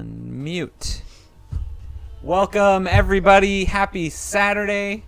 Unmute. Welcome, everybody. Happy Saturday.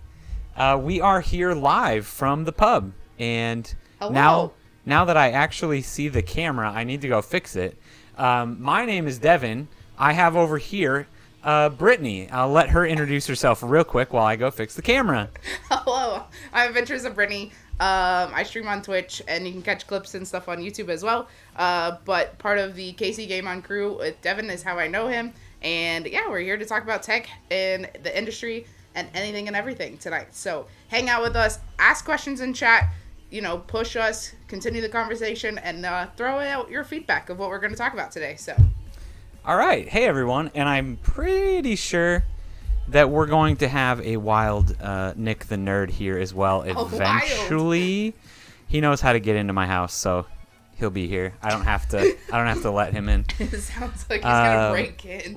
We are here live from the pub. And now that I actually see the camera, I need to go fix it. My name is Devon. I have over here Brittany. I'll let her introduce herself real quick while I go fix the camera. Hello, I'm AdventuresOfBrittany. I stream on Twitch, and you can catch clips and stuff on YouTube as well. But part of the KC Game On crew with Devon is how I know him. And yeah, we're here to talk about tech and the industry and anything and everything tonight. So hang out with us, ask questions in chat, push us, continue the conversation, and throw out your feedback of what we're going to talk about today. So, all right. Hey, everyone. And I'm pretty sure that we're going to have a wild Nick the Nerd here as well eventually. He knows how to get into my house, so he'll be here. I don't have to let him in. It sounds like he's gonna break in.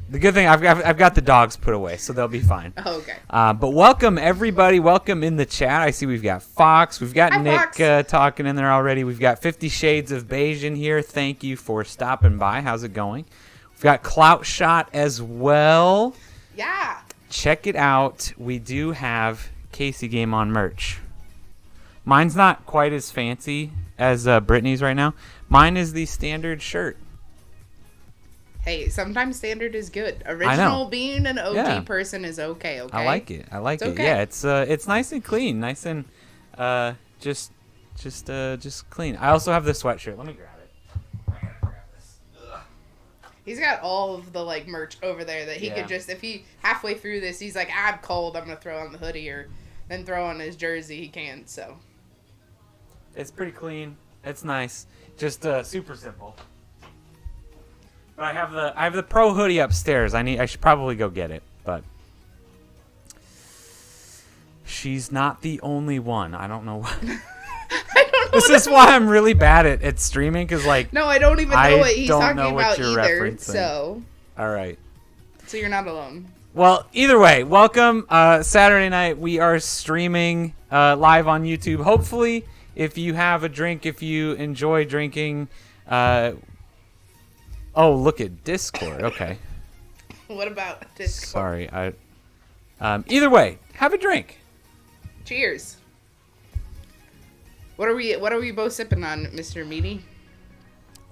The good thing I've got the dogs put away, so they'll be fine. Oh, okay. But welcome everybody. Welcome in the chat. I see we've got Fox. We've got Nick talking in there already. We've got 50 Shades of Beige in here. Thank you for stopping by. How's it going? We've got Clout Shot as well. Yeah. Check it out. We do have KC Game On merch. Mine's not quite as fancy as Brittany's right now. Mine is the standard shirt. Hey, sometimes standard is good. Original being an OG person is okay. I like it. Okay. Yeah, it's nice and clean, nice and just clean. I also have the sweatshirt. Let me grab it. I gotta grab this. Ugh. He's got all of the merch over there that he could just, if he halfway through this, he's like, I'm cold, I'm gonna throw on the hoodie or then throw on his jersey. He can. So it's pretty clean. It's nice. Just super simple. But I have the pro hoodie upstairs. I should probably go get it, but she's not the only one. I don't know what. I don't know. This is why I'm really bad at streaming, because no, I don't even know what he's talking about either. Referencing. So all right. So you're not alone. Well, either way, welcome. Saturday night we are streaming live on YouTube. Hopefully, if you have a drink, if you enjoy drinking. Oh, look at Discord. Okay. What about Discord? Sorry, either way, have a drink. Cheers. What are we both sipping on, Mr. Meaty?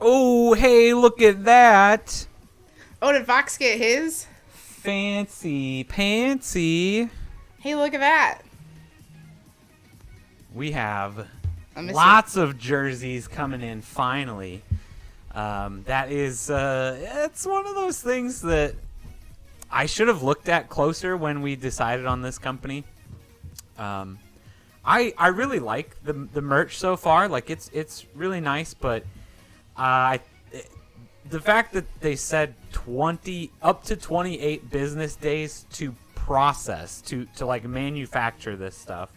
Oh, hey, look at that. Oh, did Fox get his? Fancy pantsy. Hey, look at that. We have lots of jerseys coming in finally. That is, it's one of those things that I should have looked at closer when we decided on this company. I really like the merch so far. Like it's really nice, but the fact that they said up to 28 business days to process to manufacture this stuff.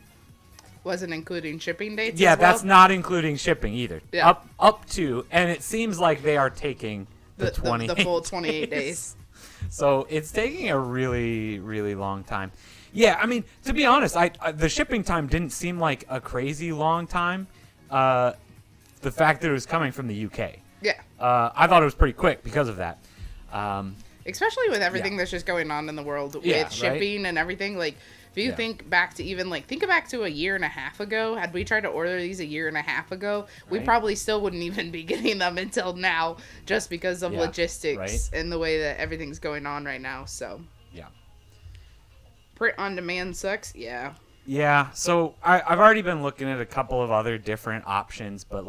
Wasn't including shipping dates. Yeah, as well? That's not including shipping either. Yeah. Up to, and it seems like they are taking the full 28 days. So it's taking a really, really long time. Yeah, I mean, to be honest, the shipping time didn't seem like a crazy long time. The fact that it was coming from the UK. Yeah. I thought it was pretty quick because of that. Especially with everything that's just going on in the world with shipping and everything. Like, if you think back to think back to a year and a half ago, had we tried to order these a year and a half ago, we probably still wouldn't even be getting them until now, just because of logistics and the way that everything's going on right now. So yeah, print on demand sucks. Yeah. Yeah. So I've already been looking at a couple of other different options, but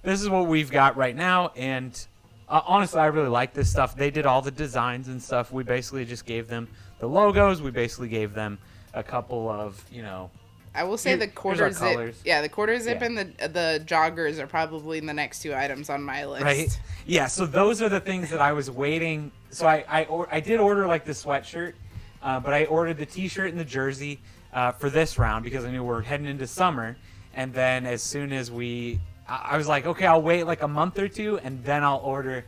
this is what we've got right now, and honestly, I really like this stuff. They did all the designs and stuff. We basically just gave them the logos. We basically gave them a couple of, I will say the quarter zip. Yeah, the quarter zip and the joggers are probably the next two items on my list. Right. Yeah. So those are the things that I was waiting. So I did order the sweatshirt, but I ordered the T-shirt and the jersey for this round because I knew we're heading into summer. And then as soon as I was like, okay, I'll wait a month or two, and then I'll order,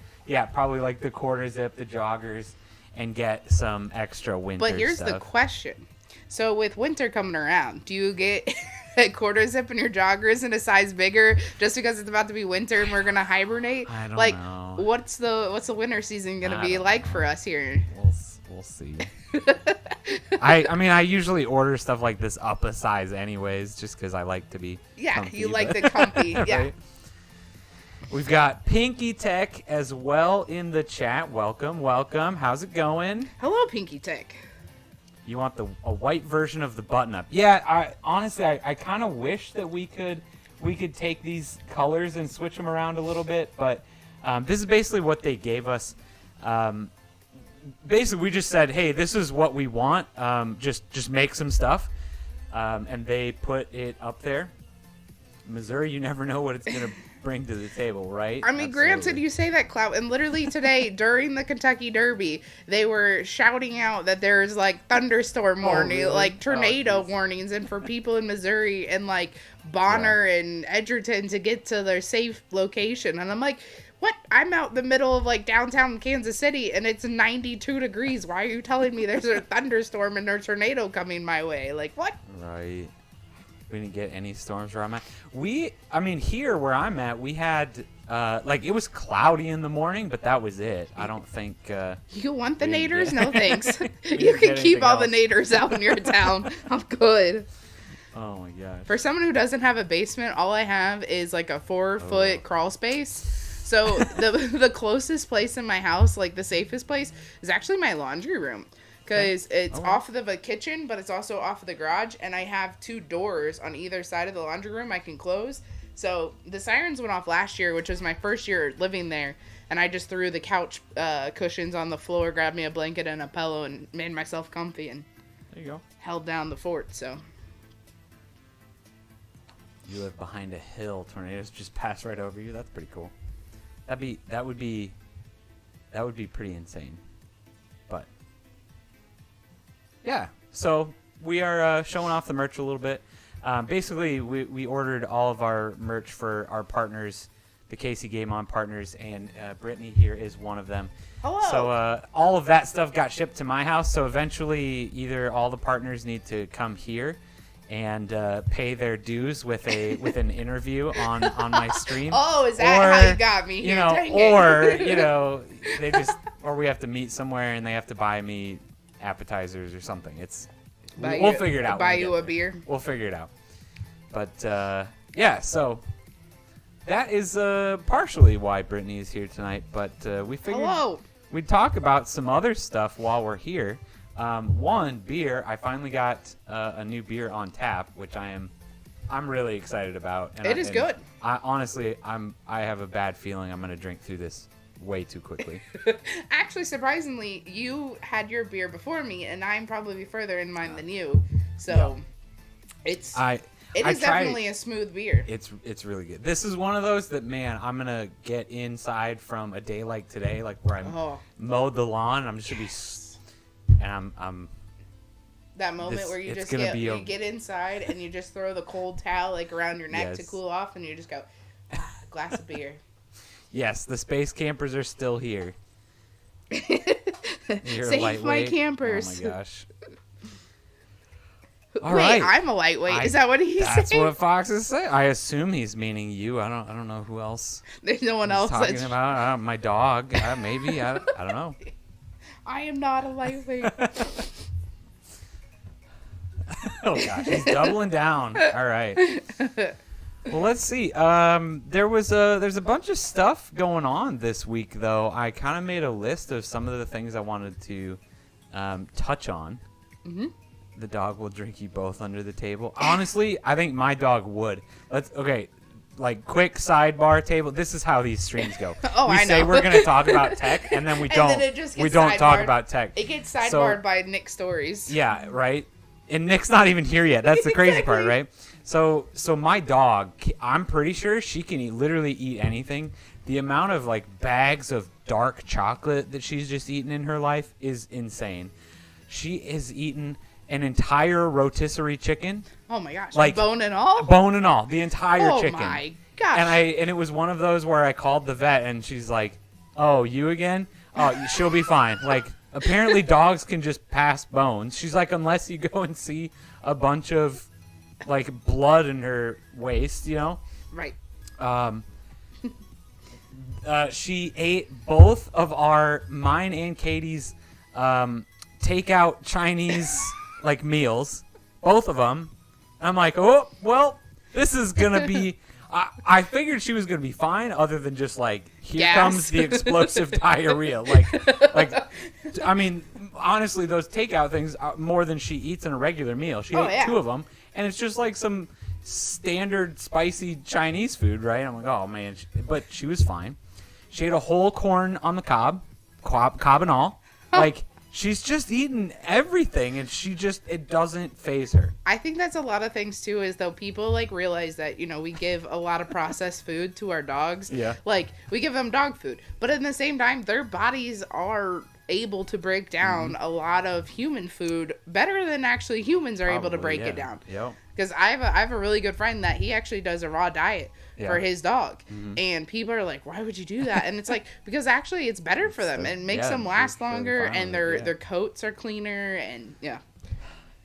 probably the quarter zip, the joggers, and get some extra winter stuff. But here's the question. So with winter coming around, do you get a quarter zip in your joggers and a size bigger just because it's about to be winter and we're gonna hibernate? I don't like, know. What's the winter season gonna be like for us here? We'll see. I mean, I usually order stuff like this up a size anyways, just because I like to be comfy, you like the comfy. Yeah. Right? We've got Pinky Tech as well in the chat. Welcome. How's it going? Hello, Pinky Tech. You want a white version of the button-up? Yeah, honestly, I kind of wish that we could take these colors and switch them around a little bit, but this is basically what they gave us. Basically, we just said, hey, this is what we want. Just make some stuff, and they put it up there. Missouri, you never know what it's gonna bring to the table, right? I mean, granted, you say that, Clout, and literally today during the Kentucky Derby, they were shouting out that there's like thunderstorm warning, really? like tornado warnings, and for people in Missouri and like Bonner and Edgerton to get to their safe location. And I'm like, what? I'm out in the middle of like downtown Kansas City and it's 92 degrees. Why are you telling me there's a thunderstorm and a tornado coming my way? Like, what? Right. We didn't get any storms where I'm at. I mean, here where I'm at, we had, like, it was cloudy in the morning, but that was it. I don't think, you want the naders? No, thanks. You didn't can get keep all anything the naders out in your town. I'm good. oh my gosh. For someone who doesn't have a basement, all I have is like a 4-foot crawl space. So the closest place in my house, like the safest place, is actually my laundry room. Because it's off of the kitchen, but it's also off of the garage. And I have 2 doors on either side of the laundry room I can close. So the sirens went off last year, which was my first year living there. And I just threw the couch cushions on the floor, grabbed me a blanket and a pillow, and made myself comfy. And There you go. held down the fort, so. You live behind a hill. Tornadoes just pass right over you. That's pretty cool. That would be pretty insane. But yeah, so we are showing off the merch a little bit. Basically, we ordered all of our merch for our partners, the Casey Game On partners, and Brittany here is one of them. Hello. So all of that stuff got shipped to my house. So eventually, either all the partners need to come here and pay their dues with an interview on my stream. Oh, is that how you got me here? Or we have to meet somewhere and they have to buy me appetizers or something. We'll figure it out. Buy you a beer. We'll figure it out. But yeah, so that is partially why Brittany is here tonight. But we figured we'd talk about some other stuff while we're here. One, beer. I finally got a new beer on tap, which I'm really excited about. And it is good. Honestly, I have a bad feeling I'm gonna drink through this way too quickly. Actually, surprisingly, you had your beer before me, and I'm probably further in mine than you. So it is definitely a smooth beer. It's really good. This is one of those that, man, I'm gonna get inside from a day like today, like where I mowed the lawn. And I'm just gonna be, and I'm. That moment where you just get inside and you just throw the cold towel like around your neck to cool off, and you just go, glass of beer. Yes, the space campers are still here. Save my campers. Oh my gosh. All right. I'm a lightweight. Is that what he's saying? That's what Fox is saying. I assume he's meaning you. I don't know who else. There's no one else talking about. My dog. Maybe. I don't know. I am not a lightweight. Oh gosh, he's doubling down. All right. Well, let's see. There's a bunch of stuff going on this week, though. I kind of made a list of some of the things I wanted to touch on. Mm-hmm. The dog will drink you both under the table. Honestly, I think my dog would. Like quick sidebar table. This is how these streams go. We say we're going to talk about tech, and then we don't. We don't talk about tech. It gets sidebarred by Nick stories. Yeah, right. And Nick's not even here yet. That's the crazy part, right? So my dog, I'm pretty sure she can literally eat anything. The amount of like bags of dark chocolate that she's just eaten in her life is insane. She has eaten an entire rotisserie chicken. Oh my gosh! Like bone and all. Bone and all, the entire chicken. Oh my gosh! And it was one of those where I called the vet and she's like, "Oh, you again? Oh, she'll be fine." Like Apparently dogs can just pass bones. She's like, unless you go and see a bunch of like blood in her waist, you know? Right. She ate both of mine and Katie's takeout Chinese like meals, both of them. I'm like, oh well, this is gonna be. I figured she was gonna be fine, other than just like here comes the explosive diarrhea. Like, I mean, honestly, those takeout things are more than she eats in a regular meal. She ate 2 of them, and it's just like some standard spicy Chinese food, right? I'm like, oh man, but she was fine. She ate a whole corn on the cob and all. Like, she's just eating everything, and it doesn't faze her. I think that's a lot of things, too, is though people, like, realize that, you know, we give a lot of processed food to our dogs. Yeah. Like, we give them dog food. But at the same time, their bodies are able to break down a lot of human food better than actually humans are able to break it down. Yep. Because I have a really good friend that he actually does a raw diet for his dog. And people are like, why would you do that? And it's like, because actually it's better for them. It makes them last longer, and their coats are cleaner, and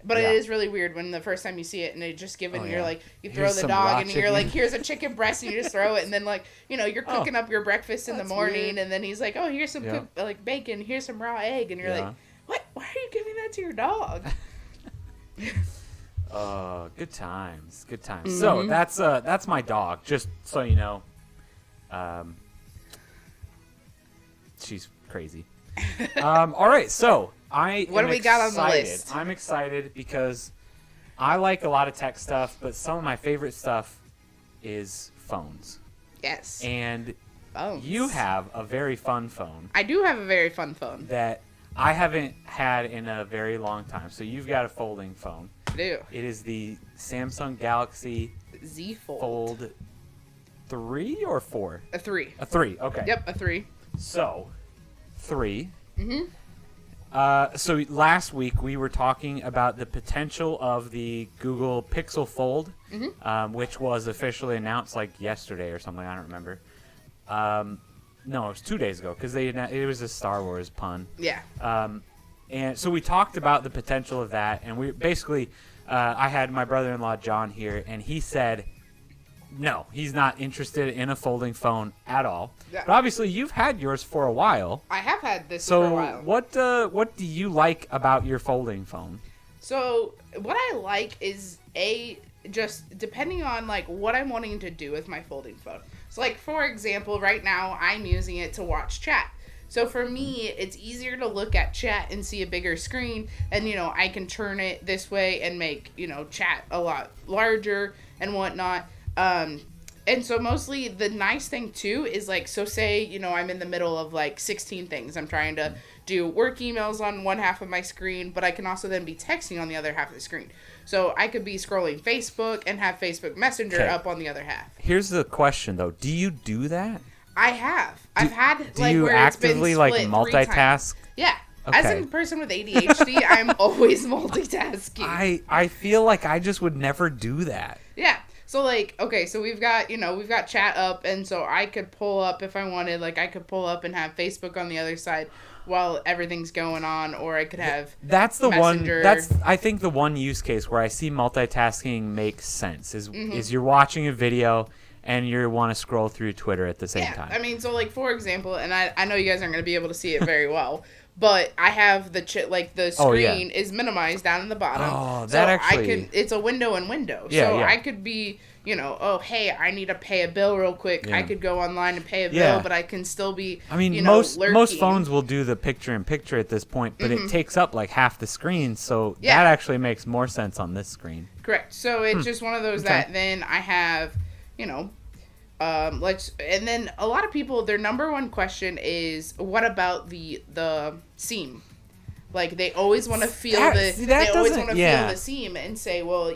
But it is really weird when the first time you see it and they just give it, and you're like, you throw the dog, and you're like, here's a chicken breast, and you just throw it, and then like, you know, you're cooking up your breakfast in the morning, weird. And then he's like, oh, here's some like bacon, here's some raw egg, and you're like, what? Why are you giving that to your dog? Good times. So that's my dog. Just so you know, she's crazy. All right, so what do we got on the list? I'm excited because I like a lot of tech stuff, but some of my favorite stuff is phones. Yes. And you have a very fun phone. I do have a very fun phone that I haven't had in a very long time. So you've got a folding phone. I do. It is the Samsung Galaxy Z Fold 3 or 4? A 3. A 3, okay. Yep, a 3. So, 3. So last week we were talking about the potential of the Google Pixel Fold, which was officially announced like yesterday or something. I don't remember. No, it was 2 days ago because it was a Star Wars pun. Yeah. And so we talked about the potential of that, and we basically, I had my brother-in-law John here, and he said, no, he's not interested in a folding phone at all. Yeah. But obviously, you've had yours for a while. I have had this for a while. So what do you like about your folding phone? So what I like is just depending on like what I'm wanting to do with my folding phone. So like for example, right now I'm using it to watch chat. So for me, it's easier to look at chat and see a bigger screen, and you know I can turn it this way and make chat a lot larger and whatnot. And so mostly the nice thing too is like, so say, I'm in the middle of like 16 things. I'm trying to do work emails on one half of my screen, but I can also then be texting on the other half of the screen. So I could be scrolling Facebook and have Facebook Messenger up on the other half. Here's the question though. Do you do that? I have. I've had do you where actively it's been like multitask? Yeah. Okay. As a person with ADHD, I'm always multitasking. I feel like I just would never do that. Yeah. So like, okay, so we've got chat up, and so I could pull up if I wanted, like I could pull up and have Facebook on the other side while everything's going on, or I could have Messenger. I think the one use case where I see multitasking makes sense is you're watching a video and you want to scroll through Twitter at the same time. I mean, so like for example, and I know you guys aren't going to be able to see it very well, but I have the screen is minimized down in the bottom. Oh, that actually it's a window in window. Yeah, so I could be, oh hey, I need to pay a bill real quick. Yeah. I could go online and pay a bill, but I can still be most lurking. phones will do the picture in picture at this point, but it takes up like half the screen, so that actually makes more sense on this screen. Correct. So it's just one of those that then I have, and then a lot of people, their number one question is, what about the seam? Like they always want to feel the seam and say, well,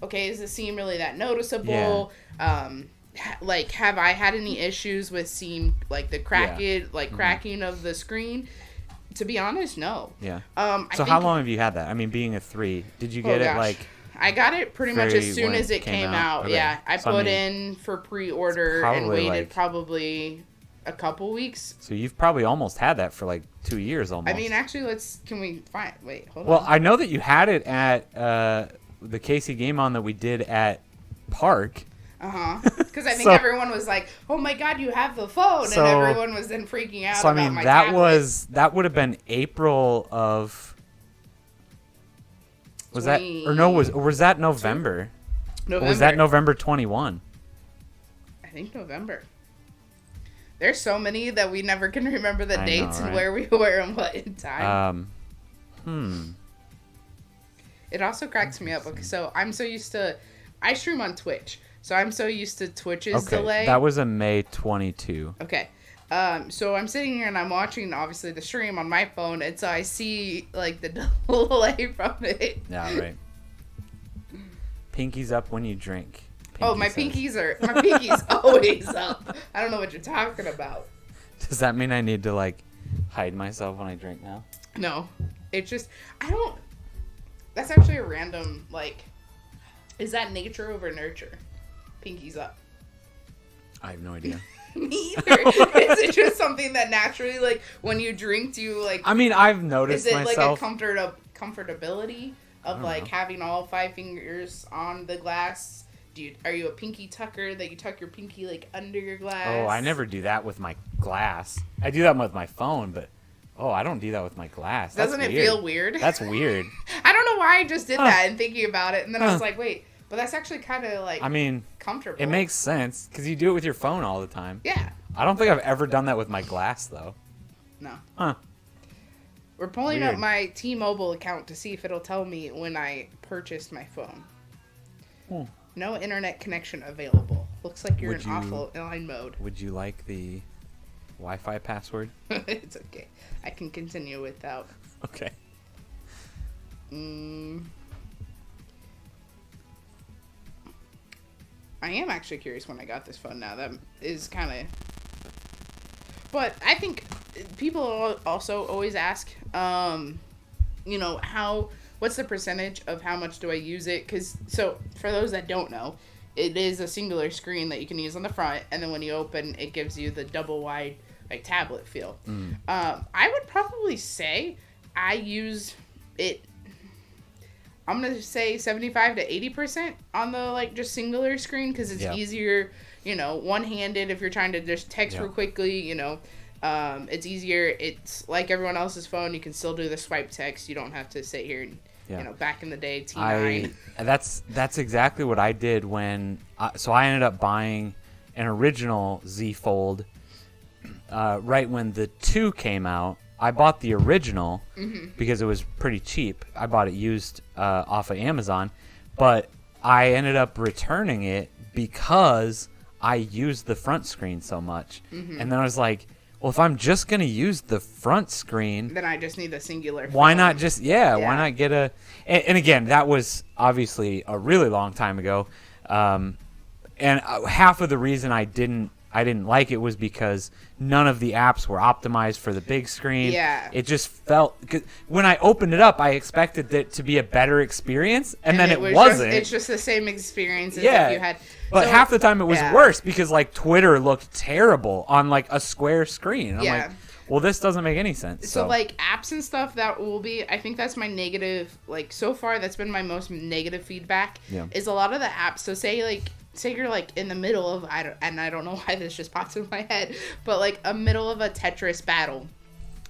okay, is the seam really that noticeable? Yeah. Like have I had any issues with seam, like the cracking of the screen? To be honest, no. Yeah. So how long have you had that? I mean, being a 3, did you get it like? I got it pretty much as soon as it came out. Okay. Yeah, I put in for pre-order and waited probably a couple weeks. So you've probably almost had that for like 2 years almost. I mean, actually, can we find, wait, hold on. Well, I know that you had it at the Casey Game On that we did at Park. Because I think everyone was like, "Oh my God, you have the phone," and everyone was then freaking out. So I mean, that would have been April of. Was that was that November? November. Or was that November 21? I think November. There's so many that we never can remember the dates and where we were and what in time. It also cracks me up. Okay, so I'm so used to, I stream on Twitch, so I'm so used to Twitch's delay. That was a May 22. Okay. So I'm sitting here and I'm watching, obviously, the stream on my phone, and so I see, like, the delay from it. Yeah, right. Pinkies up when you drink. My pinky's always up. I don't know what you're talking about. Does that mean I need to, like, hide myself when I drink now? No. It's just, that's actually a random, like, is that nature over nurture? Pinky's up. I have no idea. Me either. Is it just something that naturally, like, when you drink, do you, like... I mean, I've noticed myself... Is it, like, a comfortability of, like, having all 5 fingers on the glass? Are you a pinky tucker that you tuck your pinky, like, under your glass? Oh, I never do that with my glass. I do that with my phone, but... Oh, I don't do that with my glass. Doesn't it feel weird? That's weird. I don't know why I just did that and thinking about it, and then I was like, wait... But that's actually kind of, like, comfortable. It makes sense, because you do it with your phone all the time. Yeah. I don't think I've ever done that with my glass, though. No. Huh. We're pulling up my T-Mobile account to see if it'll tell me when I purchased my phone. No internet connection available. Looks like you're in offline mode. Would you like the Wi-Fi password? It's okay. I can continue without. Okay. I am actually curious when I got this phone now. That is kind of... But I think people also always ask, what's the percentage of how much do I use it? So for those that don't know, it is a singular screen that you can use on the front, and then when you open, it gives you the double wide, like, tablet feel. I would probably say I use it... I'm going to say 75 to 80% on the, like, just singular screen, because it's easier, one-handed if you're trying to just text real quickly, it's easier. It's like everyone else's phone. You can still do the swipe text. You don't have to sit here and, back in the day, T9. That's exactly what I did when, so I ended up buying an original Z Fold right when the 2 came out. I bought the original because it was pretty cheap. I bought it used off of Amazon, but I ended up returning it because I used the front screen so much. And then I was like, well, if I'm just going to use the front screen... Then I just need a singular phone. Why not just... Yeah, why not get a... And again, that was obviously a really long time ago. And half of the reason I didn't like it was because none of the apps were optimized for the big screen. Yeah. It just felt... When I opened it up, I expected it to be a better experience, and then it wasn't. It's just the same experience as if you had... But half the time it was worse because, like, Twitter looked terrible on, like, a square screen. I'm like, well, this doesn't make any sense. So, like, apps and stuff, that will be... I think that's my negative... Like, so far, that's been my most negative feedback. Yeah. Is a lot of the apps... So, say you're, like, in the middle of... I don't know why this just popped in my head. But, like, a middle of a Tetris battle.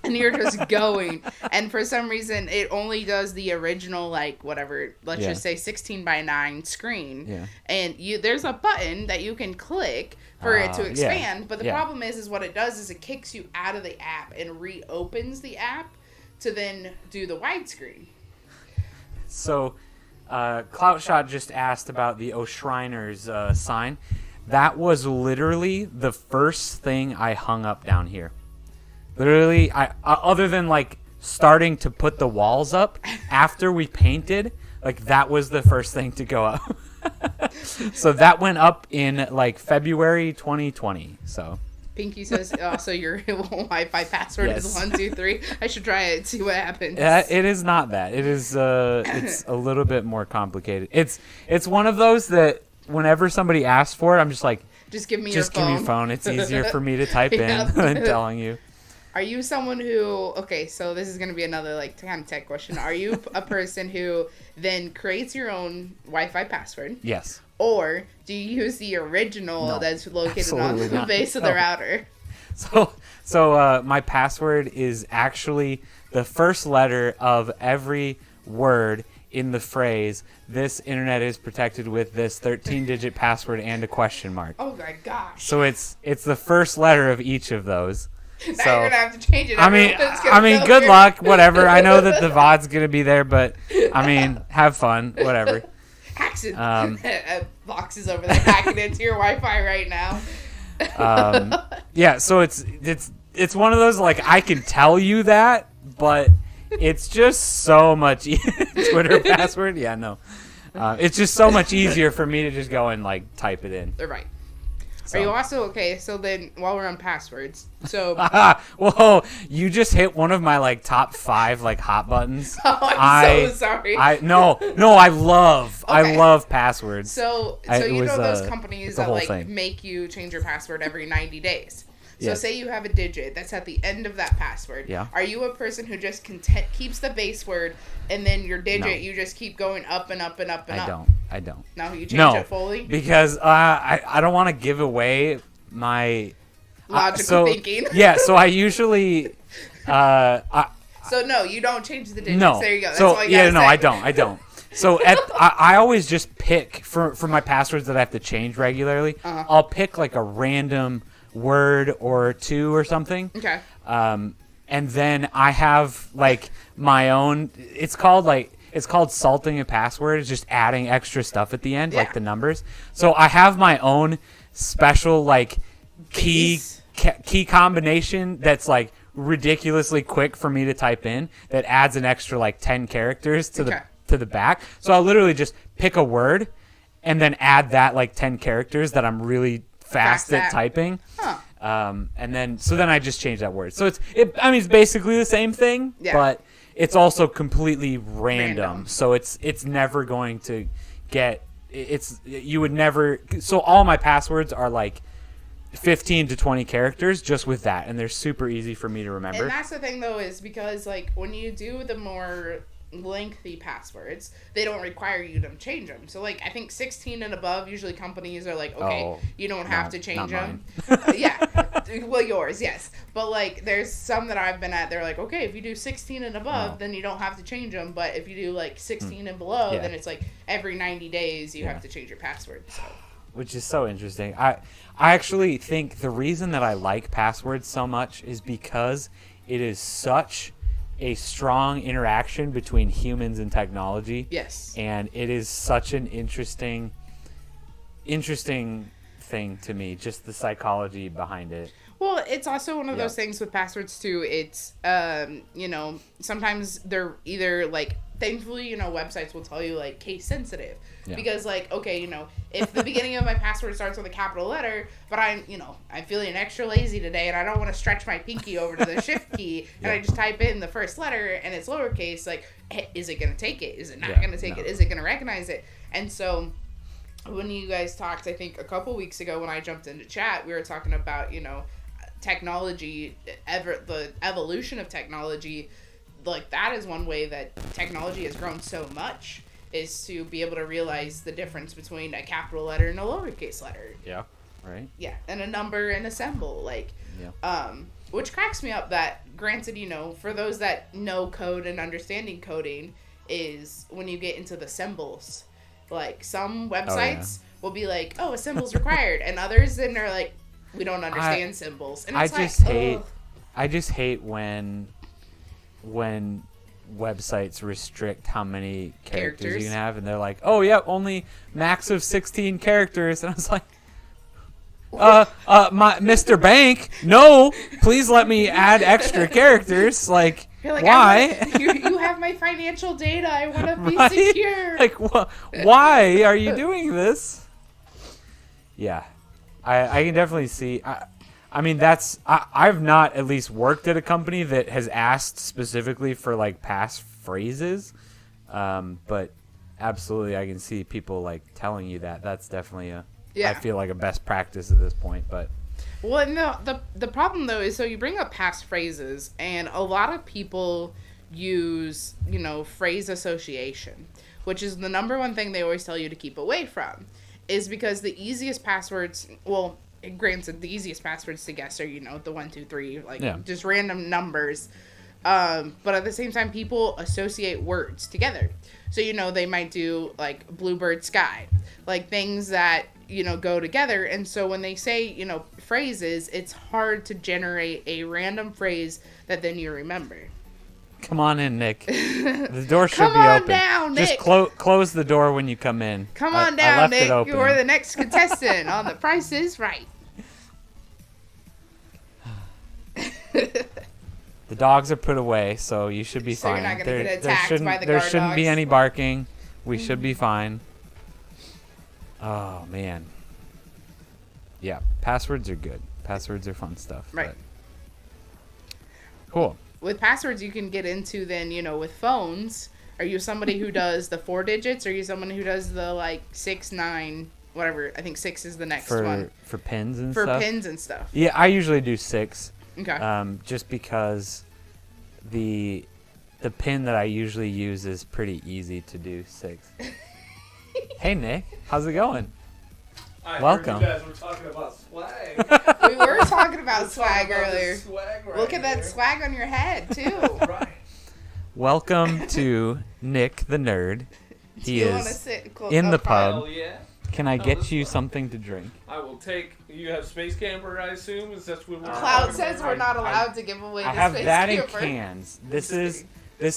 And you're just going. And for some reason, it only does the original, like, whatever, let's just say 16:9 screen. Yeah. And there's a button that you can click for it to expand. Yeah. But the problem is what it does is it kicks you out of the app and reopens the app to then do the widescreen. So, Cloutshot just asked about the O'Shriners sign. That was literally the first thing I hung up down here. Literally, other than, like, starting to put the walls up after we painted, like, that was the first thing to go up. So that went up in, like, February 2020. So Pinky says, so your Wi-Fi password is 123. I should try it and see what happens. It is not that. It is it's a little bit more complicated. It's one of those that whenever somebody asks for it, I'm just like, Just give me your Just phone. give me your phone. It's easier for me to type Yeah. in than telling you. Are you someone who, okay, so this is going to be another like kind of tech question. Are you a person who then creates your own Wi-Fi password? Yes. Or do you use the original that's located on the base of the router? So my password is actually the first letter of every word in the phrase, "This internet is protected with this 13-digit password and a question mark." Oh my gosh. So it's the first letter of each of those. Now So you're gonna have to change it. I mean, good luck, whatever. I know that the VOD's gonna be there, but I mean, have fun, whatever. Hacks it. Boxes over there hacking into your Wi-Fi right now. Yeah, so it's one of those, like, I can tell you that, but it's just so much Twitter password. Yeah, no. It's just so much easier for me to just go and like type it in. Right. So. Are you also okay? So then, while we're on passwords, so whoa, you just hit one of my like top 5 like hot buttons. Oh, I'm so sorry. I love passwords. So you know those companies that like make you change your password every 90 days. So yes. Say you have a digit that's at the end of that password. Yeah. Are you a person who just keeps the base word and then your digit you just keep going up and up and up and up? I don't. No, you change it fully? Because I don't want to give away my logical thinking. Yeah, so I usually So no, you don't change the digits. No. There you go. That's so all you yeah, gotta no, say. I don't. So I always just pick for my passwords that I have to change regularly. Uh-huh. I'll pick like a random word or two or something. Okay. And then I have like my own. It's called salting a password. It's just adding extra stuff at the end, like the numbers. So I have my own special like key combination that's like ridiculously quick for me to type in. That adds an extra like 10 characters to the back. So I'll literally just pick a word and then add that like 10 characters that I'm really fast at typing. Huh. And then I just change that word. So it's basically the same thing, but it's also completely random. So it's never going to get you would never. So all my passwords are like 15 to 20 characters just with that, and they're super easy for me to remember. And that's the thing though, is because like when you do the more lengthy passwords, they don't require you to change them. So like I think 16 and above, usually companies are like, okay, you don't have to change them. Yeah, well, yours, yes, but like there's some that I've been at, they're like, okay, if you do 16 and above, then you don't have to change them, but if you do like 16 and below, then it's like every 90 days you have to change your password. So which is so interesting. I actually think the reason that I like passwords so much is because it is such a strong interaction between humans and technology. Yes. And it is such an interesting thing to me, just the psychology behind it. Well, it's also one of those things with passwords too. It's sometimes they're either like, thankfully, websites will tell you like case sensitive. Yeah. Because like, okay, if the beginning of my password starts with a capital letter, but I'm feeling extra lazy today and I don't want to stretch my pinky over to the shift key and I just type in the first letter and it's lowercase, like, is it going to take it? Is it not going to take it? Is it going to recognize it? And so when you guys talked, I think a couple weeks ago when I jumped into chat, we were talking about, technology, the evolution of technology. Like that is one way that technology has grown so much, is to be able to realize the difference between a capital letter and a lowercase letter. Yeah. Right. Yeah, and a number and a symbol, which cracks me up. That granted, for those that know code and understanding coding, is when you get into the symbols. Like some websites will be like, "Oh, a symbol's required," and others then they're like, "We don't understand symbols." And it's I just hate when websites restrict how many characters you can have, and they're like, "Oh yeah, only max of 16 characters," and I was like, Mr. Bank, no, please let me add extra characters. Like, why? You have my financial data. I want to be secure. Like, why are you doing this? Yeah, I can definitely see. I mean, I've not at least worked at a company that has asked specifically for like pass phrases, but absolutely I can see people like telling you that. That's definitely I feel like a best practice at this point, but. Well, no, the problem though is, so you bring up passphrases, and a lot of people use, phrase association, which is the number one thing they always tell you to keep away from, is because the easiest passwords, well, granted, the easiest passwords to guess are, the 1, 2, 3, just random numbers. But at the same time, people associate words together. So, they might do like bluebird sky, like things that, go together. And so when they say, phrases, it's hard to generate a random phrase that then you remember. Come on in, Nick. The door should be open. Come on down, Nick. Just close the door when you come in. Come on down, Nick. You are the next contestant on The Price is Right. The dogs are put away, so you should be fine. You're not going to get attacked by the guard dogs? There shouldn't be any barking. We should be fine. Oh, man. Yeah, passwords are good. Passwords are fun stuff. Right. But... Cool. With passwords, you can get into then, with phones. Are you somebody who does the 4 digits? Or are you someone who does the, 6, 9, whatever? I think 6 is the next one. For pins and stuff? For pins and stuff. Yeah, I usually do 6. Okay. Just because the pin that I usually use is pretty easy to do 6. Hey, Nick. How's it going? Welcome. You guys were talking about swag. We were talking about swag earlier. Swag right Look at that swag on your head, too. Right. Welcome to Nick the Nerd. He is in the pub. Hell yeah. Can I get you something to drink? I will take. You have Space Camper, I assume? Is that what we're Cloud says we're not allowed to give away the I have Space that Camper. in cans. This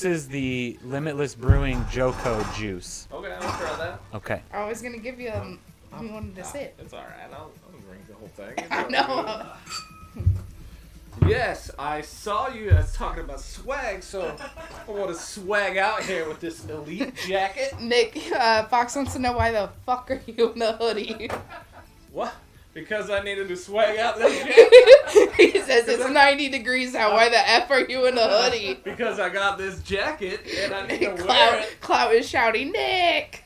is the Limitless Brewing Joko juice. Okay, I'll try that. Okay. I was going to give you you wanted to sit. It's alright. I'll drink the whole thing. I know. Yes, I saw you guys talking about swag, so I want to swag out here with this elite jacket. Nick, Fox wants to know why the fuck are you in the hoodie? What? Because I needed to swag out this jacket? He says it's 90 degrees out. Why the F are you in the hoodie? Because I got this jacket and I need to wear it. Clout is shouting, Nick!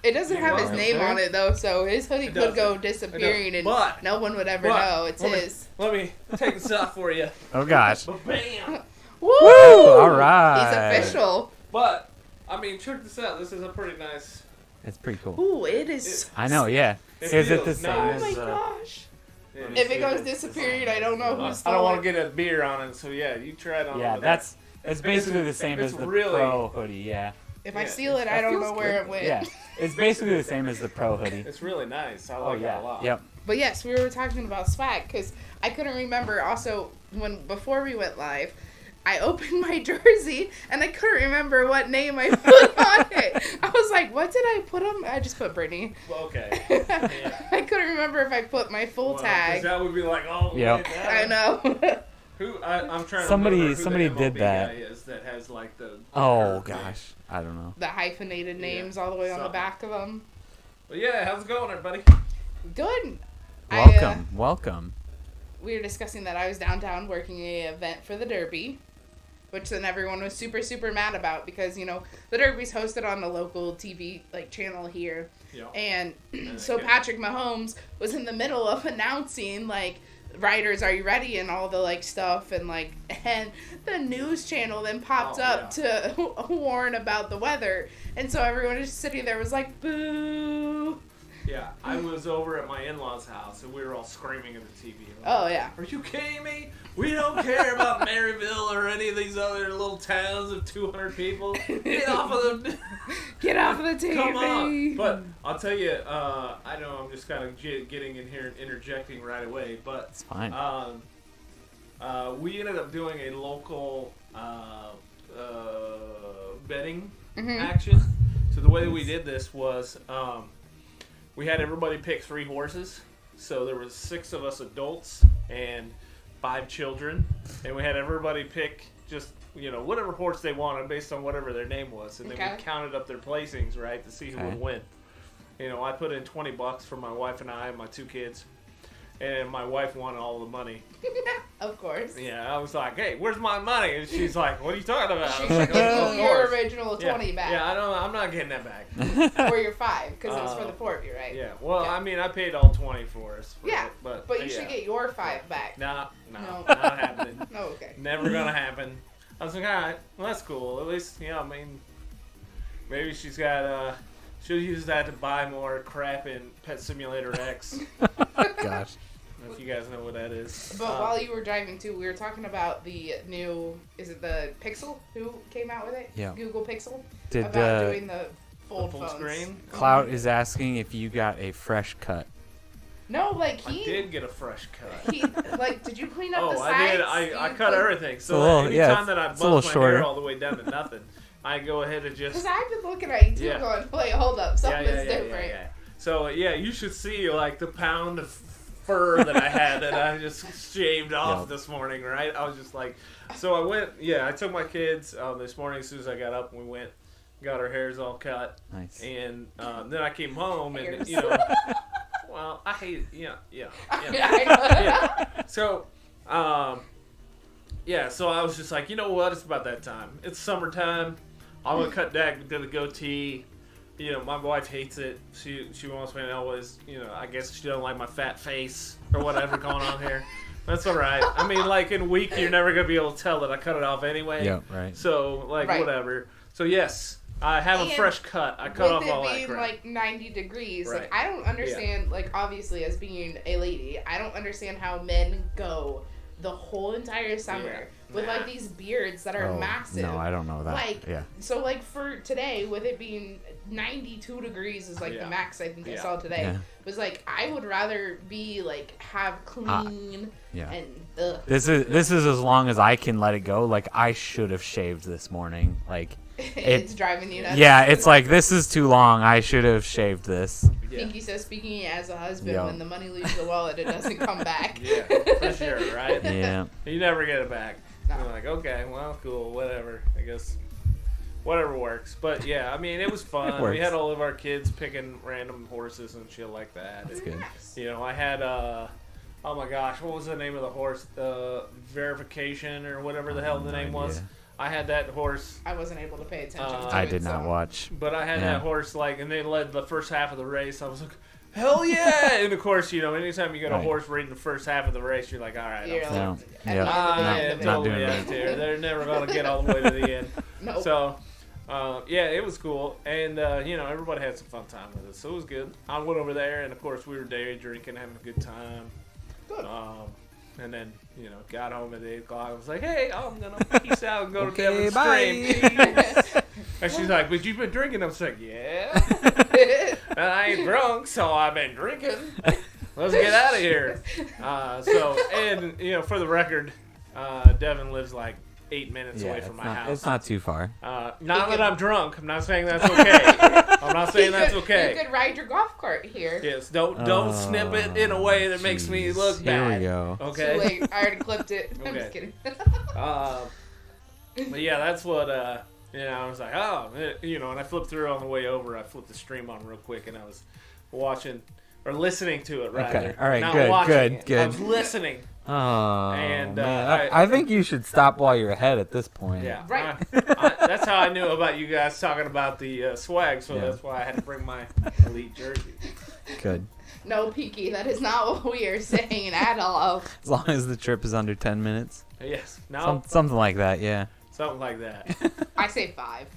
It doesn't have his name on it, though, so his hoodie could go disappearing and no one would ever know it's his. Let me take this out for you. Oh, gosh. Bam! Woo! All right. He's official. But, I mean, check this out. This is a pretty nice... It's pretty cool. Ooh, it is. I know, yeah. Is it the same Oh as... my gosh. If it goes disappearing, I don't know who's I don't want to get a beer on it, so yeah, you try it on. Yeah, it's basically the same as the Pro hoodie, yeah. If I steal it, I don't know where it went. Yeah, it's basically the same as the Pro hoodie. It's really nice. I like it a lot. Yep. But yes, we were talking about swag because I couldn't remember. Also, before we went live, I opened my jersey and I couldn't remember what name I put on it. I was like, "What did I put on?" I just put Brittany. Well, okay. Yeah. I couldn't remember if I put my full tag. That would be like, oh, yep. I know. I'm trying to somebody remember who somebody the did MLB that. Guy is that has like the. Oh gosh, I don't know. The hyphenated names all the way on the back of them. But yeah, how's it going, everybody? Good. Welcome. We were discussing that I was downtown working an event for the Derby, which then everyone was super, super mad about because, the Derby's hosted on the local TV channel here. Yep. And so Patrick Mahomes was in the middle of announcing, riders, are you ready? And all the, stuff. And, and the news channel then popped up to warn about the weather. And so everyone just sitting there was like, boo. Yeah, I was over at my in-laws' house, and we were all screaming at the TV. Oh, yeah. Are you kidding me? We don't care about Maryville or any of these other little towns of 200 people. Get off of the... Get off of the TV. Come on. But I'll tell you, I know I'm just kind of getting in here and interjecting right away, but... It's fine. We ended up doing a local betting action. So the way that we did this was... we had everybody pick 3 horses. So there was 6 of us adults and 5 children. And we had everybody pick just, whatever horse they wanted based on whatever their name was. And then we counted up their placings, right, to see who would win. I put in $20 for my wife and I and my 2 kids. and my wife wanted all the money. Of course. Yeah, I was like, hey, where's my money? And she's like, what are you talking about? She I was like, should give "Of you your course." original 20 back. Yeah, I'm not getting that back. Or your 5, because it was for the port, you're right. Yeah, well, Yeah. I mean, I paid all 20 for us. Yeah, but you should get your 5 back. No, No. not happening. No, okay. Never gonna happen. I was like, all right, well, that's cool. At least, I mean, maybe she's got, she'll use that to buy more crap in Pet Simulator X. Gosh. If you guys know what that is. But while you were driving too, we were talking about the new, is it the Pixel? Who came out with it? Yeah. Google Pixel? Did about doing the fold full phones. screen? Clout is asking if you got a fresh cut. No, like I did get a fresh cut. he like, did you clean up the Oh, sides? I did. I cut everything. So little- anytime yeah, that I it's a little buzz my shorter. hair all the way down to nothing, I go ahead and just... Because I've been looking at you too, Yeah. going, wait, hold up, something's different. Yeah. So, yeah, you should see, like, the pound of fur that I had that I just shaved off this morning, right? I was just like... So I went... Yeah, I took my kids this morning as soon as I got up, and we went, got our hairs all cut. Nice. And then I came home, and, Hairs. well, I hate... Yeah. Yeah. So, so I was just like, you know what? It's about that time. It's summertime. I'm going to cut back to the goatee. My wife hates it. She wants me to always, I guess she doesn't like my fat face or whatever going on here. That's all right. I mean, like, in a week, you're never going to be able to tell that I cut it off anyway. Yeah, right. So, like, Right. whatever. So, yes, I have a And fresh cut. I cut off all with that it being crap. like 90 degrees, Right. like I don't understand. Like obviously, as being a lady, I don't understand how men go the whole entire summer with like these beards that are massive. No, I don't know that. Like, yeah. so like for today, with it being 92 degrees is like the max I think I saw today. Yeah. Was like I would rather be like have clean Yeah. and ugh. This is as long as I can let it go. Like I should have shaved this morning. Like It's driving you nuts. yeah, it's like this is too long. I should have shaved this. Yeah. Pinky says, speaking as a husband, Yeah. when the money leaves the wallet, it doesn't come back. Yeah, for sure, right? Yeah. You never get it back. No. You're like, okay, well, cool, whatever. I guess whatever works. But yeah, I mean, it was fun. It works. We had all of our kids picking random horses and shit like that. That's And, good. Nice. I had oh my gosh, what was the name of the horse? Verification or whatever the hell the name was. idea. I had that horse. I wasn't able to pay attention to I it, did not so. watch. But I had Yeah. that horse, and they led the first half of the race. I was like, hell yeah! And of course, anytime you get a Right. horse reading the first half of the race, you're like, all right, You're I'm No. like, Yeah. at the end of I it, am not totally doing out that. there. They're never going to get all the way to the end. Nope. So, it was cool. And, everybody had some fun time with it. So it was good. I went over there, and of course, we were day drinking, having a good time. Good. And then, got home at 8 o'clock. I was like, hey, I'm going to peace out and go Okay, to bye. DevonDoesTream. And she's like, but you've been drinking? I was like, yeah. And I ain't drunk, so I've been drinking. Let's get out of here. For the record, Devon lives like 8 minutes away from my house. It's not too far. Not that I'm drunk. I'm not saying that's okay. I'm not saying that's okay. You could ride your golf cart here. Yes, don't snip it in a way that makes me look Jeez. bad. Here we go. Okay. Too late. I already clipped it. I'm Okay. just kidding. But yeah, that's what I was like, and I flipped through on the way over. I flipped the stream on real quick, and I was watching or listening to it. Rather. Okay. All right. Not Good. watching Good. it. Good. I was listening. Oh, And, man. I think you should stop while you're ahead at this point. Yeah, Right. that's how I knew about you guys talking about the swag. So Yeah. that's why I had to bring my elite jersey. Good. No, Pinky, that is not what we are saying at all. As long as the trip is under 10 minutes. Yes, no, Something like that. Yeah. something like that. I say 5.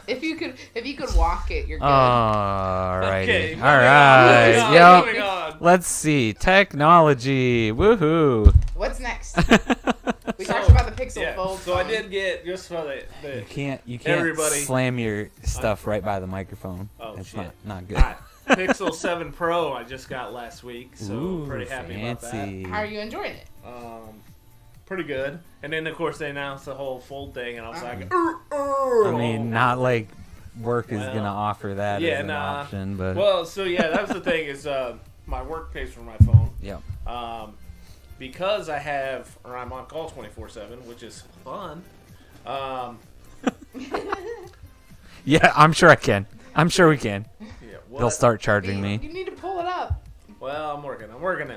If you could walk it, you're good. Alrighty. Okay, All right. moving on, Yep. moving on. Let's see. Technology. Woohoo. What's next? We talked about the Pixel Fold. So I phone. did get just for the You can't Everybody- slam your stuff right by the microphone. Oh, It's shit. not good. Pixel 7 Pro I just got last week, so Ooh, pretty happy fancy. How are you enjoying it? about that. Pretty good. And then of course they announced the whole fold thing, and I was like, I mean, not like work is Well, gonna offer that yeah, as an nah. option, but Well, so yeah, that was the thing is my work pays for my phone. yeah. Because I'm on call 24/7, which is fun. Yeah, I'm sure I can. I'm sure we can. Yeah, They'll start charging You me. need to pull it up. Well, Well, I'm working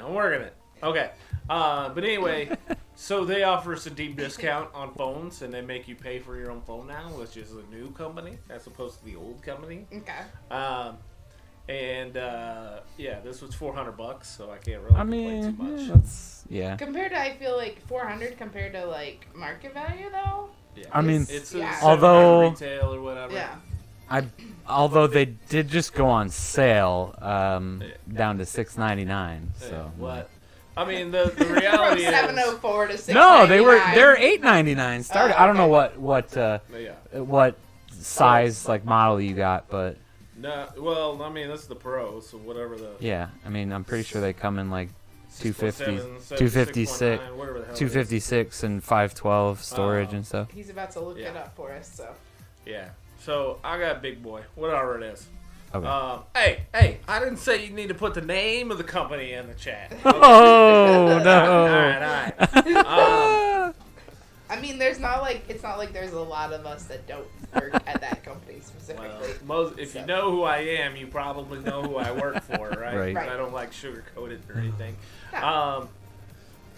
it. Okay. But anyway, so they offer us a deep discount on phones, and they make you pay for your own phone now, which is a new company as opposed to the old company. Okay. Yeah, this was $400, so I can't really complain too much. Yeah. Compared to, I feel like 400 compared to like market value though. Yeah, I mean, it's although retail or whatever. Yeah. Although they did just go on sale down to $6.99. So what? I mean, the reality is $704 to $6.99. no, they're $8.99 started. I don't know what size like model you got, but no. Well, I mean, this is the Pro, so whatever the. yeah, I mean, I'm pretty sure they come in like 250, 256, 256 and 512 storage and stuff. He's about to look it up for us, so. Yeah. So I got Big Boy, whatever it is. Okay. Hey! I didn't say you need to put the name of the company in the chat. Oh no! All right. I mean, it's not like there's a lot of us that don't work at that company specifically. Well, if you know who I am, you probably know who I work for, right? Right. I don't like sugarcoat it or anything. No.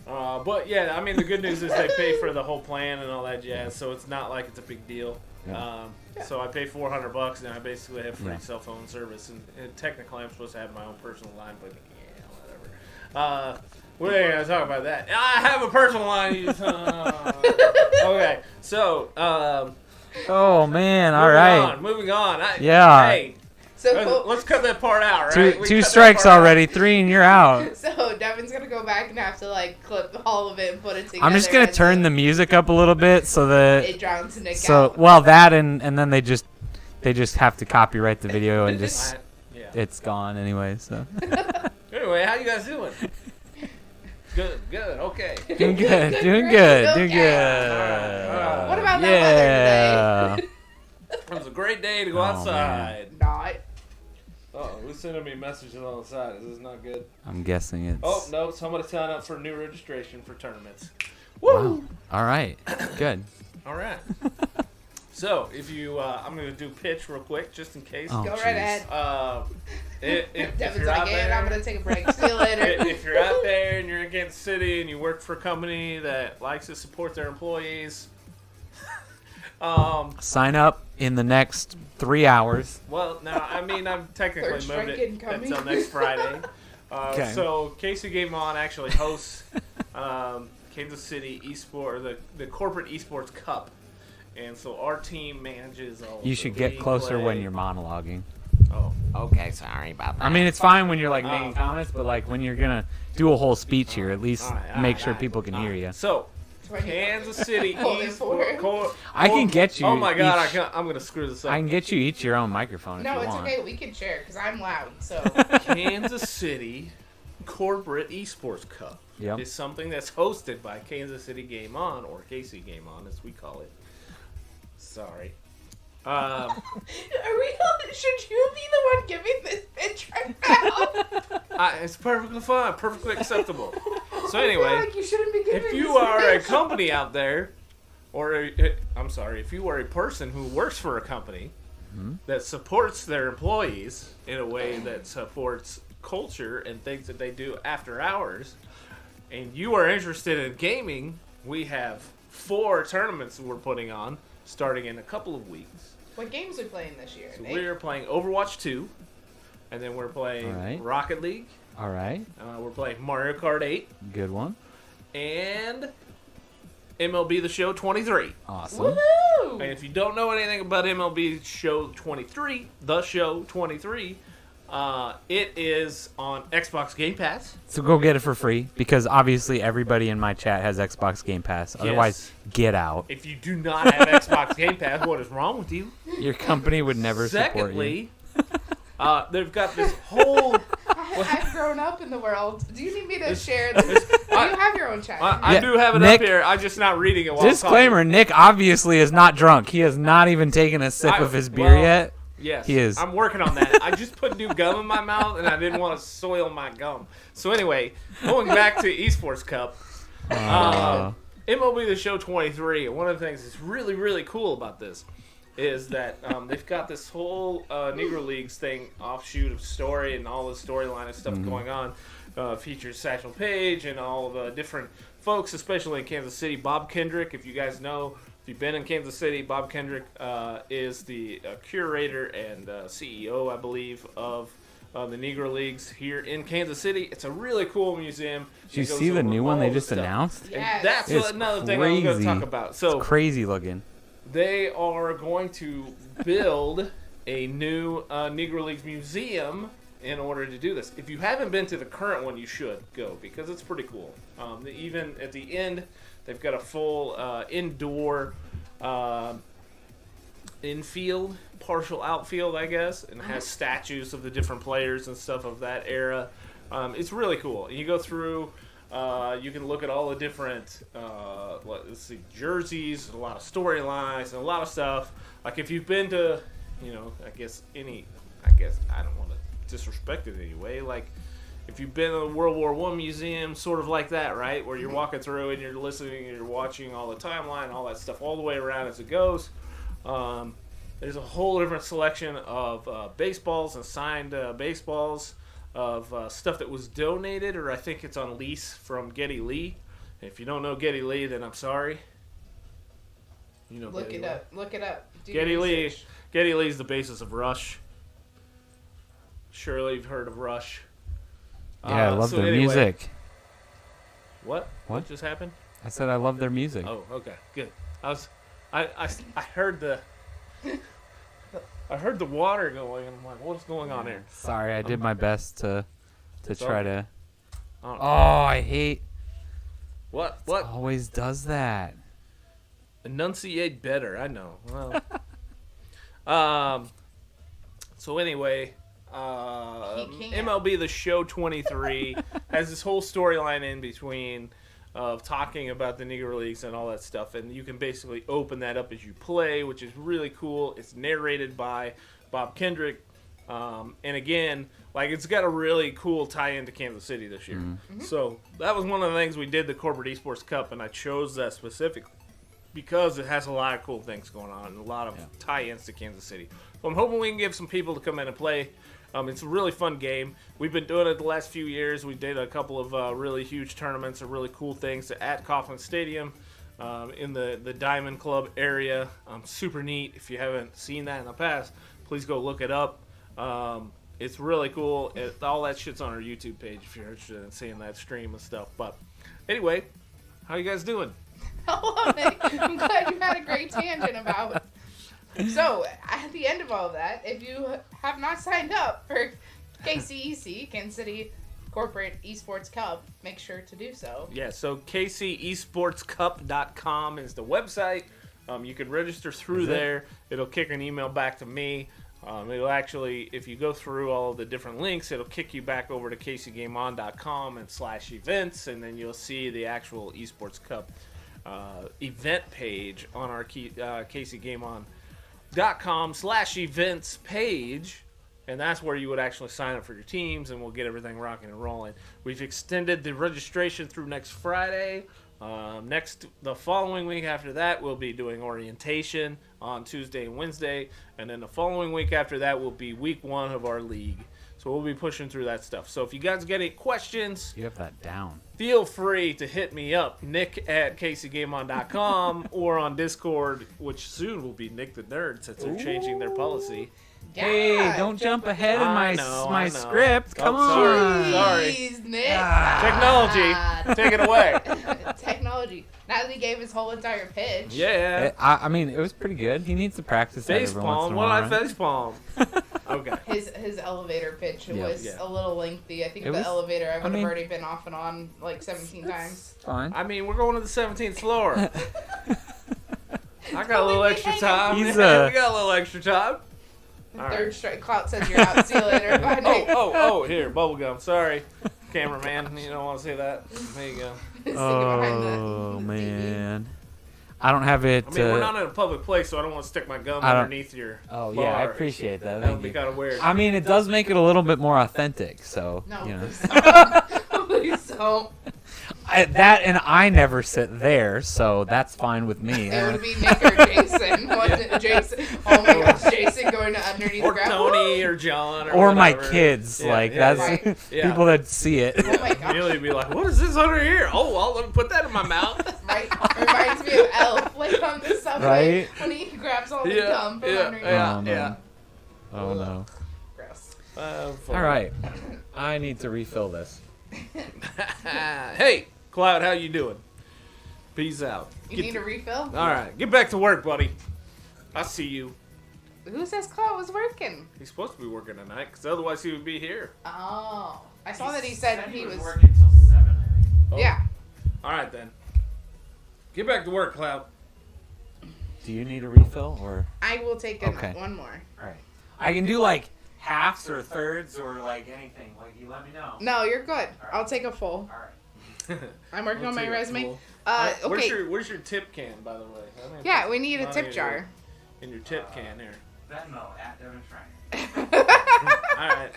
But yeah, I mean, the good news is they pay for the whole plan and all that jazz, so it's not like it's a big deal. Yeah. So I pay $400 and I basically have free cell phone service, and technically I'm supposed to have my own personal line, but yeah, whatever. We ain't gonna talk about that. I have a personal line. Okay, so Oh man! All right. moving on. Yeah. Hey, So let's cut that part out, right? Two strikes already. 3 and you're out. So Devon's gonna go back and have to like clip all of it and put it together. I'm just gonna turn the music up a little bit so that it drowns Nick out. well that and then they just have to copyright the video and just Yeah. it's gone anyway. So Anyway, how you guys doing? Good. Okay. doing good. What about that Yeah. weather today? It was a great day to go Oh, outside. Not. Oh, who's sending me messages on the side? Is this not good? I'm guessing it's. Oh no, somebody signed up for new registration for tournaments. Wow. All right. Good. All right. So if you, I'm gonna do pitch real quick just in case. Oh, Go jeez. right ahead. If Devon's you're out like, there, I'm gonna take a break. See you later. if you're out there and you're in Kansas City and you work for a company that likes to support their employees, Sign up in the next 3 hours. well, no, I mean I'm technically Third moved strike it incoming. until next Friday. Okay. So Casey Game On actually hosts Kansas City Esport, the corporate esports cup, and so our team manages all. You of should the get league closer play. when you're monologuing. Oh, okay, sorry about that. I mean, it's fine when you're like making comments, but like when you're gonna do a whole speech here, at least make sure people can hear you. So, Kansas City Holding Esport. forward. I can get you. Oh my God, each- I'm gonna screw this up. I can get you each your own microphone if No, you it's want. okay. We can share because I'm loud. So Kansas City Corporate Esports Cup Yep. is something that's hosted by Kansas City Game On, or KC Game On as we call it. Sorry. Are we? Should you be the one giving this pitch right now? It's perfectly fine, perfectly acceptable. So I feel anyway, like you shouldn't be giving if you this are a pitch. company out there, or if you are a person who works for a company that supports their employees in a way that supports culture and things that they do after hours, and you are interested in gaming, we have 4 tournaments we're putting on starting in a couple of weeks. What games are we playing this year? So Nate? we're playing Overwatch 2, and then we're playing Alright. Rocket League, All right. we're playing Mario Kart 8, Good one. and MLB The Show 23. Awesome. Woohoo! And if you don't know anything about MLB Show 23, The Show 23, it is on Xbox Game Pass. So go get it for free because obviously everybody in my chat has Xbox Game Pass. Otherwise, get out. If you do not have Xbox Game Pass, what is wrong with you? Your company would never support you. Secondly, they've got this whole... I've grown up in the world. Do you need me to share this? You have your own chat. I Yeah, do have it Nick- up here. I'm just not reading it while Disclaimer: I'm Nick obviously is not drunk. He has not even taken a sip of his beer well, yet. Yes, He is. I'm working on that. I just put new gum in my mouth, and I didn't want to soil my gum. So anyway, going back to Esports Cup, MLB The Show 23, and one of the things that's really, really cool about this, is that they've got this whole Negro Leagues thing offshoot of story and all the storyline and stuff going on. Features Satchel Paige and all the different folks, especially in Kansas City. Bob Kendrick, if you guys know, if you've been in Kansas City, Bob Kendrick is the curator and CEO, I believe, of the Negro Leagues here in Kansas City. It's a really cool museum. Did you see the new one they just announced? Yes. That's another thing I'm going to talk about. So it's crazy looking. they are going to build a new Negro Leagues museum in order to do this. If you haven't been to the current one, you should go because it's pretty cool. Even at the end, they've got a full indoor infield, partial outfield, I guess, and it has statues of the different players and stuff of that era. It's really cool. You go through, you can look at all the different let's see, jerseys, a lot of storylines, and a lot of stuff. Like if you've been to, I guess I don't want to disrespect it anyway. Like if you've been to the World War I museum, sort of like that, right? Where you're walking through and you're listening and you're watching all the timeline, all that stuff all the way around as it goes. There's a whole different selection of baseballs and signed baseballs of stuff that was donated, or I think it's on lease from Geddy Lee. If you don't know Geddy Lee, then I'm sorry. You know, Look it up. Look it up. Do Geddy your Lee. research. Geddy Lee's the basis of Rush. Surely you've heard of Rush. Yeah, I love their anyway, music. What? What? What just happened? I said I love their music. Oh, okay, good. I heard the water going, and I'm like, what's going on there? Sorry, I did my best to try to. Oh. Oh, I hate. What? It always does that. Enunciate better. I know. Well, so anyway, He can't. MLB The Show 23 has this whole storyline in between of talking about the Negro Leagues and all that stuff, and you can basically open that up as you play, which is really cool. It's narrated by Bob Kendrick, and again, like it's got a really cool tie-in to Kansas City this year. Mm-hmm. So that was one of the things we did the Corporate Esports Cup, and I chose that specifically because it has a lot of cool things going on and a lot of tie-ins to Kansas City. So I'm hoping we can get some people to come in and play. It's a really fun game. We've been doing it the last few years. We did a couple of really huge tournaments of really cool things at Coughlin Stadium in the Diamond Club area. Super neat. If you haven't seen that in the past, please go look it up. It's really cool. All that shit's on our YouTube page if you're interested in seeing that stream and stuff. But anyway, how you guys doing? Hello, Nick. I'm glad you had a great tangent about. So, at the end of all of that, if you have not signed up for KCEC, Kansas City Corporate Esports Cup, make sure to do so. Yeah, so kcesportscup.com is the website. You can register through there. It'll kick an email back to me. It'll actually, if you go through all of the different links, it'll kick you back over to kcgameon.com and /events, and then you'll see the actual Esports Cup event page on our kcgameon.com/events page, and that's where you would actually sign up for your teams, and we'll get everything rocking and rolling. We've extended the registration through next Friday. The following week after that, we'll be doing orientation on Tuesday and Wednesday, and then the following week after that will be week 1 of our league. So we'll be pushing through that stuff. So if you guys get any questions, You have that down. feel free to hit me up, nick@kcgameon.com, or on Discord, which soon will be Nick the Nerd since they're changing their policy. Hey, Yeah, don't jump ahead in I my know. script. Come Oh, sorry. on. Sorry. Jeez, Nick. Technology, take it away. Technology. Now that he gave his whole entire pitch. Yeah. I mean, it was pretty good. He needs to practice that every once in Facepalm. a What while. I facepalm? Okay. His elevator pitch was Yeah. a little lengthy. I think It the was- elevator I would mean- have already been off and on like 17 times. Fine. I mean, we're going to the 17th floor. I got a little extra time. He's, we got a little extra time. All Third right. strike. Clout says you're out. See you later. Bye, Nick. Oh, here, bubblegum. Sorry. Cameraman, you don't want to say that. There you go. Sticking behind Oh, the man. I don't have it. I mean, we're not in a public place, so I don't want to stick my gum I don't- underneath your Oh, bar. yeah, I appreciate that. That would Thank be you. kind of weird. I mean, it does make it a little bit more authentic, so, No, you know. please don't. Please don't. That and I never sit there, so that's fine with me. It would be Nick or Jason. One Jason. Oh my gosh, Jason going to underneath or grab. Tony or John or my whatever. kids. That's Yeah. people that see it. Oh my gosh. Immediately be like, what is this under here? Oh, well, let me put that in my mouth. Right? Reminds me of Elf, like on the subway, Right? when he grabs all the gum from underneath. Yeah. Oh no. Gross. All right. I need to refill this. Hey, Cloud, how you doing? Peace out. You need a refill? All right, get back to work, buddy. I see you. Who says Claude was working? He's supposed to be working tonight, because otherwise he would be here. Oh. I saw that he said he was working till 7. Oh. Yeah. All right, then. Get back to work, Cloud. Do you need a refill or? I will take one more. All right. I can do like halves or thirds or like anything. Like you let me know. No, you're good. Right. I'll take a full. All right. I'm working on my resume. Where's Okay. where's your tip can, by the way? Yeah, we need a tip Money jar. In your tip can here. Venmo at DevonDoesTech. All right.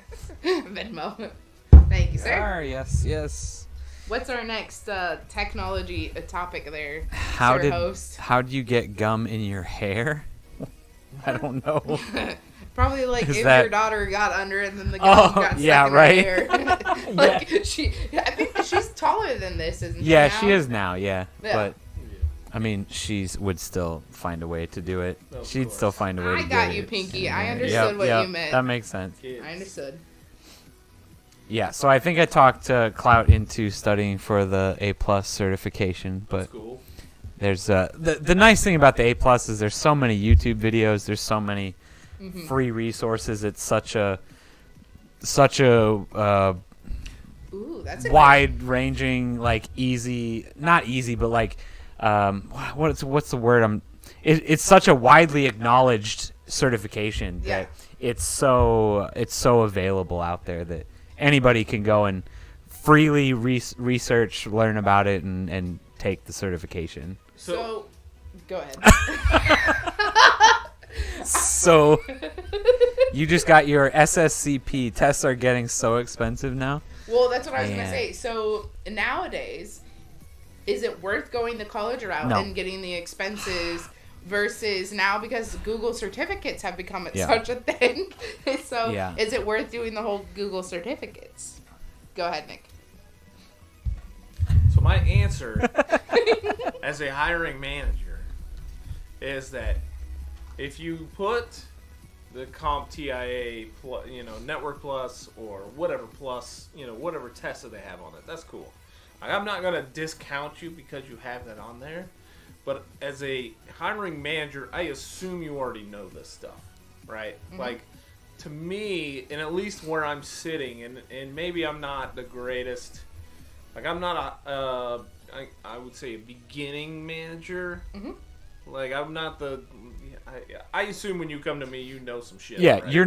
Venmo. Thank you, sir. Yes. What's our next technology topic there, How sir did host? how do you get gum in your hair? I don't know. Probably like Is if that- your daughter got under and then the gum got stuck yeah, in right. her hair. Like I think she's taller than this, isn't she? Yeah, now? she is now. Yeah, Yeah. but I mean, would still find a way to do it. Of She'd course. still find a way I to got get you, it. Pinky. I Yeah. understood what Yep, you meant. That makes sense. Kids. I understood. Yeah, so I think I talked Clout into studying for the A+ certification, but That's cool. there's the nice thing about the A+ is there's so many YouTube videos, there's so many free resources. It's such a Ooh, that's a wide-ranging, like not easy, but like what's the word? It's such a widely acknowledged certification Yeah. that it's so available out there that anybody can go and freely research, learn about it, and take the certification. So, go ahead. So you just got your SSCP. Tests are getting so expensive now. Well, that's what I was Man. gonna say. So nowadays, is it worth going the college route No. and getting the expenses versus now because Google certificates have become Yeah. such a thing? So Yeah. is it worth doing the whole Google certificates? Go ahead, Nick. So my answer as a hiring manager is that if you put the CompTIA, Network Plus or whatever plus, whatever test that they have on it, that's cool. I'm not going to discount you because you have that on there. But as a hiring manager, I assume you already know this stuff, right? Mm-hmm. Like, to me, and at least where I'm sitting, and maybe I'm not the greatest, like I'm not I would say a beginning manager. Mm-hmm. Like I'm not I assume when you come to me, you know some shit. Yeah, right? you're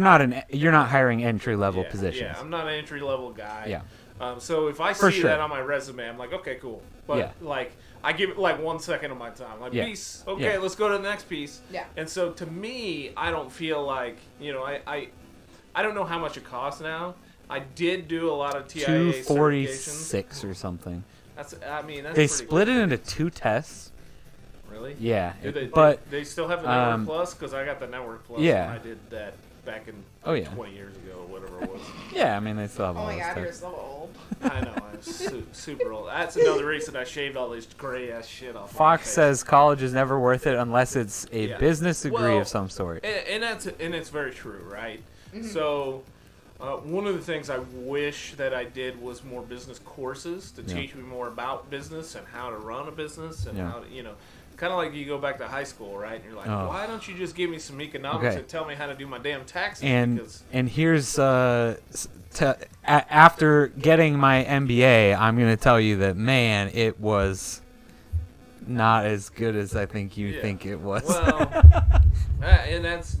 not hiring entry level positions. Yeah, I'm not an entry level guy. Yeah. So if I For see sure. that on my resume, I'm like, okay, cool. But Yeah. like, I give it like 1 second of my time. Like, Yeah. piece. Okay, Yeah. let's go to the next piece. Yeah. And so to me, I don't feel like I don't know how much it costs now. I did do a lot of TIA certifications. $246 or something. That's They pretty split cool. it into 2 tests. Really? Yeah, But they still have the Network um, Plus because I got the Network Plus. yeah. And I did that back in 20 years ago or whatever it was. Yeah, I mean they still have Oh all my that god, you're stuff. so old. I know, I'm super old. That's another reason I shaved all this gray ass shit off. my Fox face. says college is never worth it unless it's a Yeah. business degree Well, of some sort. And it's very true, right? Mm-hmm. So, one of the things I wish that I did was more business courses to Yeah. teach me more about business and how to run a business and Yeah. how to, kind of like you go back to high school, right? And you're like, Oh. why don't you just give me some economics Okay. and tell me how to do my damn taxes? And Because here's after getting my MBA, I'm gonna tell you that man, it was not as good as I think you Yeah. think it was. well, and that's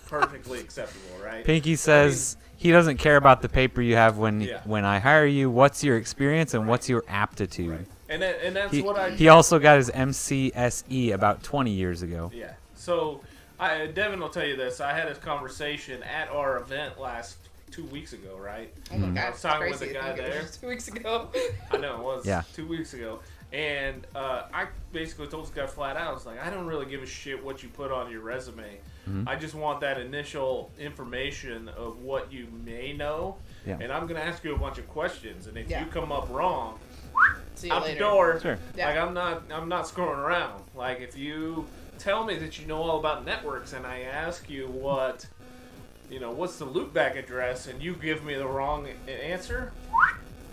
perfectly acceptable, right? Pinky says he doesn't care about the paper you have when Yeah. I hire you. What's your experience and what's your aptitude? Right. And that's He, what I. he also got his MCSE about 20 years ago. Yeah. So, Devin will tell you this. I had this conversation at our event 2 weeks ago, right? Oh my god, I was it's talking crazy. with the I guy think it was there. just 2 weeks ago. I know it was Yeah. 2 weeks ago, And I basically told this guy flat out, I was like, I don't really give a shit what you put on your resume. I just want that initial information of what you may know. Yeah. And I'm going to ask you a bunch of questions. And if Yeah. you come up wrong, See you out later. the door. Sure. Yeah. Like I'm not screwing around. Like if you tell me that you know all about networks and I ask you what's the loopback address and you give me the wrong answer,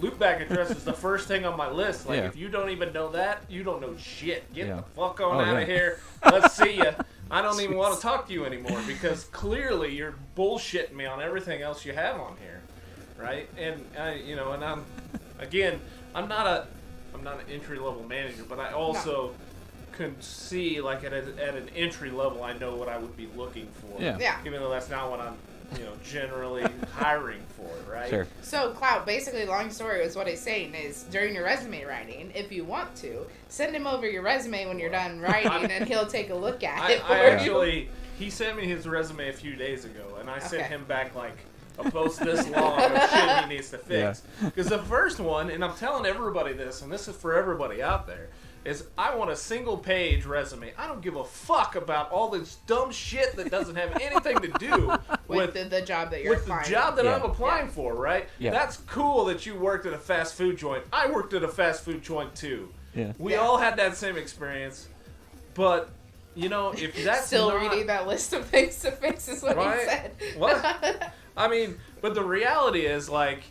loopback address is the first thing on my list. Like if you don't even know that, you don't know shit. Get the fuck on out of here. Let's see ya. I don't even want to talk to you anymore because clearly you're bullshitting me on everything else you have on here, right? And I'm not an entry level manager, but I also can see like at an entry level, I know what I would be looking for. Yeah. Even though that's not what I'm generally hiring for, right? Sure. So, Cloud, basically, long story is what he's saying is during your resume writing, if you want to, send him over your resume when you're done writing, and he'll take a look at it. He sent me his resume a few days ago, and I sent him back like a post this long of shit he needs to fix. Because the first one, and I'm telling everybody this, and this is for everybody out there, is I want a single-page resume. I don't give a fuck about all this dumb shit that doesn't have anything to do with the job that you're applying. With the job that I'm applying for, right? Yeah. That's cool that you worked at a fast food joint. I worked at a fast food joint, too. Yeah. We all had that same experience. But, if that's Still not... reading that list of things to fix is what he said. What? I mean, but the reality is, like...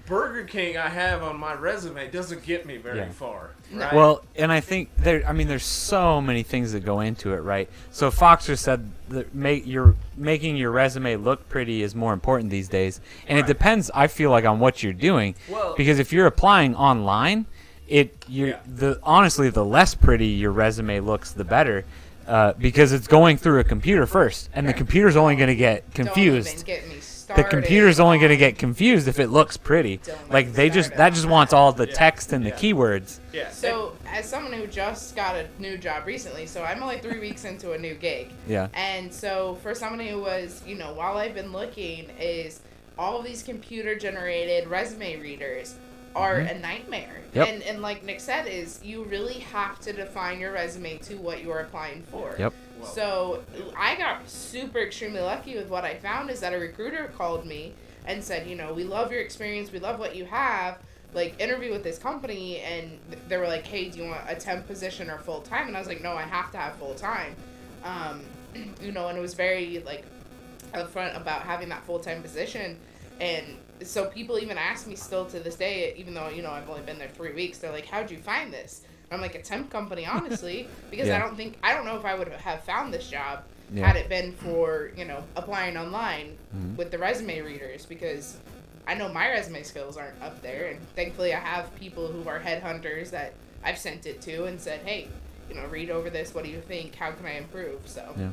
Burger King I have on my resume doesn't get me very far. Right? Well, and I think there's so many things that go into it, right? So Foxer said that making your resume look pretty is more important these days, and it depends. I feel like on what you're doing, because if you're applying online, honestly the less pretty your resume looks, the better. Because it's going through a computer first, and the computer's only going to get confused. Don't even get me started. The computer's only going to get confused if it looks pretty. Like that just wants all the text and the keywords. Yeah. So, as someone who just got a new job recently, so I'm only 3 weeks into a new gig. Yeah. And so, for someone who was, while I've been looking, is all of these computer-generated resume readers are a nightmare. Yep. And like Nick said, is you really have to define your resume to what you're applying for. Yep. So I got super extremely lucky with what I found is that a recruiter called me and said, we love your experience, we love what you have, like interview with this company, and they were like, hey, do you want a temp position or full time? And I was like, no, I have to have full time. And it was very like upfront about having that full time position. And so people even ask me still to this day, even though, I've only been there 3 weeks, they're like, how'd you find this? And I'm like, a temp company, honestly, because I don't know if I would have found this job had it been for, applying online with the resume readers, because I know my resume skills aren't up there. And thankfully I have people who are headhunters that I've sent it to and said, hey, read over this. What do you think? How can I improve? So. Yeah.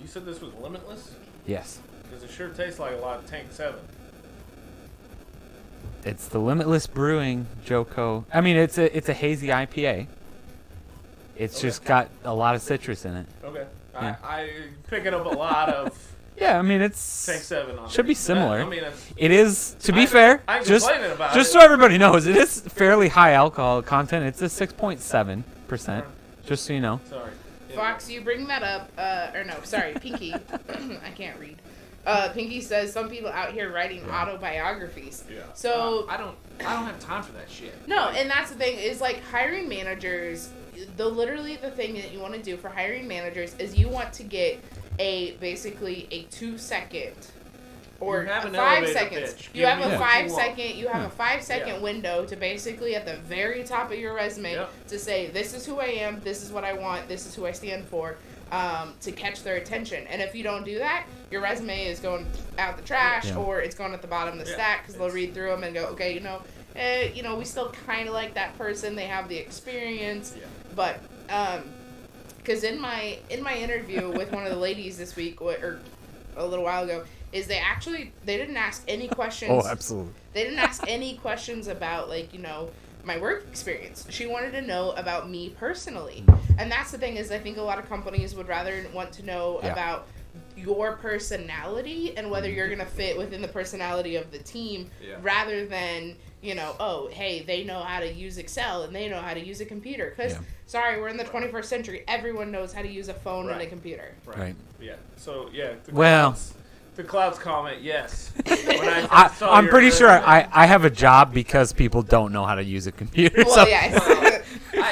You said this was Limitless? Yes. Because it sure tastes like a lot of Tank 7. It's the Limitless Brewing Joko. I mean, it's a hazy IPA. It's just got a lot of citrus in it. Okay. Yeah. I picking up a lot of Yeah, I mean it's Tank 7 on should it. be similar. I mean, it is, to be fair, I'm just complaining about just it. so everybody knows, it is fairly high alcohol content. It's a 6.7%. Just so you know. Sorry. Fox, you bring that up, or no, sorry, Pinky. I can't read. Pinky says some people out here writing autobiographies. Yeah. So I don't have time for that shit. no, and that's the thing is like hiring managers. Literally the thing that you want to do for hiring managers is you want to get basically a 2-second or You have an 5 elevator seconds. pitch. You have Give me a what 5 you want. second. You have a 5 second window to basically at the very top of your resume to say this is who I am, this is what I want, this is who I stand for. To catch their attention, and if you don't do that, your resume is going out the trash, or it's going at the bottom of the stack because they'll read through them and go, okay, we still kind of like that person. They have the experience, but because in my interview with one of the ladies this week or a little while ago, is they didn't ask any questions. Oh, absolutely. They didn't ask any questions about my work experience. She wanted to know about me personally. And that's the thing is I think a lot of companies would rather want to know about your personality and whether you're going to fit within the personality of the team rather than, oh, hey, they know how to use Excel and they know how to use a computer. Because, sorry, we're in the 21st century. Everyone knows how to use a phone and a computer. Right. Yeah. So, yeah. The clouds comment, yes. I'm pretty sure I have a job because people don't know how to use a computer. Well, yes.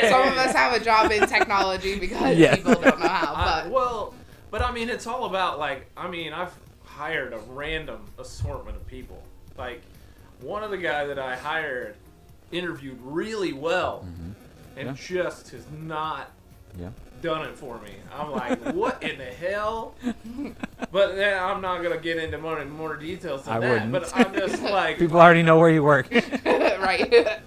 Some of us have a job in technology because people don't know how. But I mean, it's all about, I've hired a random assortment of people. Like, one of the guys that I hired interviewed really well and just has not done it for me. I'm like, what in the hell? But then I'm not going to get into more details than that. Wouldn't. But I'm just like... People already know where you work. Right.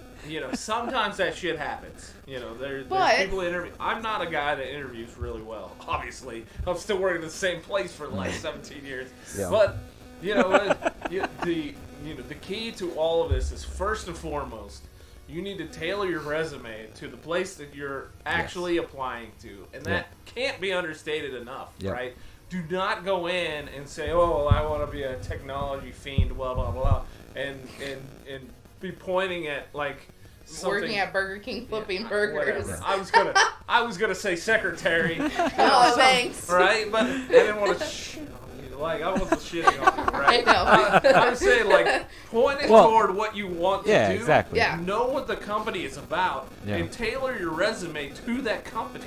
Sometimes that shit happens. There's people interview. I'm not a guy that interviews really well, obviously. I'm still working at the same place for 17 years. Yeah. But, the key to all of this is, first and foremost, you need to tailor your resume to the place that you're actually applying to. And that can't be understated enough, right? Do not go in and say, oh, I want to be a technology fiend, blah, blah, blah, and be pointing at, working at Burger King flipping burgers. Whatever. I was gonna say secretary. Oh, thanks. Right? But I didn't want to shit on you. I wasn't shitting on you, right? I know. I'm saying, point it toward what you want to do. Exactly. Yeah. Know what the company is about and tailor your resume to that company,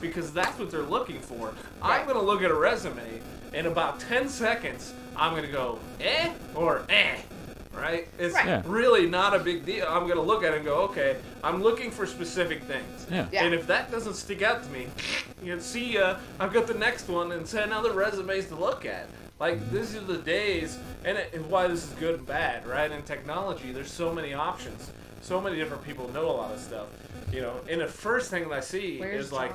because that's what they're looking for. Right. I'm gonna look at a resume in about 10 seconds. I'm gonna go or right? It's really not a big deal. I'm going to look at it and go, okay, I'm looking for specific things. Yeah. And if that doesn't stick out to me, see, I've got the next one and send other resumes to look at. These are the days, and why this is good and bad, right? In technology, there's so many options. So many different people know a lot of stuff. And the first thing that I see is John?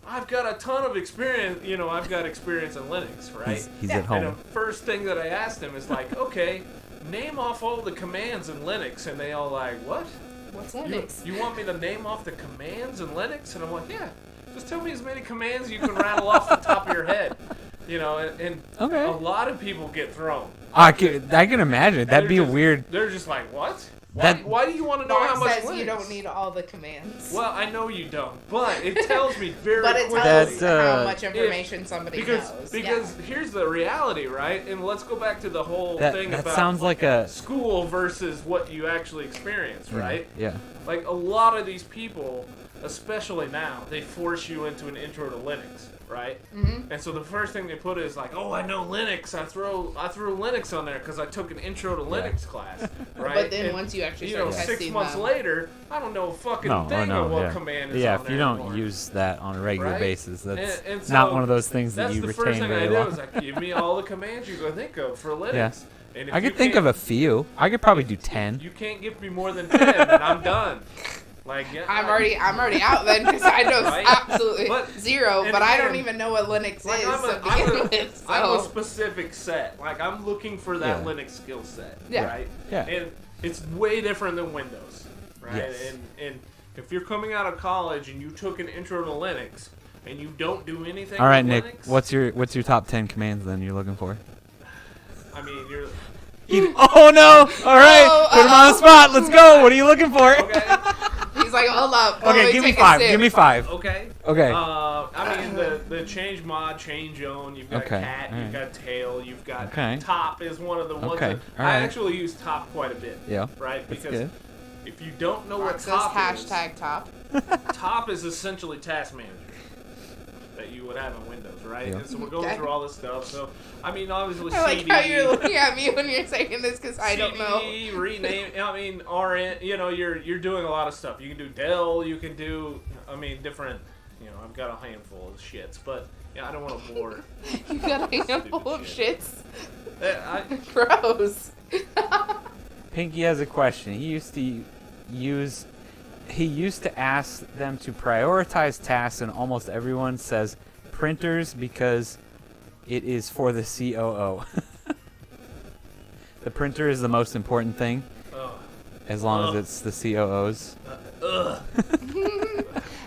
I've got a ton of experience, I've got experience in Linux, right? He's at home. And the first thing that I asked him is okay, name off all the commands in Linux, and they all what? What's Linux? You want me to name off the commands in Linux? And I'm like, yeah, just tell me as many commands you can rattle off the top of your head. And a lot of people get thrown. I can imagine. That'd be weird. They're just like, what? That, why do you want to know how much says Linux? You don't need all the commands. Well, I know you don't, but it tells me very But it quickly. tells how much information somebody knows. Because here's the reality, right? And let's go back to the whole thing that about sounds like a school versus what you actually experience, right? Yeah. Like a lot of these people, especially now, they force you into an intro to Linux, right? Mm-hmm. And so the first thing they put is like, oh, I know Linux. I throw Linux on there because I took an intro to Linux class, right? But then once you actually start testing 6 months later, I don't know a fucking thing of what command is on there. Yeah, if you don't anymore. Use that on a regular basis, that's and so not one of those things that you retain very long. That's the first thing I do is give me all the commands you can think of for Linux. Yeah. And I could think of a few. I could probably do 10. You can't give me more than 10, and I'm done. I'm already out then because I know absolutely zero, but I don't even know what Linux is. I'm a specific set. I'm looking for that Linux skill set, right? Yeah. And it's way different than Windows, right? Yes. And if you're coming out of college and you took an intro to Linux and you don't do anything, all right, with Nick. Linux, what's your top 10 commands then you're looking for? I mean, you're. Oh no! All right, put him on the spot. Let's go. What are you looking for? Okay. He's like, hold up. Okay, give me 5. Give me 5. Okay. Okay. I mean, the change mod, change zone. You've got cat. You've got tail. You've got top is one of the ones that I actually use top quite a bit. Yeah. Right. Because if you don't know what top is, #top. Top is essentially task manager that you would have in Windows, right? Yeah. And so we're going through all this stuff. So I mean, obviously, I like how you're looking at me when you're saying this because I don't know. Rename. I mean, RN. You're doing a lot of stuff. You can do Dell. You can do. I mean, different. I've got a handful of shits, but I don't want to bore. You got a handful of shits. Gross. Pinky has a question. He used to ask them to prioritize tasks, and almost everyone says printers because it is for the COO. The printer is the most important thing, as long as it's the COO's.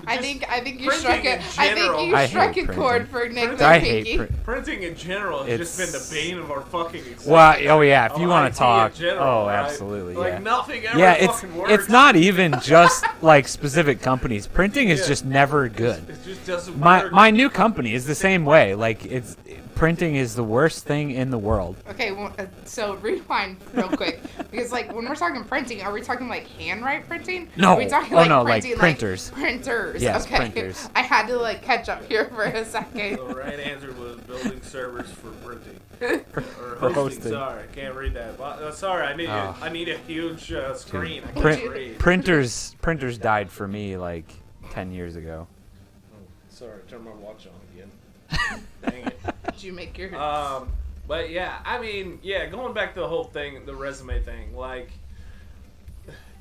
I think you printing struck in a I general. think you I struck hate a chord printing. for Nick. I there, hate Pinky. Printing in general has just been the bane of our fucking existence. Well, oh yeah, if you Of want IT to talk, in general, oh right? absolutely, Like yeah. nothing ever Yeah, fucking works. it's not even just like specific companies. Printing is just never good. It just doesn't My work. my new company is the same way. Like printing is the worst thing in the world. Okay, well, so rewind real quick because like when we're talking printing, are we talking like handwrite printing? No. Are we talking Oh, no, like printing, printers. Printers. Yes, okay. printers. I had to like catch up here for a second. The right answer was building servers for printing. Or For hosting. hosting. Sorry, I can't read that. Sorry, I need a huge screen. I can't read. Printers died for me like 10 years ago. Sorry, turn my watch on again. Dang it. Did you make your? But yeah, I mean, yeah, going back to the whole thing, the resume thing, like,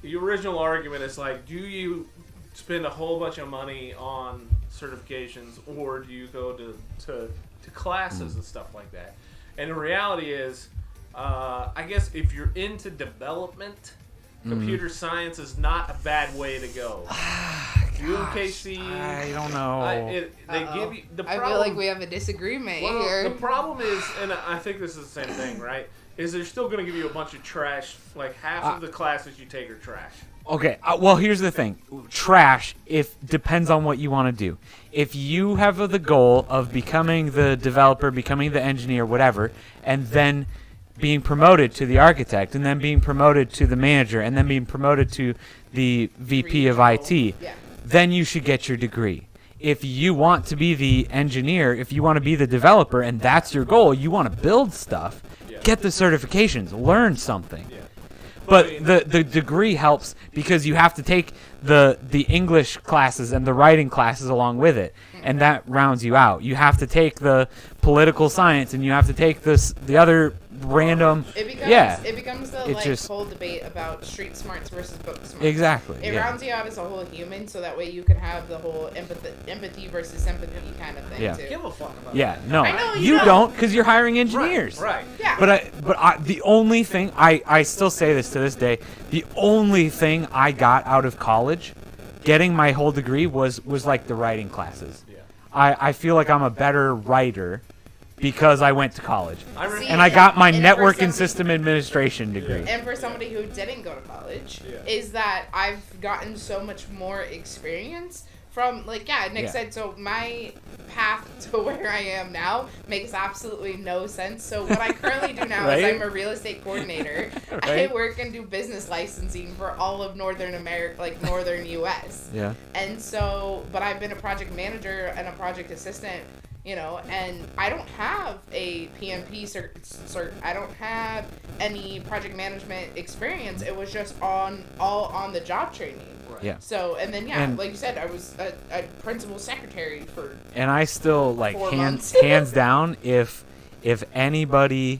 the original argument is like, do you spend a whole bunch of money on certifications, or do you go to classes and stuff like that? And the reality is, I guess if you're into development, computer science is not a bad way to go. UMKC. I don't know. They give you the problem. I feel like we have a disagreement here. The problem is, and I think this is the same thing, right? Is they're still going to give you a bunch of trash. Like half of the classes you take are trash. Okay, well, here's the thing. Trash, depends on what you want to do. If you have the goal of becoming the developer, becoming the engineer, whatever, and then being promoted to the architect, and then being promoted to the manager, and then being promoted to the VP of IT, Yeah. then you should get your degree. If you want to be the engineer, if you want to be the developer, and that's your goal, you want to build stuff, get the certifications, learn something. Yeah. But the degree helps because you have to take the English classes and the writing classes along with it, and that rounds you out. You have to take the political science, and you have to take the other random. It becomes the It just- whole debate about street smarts versus book smarts. Exactly. It yeah. rounds you out as a whole human, so that way you can have the whole empathy versus sympathy kind of thing Yeah. too. Give a fuck about Yeah, that. no, I know you you don't because you're hiring engineers. Right. Yeah. But the only thing I still say this to this day, the only thing I got out of college, getting my whole degree was like the writing classes. Yeah. I feel like I'm a better writer because I went to college. See, And I got my and for network and somebody- system administration degree. And for somebody who didn't go to college, Yeah. is that I've gotten so much more experience from, like, Nick Yeah. said, so my path to where I am now makes absolutely no sense. So what I currently do now is Right? I'm a real estate coordinator. I Right? work and do business licensing for all of Northern America, like Northern U.S. Yeah. And so, but I've been a project manager and a project assistant, and I don't have a PMP cert. I don't have any project management experience. It was just all on the job training. Right. Yeah. So, and then, And- like you said, I was a principal secretary for, And I still like 4 hands months. down if anybody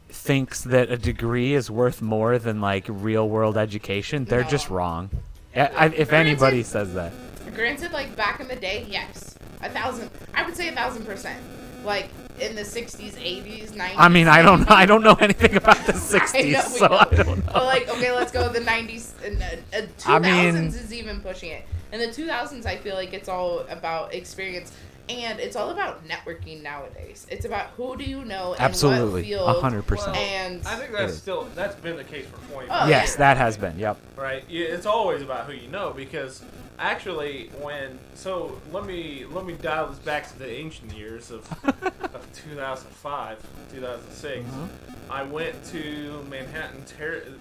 thinks that a degree is worth more than like real world education, they're No. just wrong. If anybody says that. granted, like, back in the day, yes. I would say 1,000%. Like, in the 60s, 80s, 90s. I mean, I don't know anything about the 60s, I know, so I don't know. But, like, okay, let's go the 90s and 2000s I mean- is even pushing it. In the 2000s, I feel like it's all about experience, and it's all about networking nowadays. It's about who do you know and Absolutely, what field. 100%. And I think that's been the case for 20 Oh, Yes, yeah. that has been. Yep. right? Yeah, it's always about who you know, because actually let me dial this back to the ancient years of 2005, 2006. I went to Manhattan.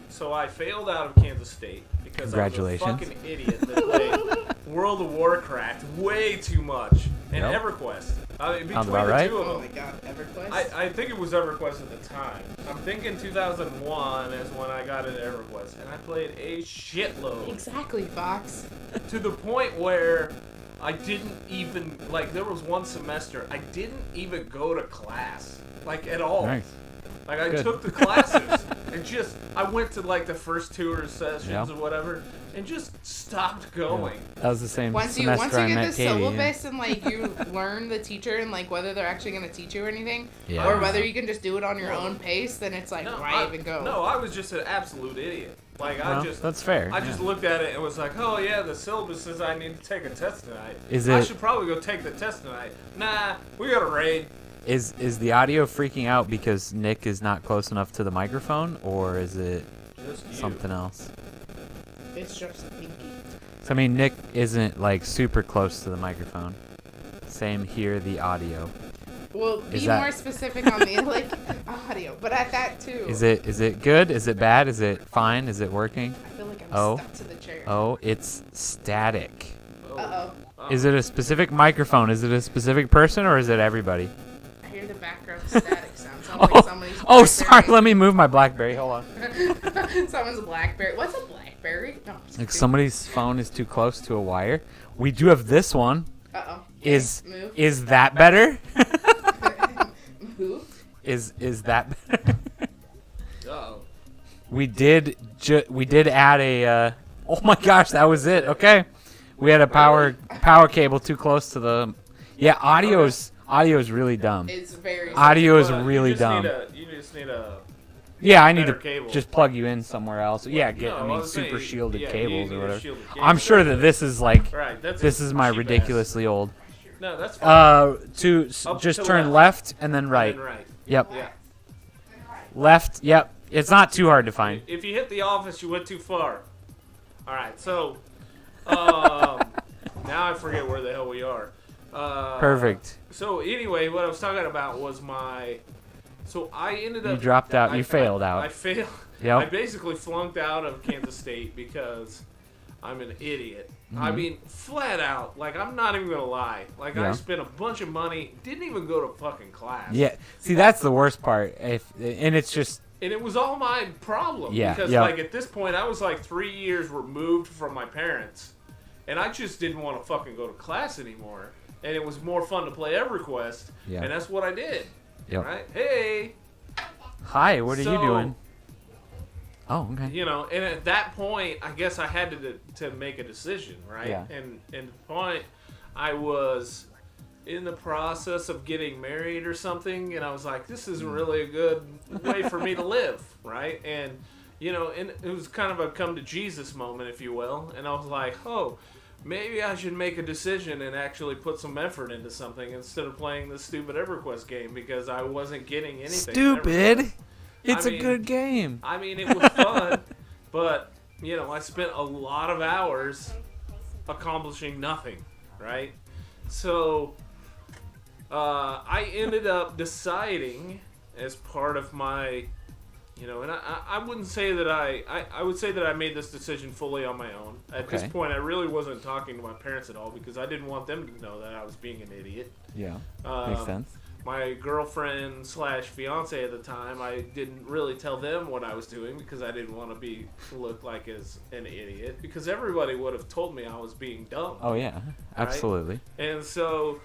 So I failed out of Kansas State because I was a Congratulations. fucking idiot that played World of Warcraft way too much and Yep. EverQuest. I mean, between Sounds about the right. two of oh them. my god, EverQuest. I think it was EverQuest at the time. I'm thinking 2001 is when I got into EverQuest, and I played a shitload Exactly, Fox. to the point where I didn't even, like, there was one semester I didn't even go to class, like, at all. Nice. Like, I Good. took the classes, I went to like the first 2 or sessions or whatever, and just stopped going. Yeah. That was the same once semester you I get met the Katie. syllabus and like you learn the teacher and like whether they're actually going to teach you anything, Yeah. or whether you can just do it on your own pace, then it's like why even go? No, I was just an absolute idiot. Like that's fair. I just looked at it and was like, oh yeah, the syllabus says I need to take a test tonight. I should probably go take the test tonight. Nah, we got a raid. Is the audio freaking out because Nick is not close enough to the microphone, or is it something else? It's just Pinky. So I mean, Nick isn't like super close to the microphone. Same here, the audio. Well, be more specific on the like audio, but at that too. Is it good? Is it bad? Is it fine? Is it working? I feel like I'm stuck to the chair. Oh, it's static. Uh-oh. Is it a specific microphone? Is it a specific person, or is it everybody? I hear the background static sound. Sounds like somebody's sorry. Let me move my BlackBerry. Hold on. Someone's BlackBerry. What's a BlackBerry? No, Like somebody's phone is too close to a wire. We do have this one. Uh-oh. Is that better? Who? Is that better? Uh-oh. We did add a. Oh my gosh, that was it. Okay, we had a power cable too close to the. Yeah, audio's really dumb. It's very. Audio is really dumb. You just need a. Yeah, I need to cable. just plug you in somewhere else. Yeah, super shielded cables or whatever. I'm sure that this is like. Right, this is my ridiculously old. No, that's fine. Just turn left and then right. And then right. Yep. Yeah. Left. Yep. It's not too hard to find. If you hit the office, you went too far. All right, so now I forget where the hell we are. Perfect. So anyway, what I was talking about was my. So I ended up. You dropped out. You failed out. I failed. Yep. I basically flunked out of Kansas State because I'm an idiot. Mm-hmm. I mean, flat out. Like, I'm not even gonna lie. Like, I spent a bunch of money, didn't even go to fucking class. Yeah. See, that's the worst part. And it's just. And it was all my problem. Yeah. Because, like, at this point, I was like 3 years removed from my parents. And I just didn't want to fucking go to class anymore. And it was more fun to play EverQuest. Yeah. And that's what I did. Yep. Right? Hey. Hi, what are you doing? Oh, okay. You know, and at that point, I guess I had to make a decision, right? Yeah. And the point, I was in the process of getting married or something, and I was like, this isn't really a good way for me to live, right? And, you know, and it was kind of a come to Jesus moment, if you will. And I was like, oh, maybe I should make a decision and actually put some effort into something instead of playing this stupid EverQuest game because I wasn't getting anything. Stupid? It's a good game. I mean, it was fun, but, you know, I spent a lot of hours accomplishing nothing, right? So, I ended up deciding as part of my, you know, and I wouldn't say that I would say that I made this decision fully on my own. At this point, I really wasn't talking to my parents at all because I didn't want them to know that I was being an idiot. Yeah, makes sense. My girlfriend / fiance at the time, I didn't really tell them what I was doing because I didn't want to look like as an idiot because everybody would have told me I was being dumb. Oh yeah, absolutely. Right? And so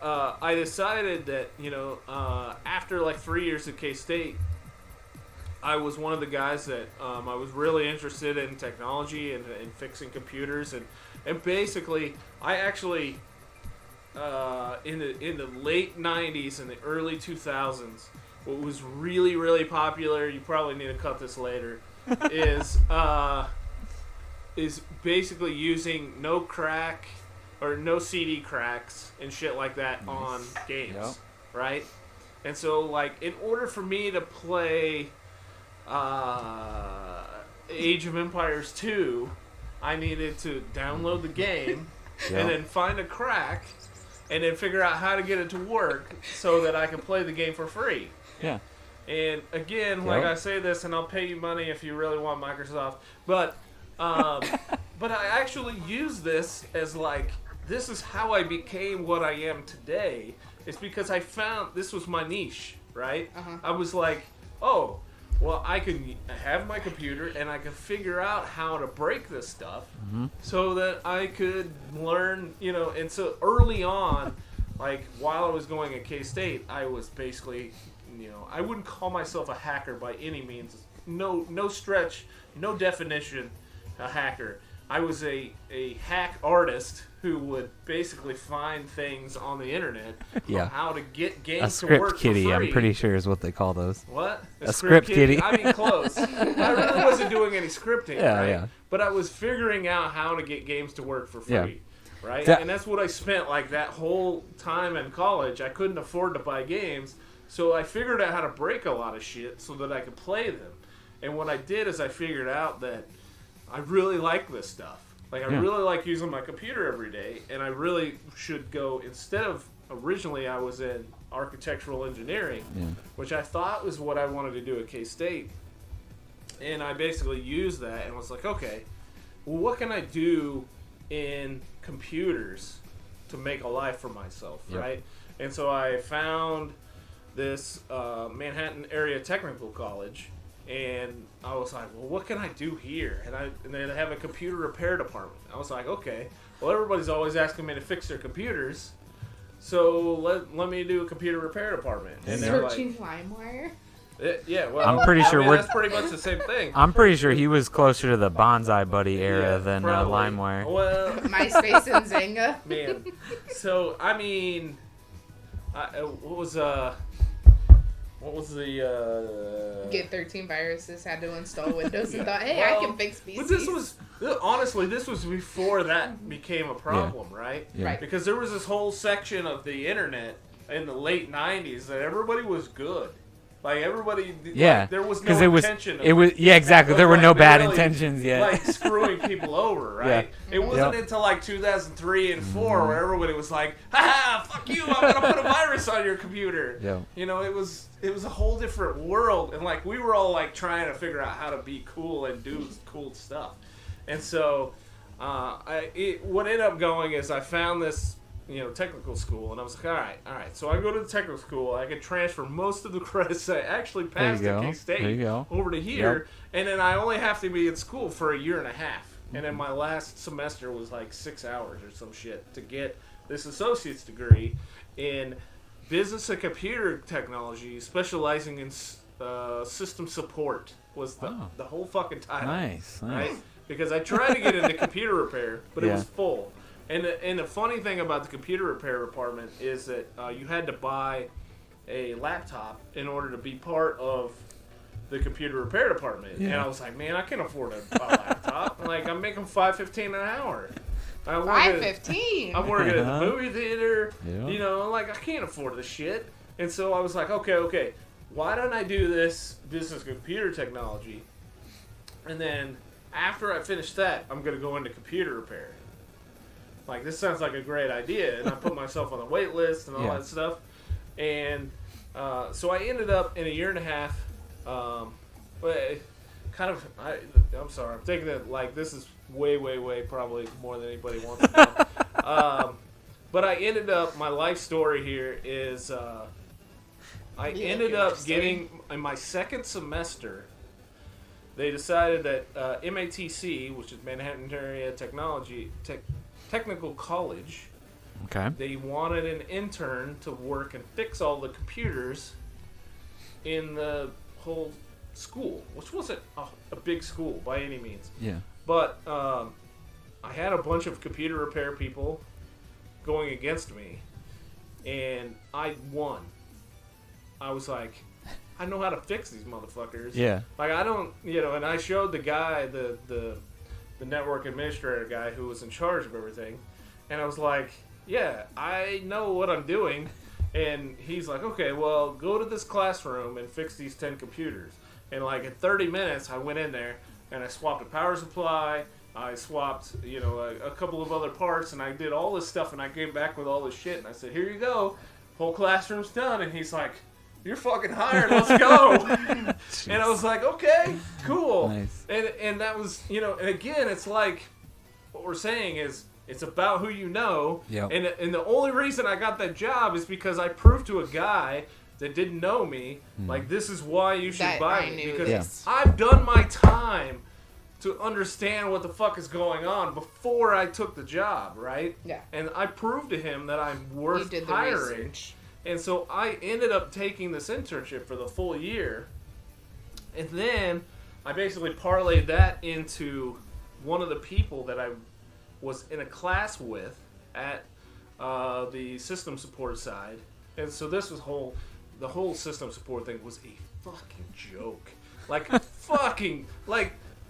I decided that, you know, after like 3 years at K-State, I was one of the guys that I was really interested in technology and fixing computers and basically I actually. In the late 90s and the early 2000s, what was really, really popular, you probably need to cut this later, is basically using no crack or no CD cracks and shit like that on games, right? And so, like, in order for me to play Age of Empires 2, I needed to download the game and then find a crack and then figure out how to get it to work so that I can play the game for free. Yeah. And again, like I say this, and I'll pay you money if you really want Microsoft, but I actually use this as like, this is how I became what I am today. It's because I found this was my niche, right? I was like, oh, well, I can have my computer and I can figure out how to break this stuff so that I could learn, you know. And so early on, like while I was going at K-State, I was basically, you know, I wouldn't call myself a hacker by any means no stretch, no definition, a hacker. I was a hack artist who would basically find things on the internet on how to get games to work for free. A script kiddie, I'm pretty sure is what they call those. What? A script kiddie. I mean, close. I really wasn't doing any scripting, right? Yeah. But I was figuring out how to get games to work for free. Yeah. Right? And that's what I spent like that whole time in college. I couldn't afford to buy games, so I figured out how to break a lot of shit so that I could play them. And what I did is I figured out that I really like this stuff. Like, I really like using my computer every day, and I really should go, instead of, originally I was in architectural engineering, which I thought was what I wanted to do at K-State. And I basically used that and was like, okay, well, what can I do in computers to make a life for myself, right? And so I found this Manhattan area technical college, and I was like, well, what can I do here? And they have a computer repair department. I was like, okay, well, everybody's always asking me to fix their computers, so let me do a computer repair department. And they're Searching LimeWire. Yeah, well, I'm pretty sure that's pretty much the same thing. I'm pretty sure he was closer to the Bonsai Buddy era than LimeWire. Well, MySpace and Zynga. Man, so I mean, what was the Get 13 viruses, had to install Windows and thought, hey, I can fix PCs. But this was honestly before that became a problem, right? Yeah. Right. Because there was this whole section of the internet in the late '90s that everybody was good. Like everybody, like, there was no intention. Exactly. There were no bad intentions yet. Like screwing people over, right? It wasn't until like 2003 and 4 where everybody was like, "Ha, fuck you! I'm gonna put a virus on your computer." You know, it was a whole different world, and like we were all like trying to figure out how to be cool and do cool stuff. And so, what ended up going is I found this, technical school, and I was like, all right. So I go to the technical school. I could transfer most of the credits I actually passed at K-State over to here, and then I only have to be in school for a year and a half. And then my last semester was like 6 hours or some shit to get this associate's degree in business and computer technology, specializing in system support was the whole fucking title. Nice. Right? Because I tried to get into computer repair, but it was full. And the funny thing about the computer repair department is that you had to buy a laptop in order to be part of the computer repair department. And I was like, man, I can't afford a laptop. Like, I'm making $5.15 an hour. $5.15. I'm working at the movie theater. Like, I can't afford this shit. And so I was like, okay, why don't I do this business computer technology? And then after I finish that, I'm going to go into computer repair. Like, this sounds like a great idea. And I put myself on the wait list and all that stuff. And so I ended up in a year and a half, I'm sorry, I'm thinking that, like, this is way probably more than anybody wants to know. But I ended up, my life story here is, I ended up getting, in my second semester, they decided that MATC, which is Manhattan Area Technical College, they wanted an intern to work and fix all the computers in the whole school, which wasn't a big school by any means. But I had a bunch of computer repair people going against me, and I won. I was like, I know how to fix these motherfuckers. Like, I don't, and I showed the guy, the network administrator guy who was in charge of everything, and I was like, yeah, I know what I'm doing. And he's like, okay, well, go to this classroom and fix these 10 computers. And like in 30 minutes, I went in there and I swapped a power supply. I swapped, a couple of other parts, and I did all this stuff, and I came back with all this shit. And I said, here you go. Whole classroom's done. And he's like, you're fucking hired. Let's go. And I was like, okay, cool. Nice. And that was, and again, it's like what we're saying is it's about who you know. And the only reason I got that job is because I proved to a guy that didn't know me, like, this is why you should buy it. Because I've done my time to understand what the fuck is going on before I took the job, right? And I proved to him that I'm worth hiring. And so I ended up taking this internship for the full year. And then I basically parlayed that into one of the people that I was in a class with at the system support side. And so this was the whole system support thing was a fucking joke. Like,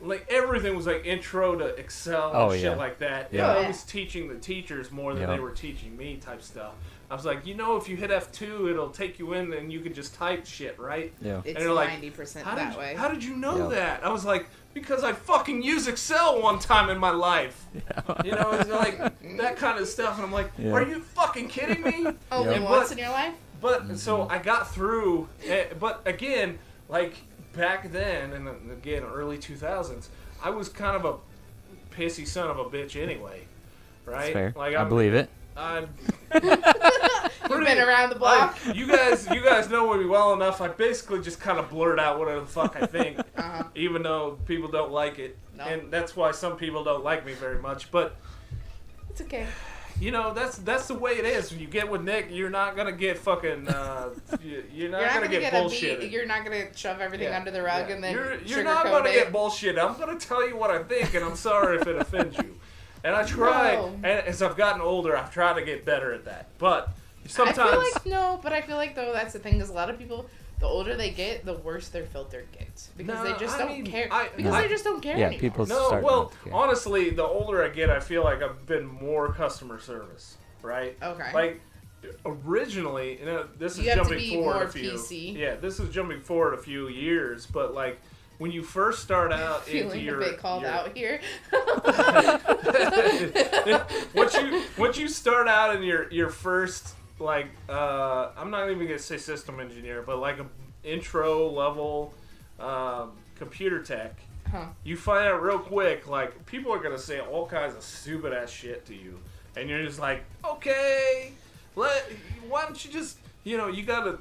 like everything was like intro to Excel and shit like that. Yeah. I was teaching the teachers more than they were teaching me type stuff. I was like, if you hit F2, it'll take you in and you can just type shit, right? Yeah. It's and they're like, 90% that way. How did you know that? I was like, because I fucking used Excel one time in my life. Yeah. It's like that kind of stuff. And I'm like, are you fucking kidding me? Only once in your life? But so I got through. But again, like back then, and again, early 2000s, I was kind of a pissy son of a bitch anyway. Right? That's fair. Like I believe it. You've been around the block. You guys know me well enough. I basically just kind of blurt out whatever the fuck I think, even though people don't like it, and that's why some people don't like me very much. But it's okay. That's the way it is. When you get with Nick, you're not gonna get fucking. You're not gonna get bullshit. You're not gonna shove everything under the rug and then you're not gonna get bullshit. I'm gonna tell you what I think, and I'm sorry if it offends you. And I try, and as I've gotten older, I've tried to get better at that. But sometimes I feel like though that's the thing is a lot of people, the older they get, the worse their filter gets because they just don't care. They just don't care anymore. People honestly, the older I get, I feel like I've been more customer service, right? Okay. Like originally, this is jumping forward a few. PC. Yeah, this is jumping forward a few years, but like. When you first start out into your... Feeling a bit called out here. once you start out in your first, like, I'm not even going to say system engineer, but like an intro level computer tech, you find out real quick, like, people are going to say all kinds of stupid ass shit to you. And you're just like, okay, why don't you just, you gotta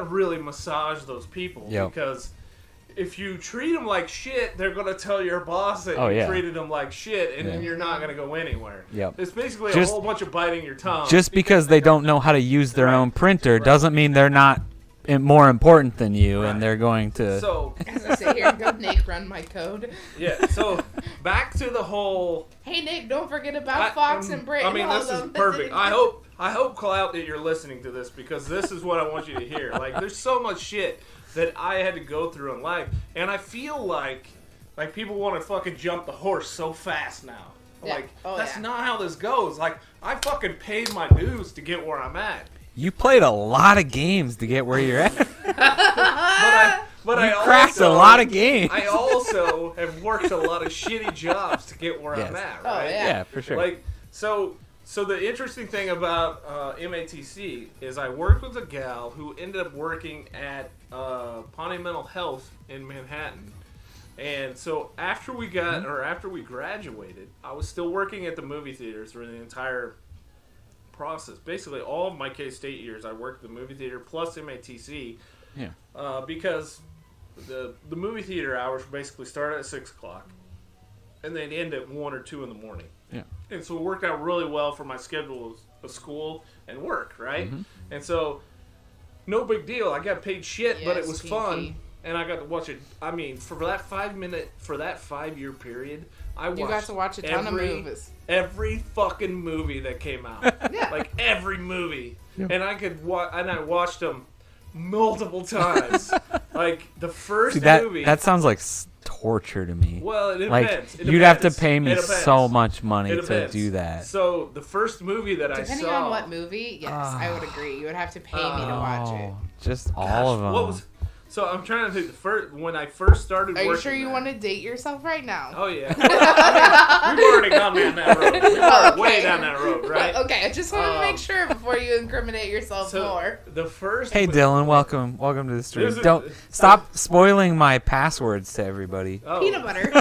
really massage those people because... If you treat them like shit, they're going to tell your boss that you treated them like shit, and then you're not going to go anywhere. Yep. It's basically a whole bunch of biting your tongue. Just because they don't know how to use their own printer doesn't mean they're not more important than you, and they're going to... So, as I sit here, go Nick, run my code. Yeah, so back to the whole... Hey, Nick, don't forget about Fox and Britt. I mean, this is perfect. I hope, Clout, that you're listening to this, because this is what I want you to hear. Like, there's so much shit that I had to go through in life, and I feel like people want to fucking jump the horse so fast now. Like, that's not how this goes. Like, I fucking paid my dues to get where I'm at. You played a lot of games to get where you're at. but I cracked a lot of games. I also have worked a lot of shitty jobs to get where I'm at, right? Oh, yeah, for sure. Like, so the interesting thing about MATC is I worked with a gal who ended up working at Pawnee Mental Health in Manhattan. And so after we graduated, I was still working at the movie theaters through the entire process. Basically, all of my K-State years, I worked at the movie theater plus MATC. Yeah. Because the movie theater hours basically started at 6 o'clock, and they'd end at 1 or 2 in the morning. Yeah. And so it worked out really well for my schedule of school and work, right? Mm-hmm. And so, no big deal. I got paid shit, but it was fun. And I got to watch it. I mean, for that 5-year period, I watched. You got to watch a ton of movies. Every fucking movie that came out. Yeah. Like every movie, and I watched them multiple times. Like the first movie. That sounds like torture to me. Well, it depends. You'd have to pay me so much money to do that. So the first movie that I saw. Depending on what movie, yes, I would agree. You would have to pay me to watch it. Just all of them. So I'm trying to think. When I first started working. Are you sure you want to date yourself right now? Oh yeah. I mean, we've already gone down that road. We've already way down that road, right? Okay, I just wanted to make sure before you incriminate yourself more. The first. Hey Dylan, welcome to the stream. Don't stop spoiling my passwords to everybody. Oh. Peanut butter.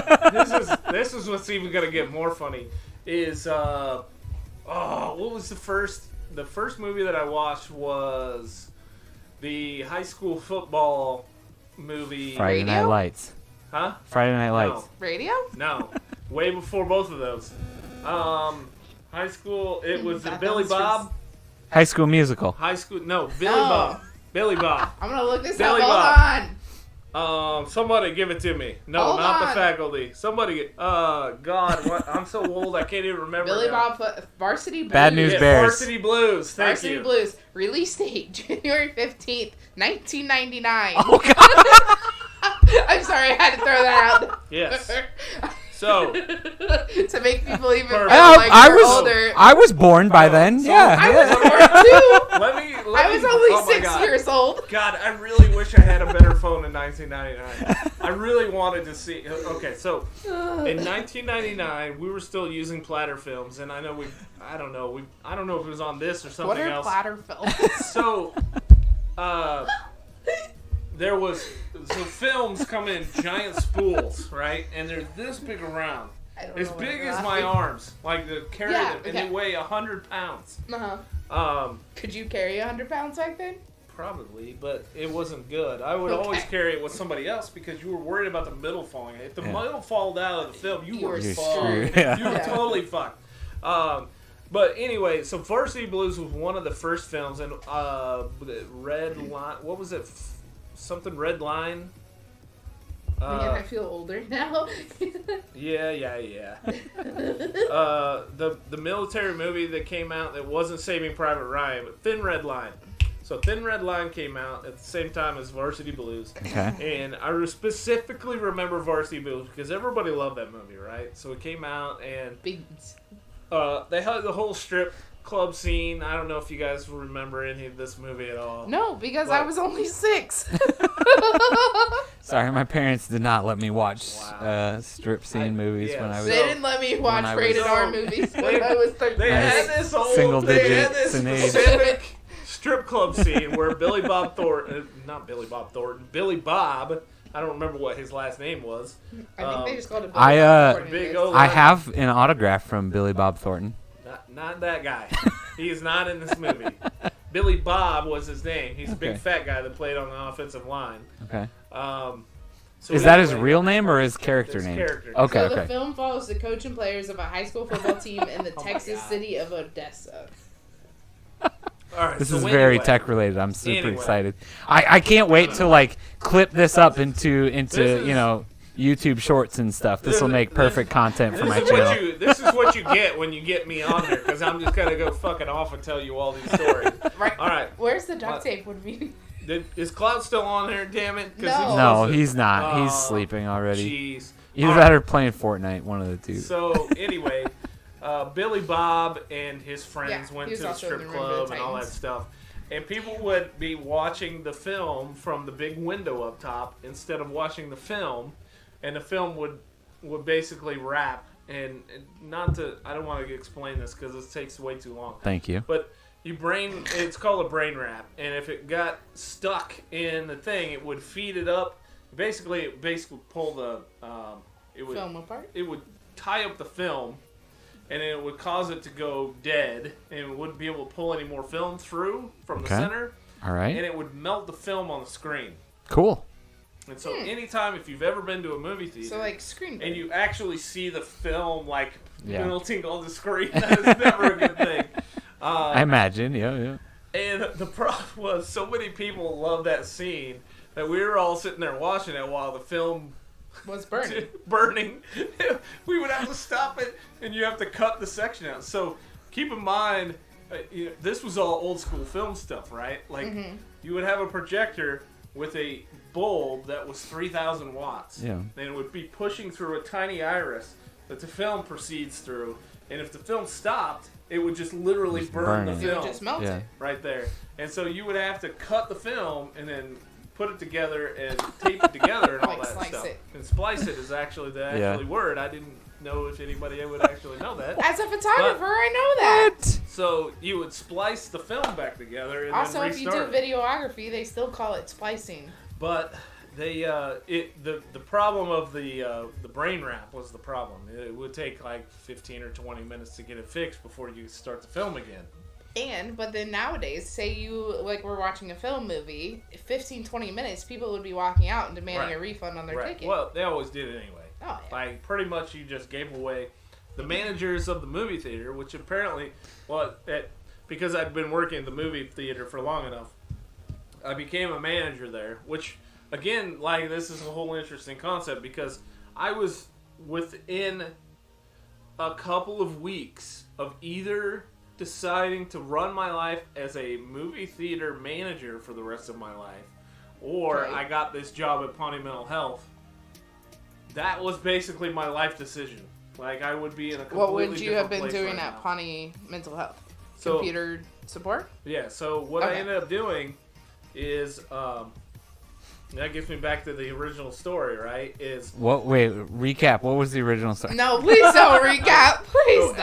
This is what's even gonna get more funny. Is what was the first? The first movie that I watched was the high school football movie. Friday Night Lights. Huh? Friday Night Lights. No. Radio? No. Way before both of those. High school, it was Billy Bob. High School Musical. Billy Bob. Billy Bob. I'm going to look this Billy up. Bob. Somebody give it to me. No, Hold not on. the faculty. Somebody. God, what? I'm so old. I can't even remember. Billy now. Bob Varsity Blues. Bad News Yeah, Bears. Varsity Blues. Thank Varsity you. Blues. Release date January 15th, 1999. Oh God. I'm sorry, I had to throw that out. Yes. So, to make people even feel Perfect. like I you're was older. I was born by then. So Yeah. I yeah. was born too. let I was me, only oh my 6 God. years old. God, I really wish I had a better phone in 1999. I really wanted to see. Okay, so in 1999, we were still using platter films, and I know I don't know if it was on this or something What are else. platter films? So, films come in giant spools, right? And they're this big around, I don't as know what big you're as my laughing. arms, like to carry Yeah, them, and okay. they weigh 100 pounds. Uh-huh. Could you carry 100 pounds back then? Probably, but it wasn't good. I would always Okay. carry it with somebody else because you were worried about the middle falling. If the Yeah. middle falled out of the film, you were You're fucked. screwed. Yeah. You were Yeah. totally fucked. But anyway, so Varsity Blues was one of the first films, and Red Line. What was it? Something Red Line. Man, I feel older now. Yeah. The military movie that came out that wasn't Saving Private Ryan, but Thin Red Line. So Thin Red Line came out at the same time as Varsity Blues. Okay. And I specifically remember Varsity Blues because everybody loved that movie, right? So it came out and Big. they had the whole strip club scene. I don't know if you guys remember any of this movie at all. No, because What? I was only 6. Sorry, my parents did not let me watch Wow. strip scene movies yeah, when I was. They didn't let me watch I was- rated R So, movies they- when I was 13. They Nice. had this old Single they had digits this in age. specific strip club scene where Billy Bob Thornton, not Billy Bob Thornton, Billy Bob. I don't remember what his last name was. I think they just called it. Big old- I have an autograph from Billy Bob Thornton. Not that guy. He is not in this movie. Billy Bob was his name. He's a big Okay. fat guy that played on the offensive line. Okay. So Is that his anyway, real name or his character his name? character. Okay. So the Okay. film follows the coach and players of a high school football team in the Oh my Texas God. city of Odessa. All right, This so is very anyway, tech related. I'm super Anyway. excited. I can't wait to like clip this up into This is- you know YouTube shorts and stuff. This will make perfect content for my channel. This is what you get when you get me on here, because I'm just gonna go fucking off and tell you all these stories. Right. All right, Where's the duct What? tape? Would be. is Cloud still on there? Damn it! 'Cause No. supposed No, to- he's not. He's Oh, sleeping already. Jeez. Either All that right. or playing Fortnite. One of the two. So anyway, Billy Bob and his friends Yeah, went he was to the also in strip the Remember the club and all that Titans. stuff. And people would be watching the film from the big window up top instead of watching the film, and the film would basically wrap. And not to, I don't want to explain this because this takes way too long. Thank you. But it's called a brain wrap, and if it got stuck in the thing, it would feed it up. Basically pull the, Film apart? it would tie up the film, and it would cause it to go dead, and it wouldn't be able to pull any more film through from the Okay. center, All and right. it would melt the film on the screen. Cool. And so anytime, if you've ever been to a movie theater, So like screen. and you actually see the film like Yeah. melting on the screen, that is never a good thing. I imagine. Yeah. And the problem was, so many people loved that scene that we were all sitting there watching it while the film was burning. burning. We would have to stop it, and you have to cut the section out. So keep in mind, this was all old school film stuff, right? Like you would have a projector with a bulb that was 3,000 watts. Yeah. And it would be pushing through a tiny iris that the film proceeds through. And if the film stopped, it would just literally Just burn burn the it. It film would just melt Yeah. it. right there. And so you would have to cut the film and then put it together and tape it together and all Like that slice stuff. it. And splice it is actually the Yeah. word. I didn't know if anybody would actually know that. As a photographer, I know that. So you would splice the film back together and Also, then if you restart do it. videography, they still call it splicing. But they the problem of the brain wrap was the problem. It would take like 15 or 20 minutes to get it fixed before you start the film again. But then nowadays, say you, like we're watching a film movie, 15, 20 minutes, people would be walking out and demanding a refund on their ticket. Well, they always did it anyway. Oh, yeah. Like pretty much you just gave away the managers of the movie theater, which apparently, because I'd been working at the movie theater for long enough, I became a manager there, which again, like, this is a whole interesting concept because I was within a couple of weeks of either deciding to run my life as a movie theater manager for the rest of my life, or Okay. I got this job at Pawnee Mental Health. That was basically my life decision. Like, I would be in a completely What would you have different been place doing right at now. Pawnee Mental Health? So- Computer support? Yeah, so what I Okay. ended up doing is, that gets me back to the original story, right? Is What? Wait, recap. What was the original story? No, please don't recap. Please so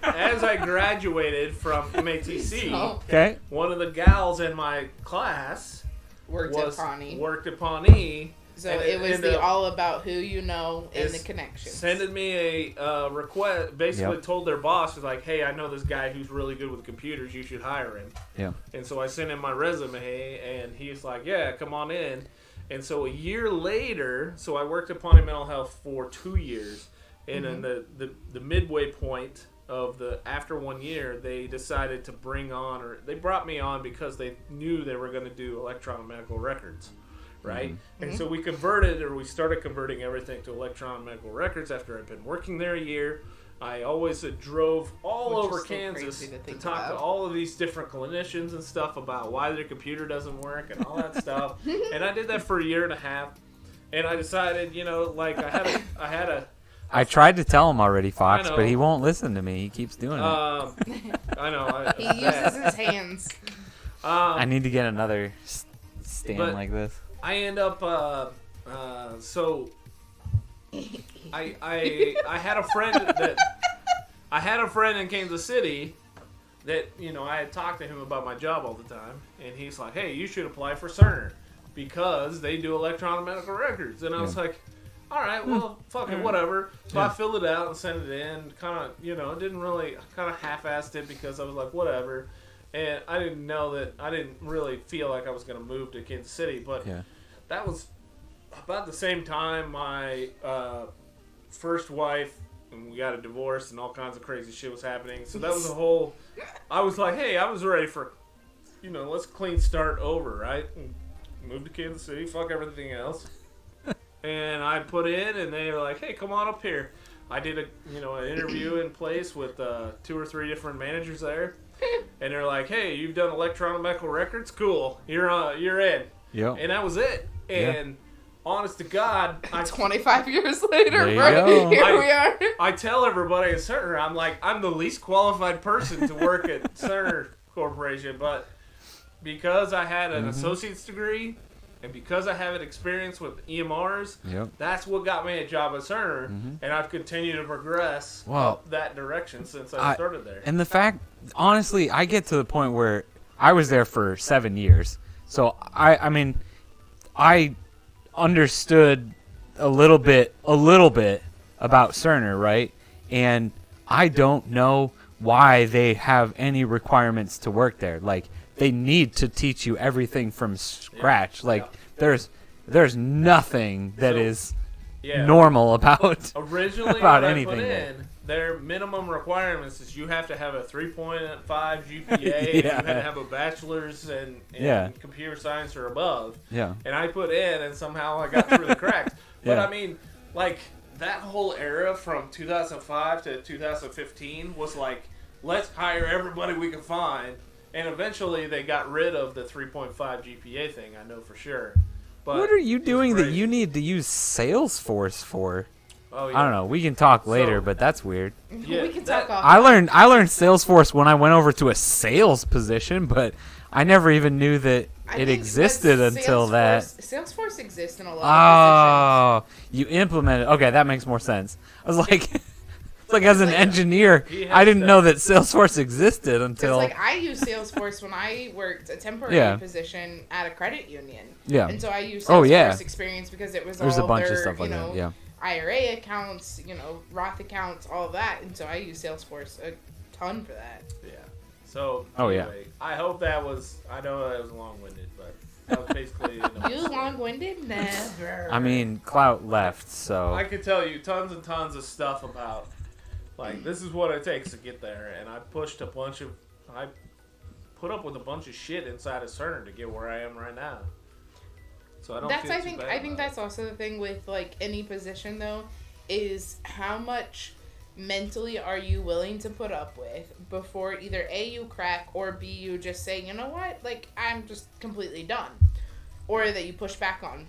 don't. as I graduated from MATC, No. Okay. one of the gals in my class Worked at Pawnee. worked at Pawnee. So and it was ended the up all about who you know and the is connections. Sending me a request, basically Yep. told their boss, was like, hey, I know this guy who's really good with computers, you should hire him. Yeah. And so I sent him my resume, and he's like, yeah, come on in. And so a year later, so I worked at Pawnee Mental Health for 2 years, and in the midway point of after 1 year, they decided to they brought me on because they knew they were going to do electronic medical records, right? And so we started converting everything to electronic medical records after I'd been working there a year. I always drove all Which is over so Kansas crazy to to think talk to about. all of these different clinicians and stuff about why their computer doesn't work and all that stuff. And I did that for a year and a half. And I decided, like I had a I tried to tell him already, Fox, I know. but he won't listen to me. He keeps doing it. I know. He uses his hands. I need to get another stand but- like this. I end up so I had a friend in Kansas City that I had talked to him about my job all the time, and he's like, "Hey, you should apply for Cerner because they do electronic medical records." And I was like, "All right, well, fuck it, whatever." So I filled it out and sent it in. Kind of, didn't really, kind of half-assed it because I was like, whatever. And I didn't know that, I didn't really feel like I was going to move to Kansas City, but that was about the same time my first wife, and we got a divorce and all kinds of crazy shit was happening. So that was a whole, I was like, hey, I was ready for, let's clean start over, right? And moved to Kansas City, fuck everything else. And I put in, and they were like, hey, come on up here. I did an interview in place with 2 or 3 different managers there. And they're like, hey, you've done electronic medical records? Cool. You're in. Yep. And that was it. And honest to God, 25 years later, There you right? go. Here we are. I tell everybody at Cerner, I'm the least qualified person to work at Cerner Corporation, but because I had an associate's degree and because I have an experience with EMRs, that's what got me a job at Cerner, and I've continued to progress up that direction since I started there. And the fact, honestly, I get to the point where I was there for 7 years, so I mean, I understood a little bit about Cerner, right? And I don't know why they have any requirements to work there. Like, they need to teach you everything from scratch. There's nothing that is normal about originally about when anything I put there. in, their minimum requirements is you have to have a 3.5 GPA and you have to have a bachelor's in computer science or above. Yeah. And I put in, and somehow I got through the cracks. But I mean, like, that whole era from 2005 to 2015 was like, let's hire everybody we can find. And eventually they got rid of the 3.5 GPA thing, I know for sure. But what are you doing that crazy. you need to use Salesforce for? Oh, yeah. I don't know. We can talk later, but that's weird. Yeah, We can talk off. I learned Salesforce when I went over to a sales position, but I never even knew that I it think existed that until that. Salesforce exists in a lot of Oh, you implemented. Okay, that makes more sense. I was like, it's like as an engineer, He has I didn't that. know that Salesforce existed until. Because I used Salesforce when I worked a temporary position at a credit union. Yeah. And so I used Salesforce Oh, yeah. experience because it was There's all a bunch of their, stuff like that. Yeah. IRA accounts, Roth accounts, all of that. And so I use Salesforce a ton for that. Yeah. So, Oh, yeah. anyway, I hope that was, I know that was long-winded, but that was basically You long-winded? Never. I mean, Clout left, so. I could tell you tons and tons of stuff about, like, this is what it takes to get there, and I put up with a bunch of shit inside of Cerner to get where I am right now. So I don't That's feel too bad I think about that's also the thing with like any position though, is how much mentally are you willing to put up with before either A, you crack, or B, you just say, you know what, like I'm just completely done, or that you push back on.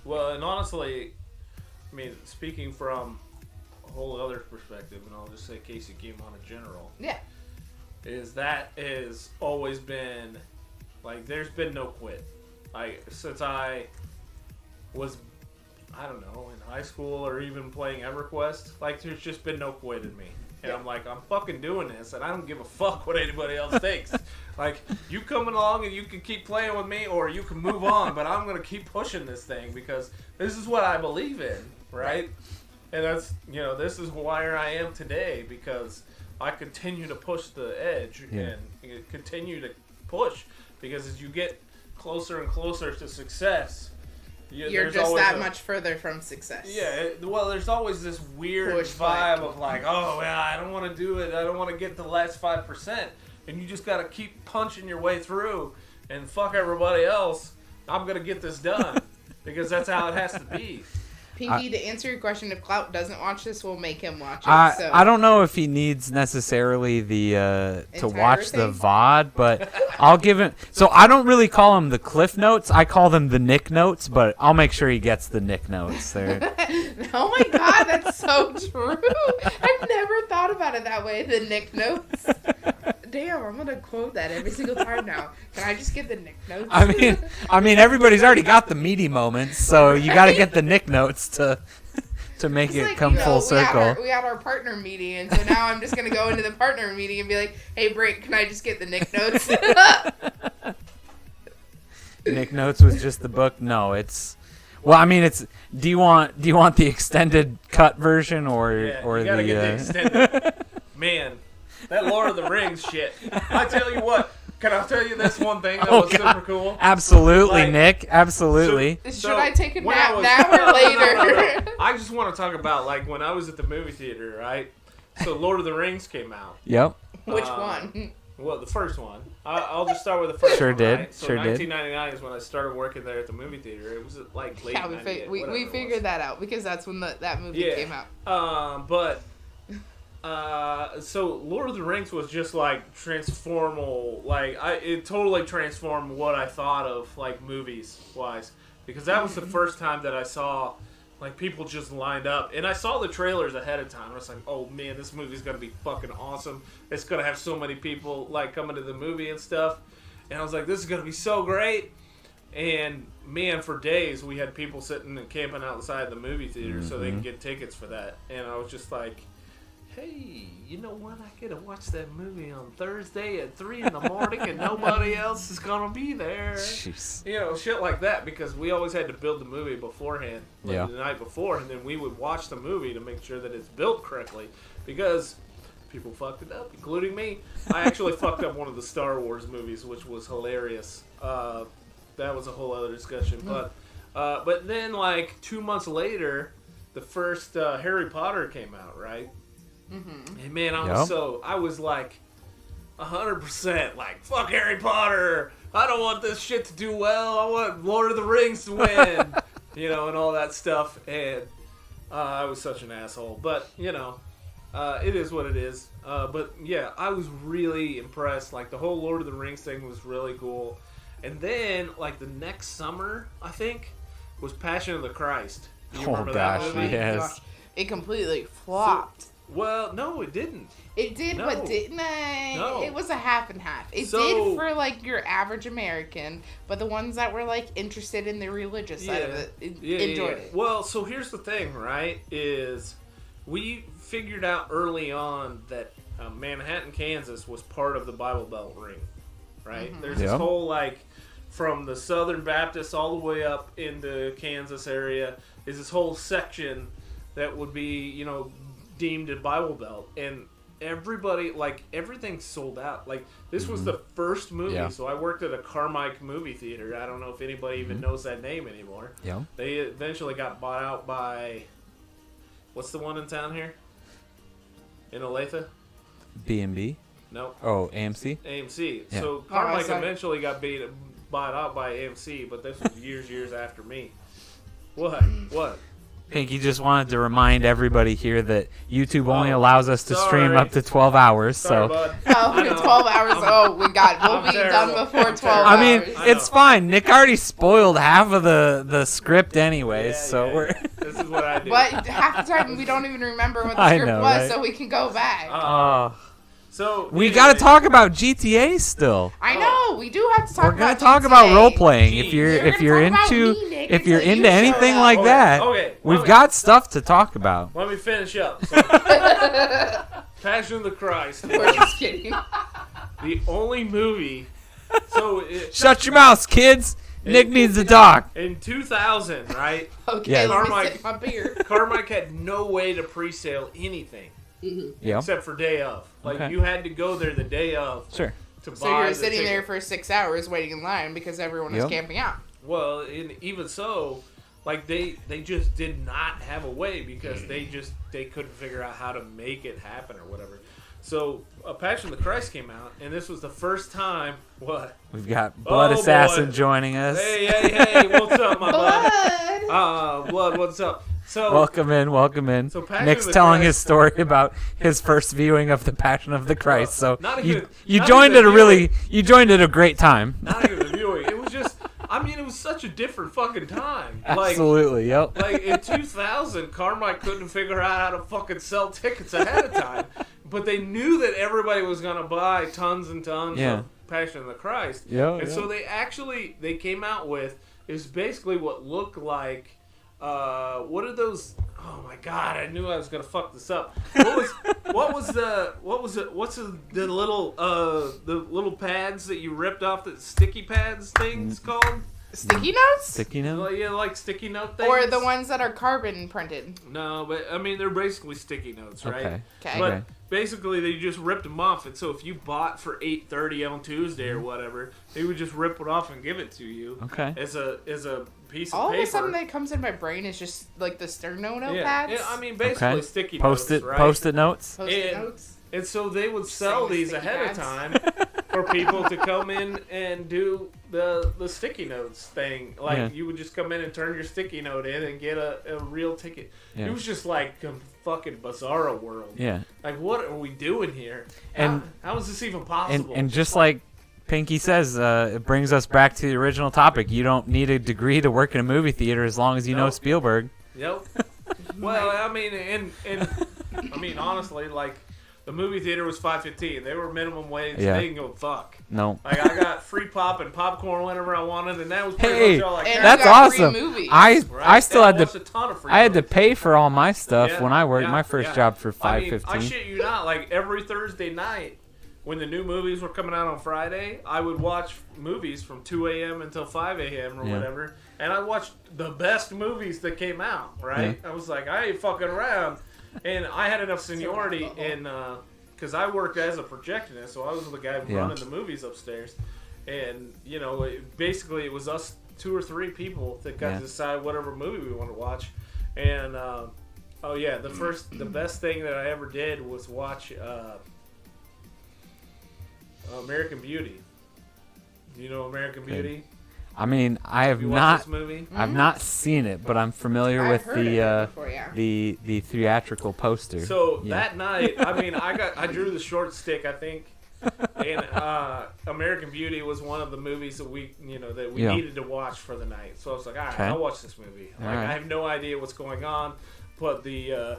Well, and honestly, I mean, speaking from a whole other perspective, and I'll just say Casey Guimont in general. Yeah. Is that has always been, like, there's been no quit. Like, since I was, I don't know, in high school or even playing EverQuest, like, there's just been no quit in me. And I'm like, I'm fucking doing this, and I don't give a fuck what anybody else thinks. Like, you coming along and you can keep playing with me, or you can move on, but I'm going to keep pushing this thing because this is what I believe in, right? And that's, you know, this is where I am today because I continue to push the edge and continue to push because as you get closer and closer to success, you're just that much further from success. Yeah, well, there's always this weird vibe of like, oh, yeah, I don't want to do it. I don't want to get the last 5%. And you just got to keep punching your way through and fuck everybody else. I'm going to get this done because that's how it has to be. Pinky, to answer your question, if Clout doesn't watch this, we'll make him watch it. I don't know if he needs necessarily the to watch the VOD, but I'll give him. So I don't really call them the Cliff Notes. I call them the Nick Notes, but I'll make sure he gets the Nick Notes there. Oh my God, that's so true. I've never thought about it that way. The Nick Notes. Damn, I'm gonna quote that every single time now. Can I just get the Nick Notes? I mean, everybody's already got the meaty moments, so you got to get the Nick Notes to make it's it like, come full circle. We had our partner meeting, and so now I'm just gonna go into the partner meeting and be like, "Hey, Brink, can I just get the Nick Notes?" Nick Notes was just the book. No, it's. Well, I mean, it's. Do you want the extended cut version or you gotta get the extended? Man. That Lord of the Rings shit. I tell you what. Can I tell you this one thing that was super cool? Absolutely, like, Nick. Absolutely. Should I take a nap now or later? No. I just want to talk about, like, when I was at the movie theater, right? So Lord of the Rings came out. Yep. Which one? Well, the first one. I'll just start with the first one. Sure did. Right? So sure 1999 did. is when I started working there at the movie theater. It was like late 98, we figured that out because that's when that movie came out. So Lord of the Rings was just like transformal, like it totally transformed what I thought of like movies wise, because that was the first time that I saw like people just lined up, and I saw the trailers ahead of time. I was like, oh man, this movie's gonna be fucking awesome. It's gonna have so many people like coming to the movie and stuff, and I was like, this is gonna be so great. And man, for days we had people sitting and camping outside the movie theater so they can get tickets for that, and I was just like, hey, you know what? I get to watch that movie on Thursday at 3 in the morning and nobody else is going to be there. Jeez. You know, shit like that, because we always had to build the movie beforehand, like the night before, and then we would watch the movie to make sure that it's built correctly, because people fucked it up, including me. I actually fucked up one of the Star Wars movies, which was hilarious. That was a whole other discussion. But then, like, 2 months later, the first Harry Potter came out, right? Mm-hmm. And man, I was like 100% like, fuck Harry Potter. I don't want this shit to do well. I want Lord of the Rings to win, you know, and all that stuff. And I was such an asshole, but you know, it is what it is. But yeah, I was really impressed. Like the whole Lord of the Rings thing was really cool. And then like the next summer, I think, was Passion of the Christ. You remember that movie? Yes. Gosh. It completely flopped. Well, no, it didn't. It did, no. but didn't it? No. It was a half and half. It did for, like, your average American, but the ones that were, like, interested in the religious side of it enjoyed it. Well, so here's the thing, right, is we figured out early on that Manhattan, Kansas was part of the Bible Belt ring, right? Mm-hmm. There's this whole, like, from the Southern Baptist all the way up into Kansas area is this whole section that would be, you know, deemed a Bible Belt, and everybody, like, everything sold out. Like, this was the first movie, so I worked at a Carmike movie theater. I don't know if anybody even knows that name anymore. Yeah. They eventually got bought out by, what's the one in town here? In Olathe? B&B? No. Oh, AMC? AMC. Yeah. So Carmike eventually got bought out by AMC, but this was years after me. What? Pinky just wanted to remind everybody here that YouTube only allows us to stream up to 12 hours. Sorry, so, bud. 12 hours. We'll be done before 12 hours. I mean, it's fine. Nick already spoiled half of the script anyways, we're. This is what I do. But half the time we don't even remember what the script was, right? so we can go back. So we got to talk about GTA still. I know we do have to talk. We're gonna about talk GTA. about role playing. If We're you're gonna talk into about me, Nick, if you're until into you anything show like up. that, we've got stuff to talk about. Let me finish up. So, Passion of the Christ. We're just kidding. The only movie. Shut your mouths, kids. Nick needs to talk. In 2000, right? Okay, Yes. let me sip my beer. Carmike had no way to pre-sale anything Yeah. except for day of. Like Okay. you had to go there the day of. Sure. To buy So you're the sitting there ticket. for 6 hours waiting in line because everyone was Yep. camping out. Well, and even so, like they just did not have a way because they couldn't figure out how to make it happen or whatever. So, Passion of the Christ came out, and this was the first time. What? We've got Blood Oh, Assassin boy. joining us. Hey, what's up, my bud? Blood. Blood, what's up? So, Welcome in. So Passion Nick's of the telling Christ- his story about his first viewing of the Passion of the Christ. So not you even- you not joined even you joined at a great time. not even the viewing. It was just, it was such a different fucking time. Absolutely, yep. Like in 2000, Carmike couldn't figure out how to fucking sell tickets ahead of time, but they knew that everybody was gonna buy tons and tons of Passion of the Christ. So they came out with is basically what looked like. What are those? Oh my god! I knew I was gonna fuck this up. What's the little pads that you ripped off the sticky pads things called? Sticky notes? Sticky note? Well, yeah, like sticky note things. Or the ones that are carbon printed? No, but I mean they're basically sticky notes, right? Okay. But basically they just ripped them off, and so if you bought for $8.30 on Tuesday or whatever, they would just rip it off and give it to you. Okay. As a piece of All paper. of a sudden that comes in my brain is just like the sterno notepads. Yeah, I mean basically sticky Post-it, notes, right? Post-it notes. Post-it notes. And so they would sell Same as these sticky ahead pads. of time for people to come in and do the sticky notes thing. Like you would just come in and turn your sticky note in and get a real ticket. Yeah. It was just like a fucking bizarro world. Yeah. Like what are we doing here? And how is this even possible? And just like Pinky says, it brings us back to the original topic. You don't need a degree to work in a movie theater as long as you know Spielberg. Yep. Well, I mean, and I mean honestly, like. The movie theater was $5.15. They were minimum wage. Yeah. They didn't go fuck. No. Like I got free pop and popcorn whenever I wanted, and that was pretty Hey, much all I and got. that's got free awesome. movies. I still had watched to a ton of free I had to movies. pay for all my stuff Yeah, when I worked yeah, my first yeah. job for I mean, I $5.15. shit you not. Like every Thursday night, when the new movies were coming out on Friday, I would watch movies from 2 a.m. until 5 a.m. or whatever, and I watched the best movies that came out. Right? I was like, I ain't fucking around, and I had enough seniority in. Because I worked as a projectionist, so I was the guy running the movies upstairs. And, you know, basically it was us 2 or 3 people that got to decide whatever movie we wanted to watch. And, the best thing that I ever did was watch American Beauty. Do you know American Beauty? I mean, I have You watched not this movie? I've not seen it, but I'm familiar I've with heard of it before, yeah. the theatrical poster. So that night, I mean, I drew the short stick, I think, and American Beauty was one of the movies that we needed to watch for the night. So I was like, all right, I'll watch this movie. Like I have no idea what's going on, but the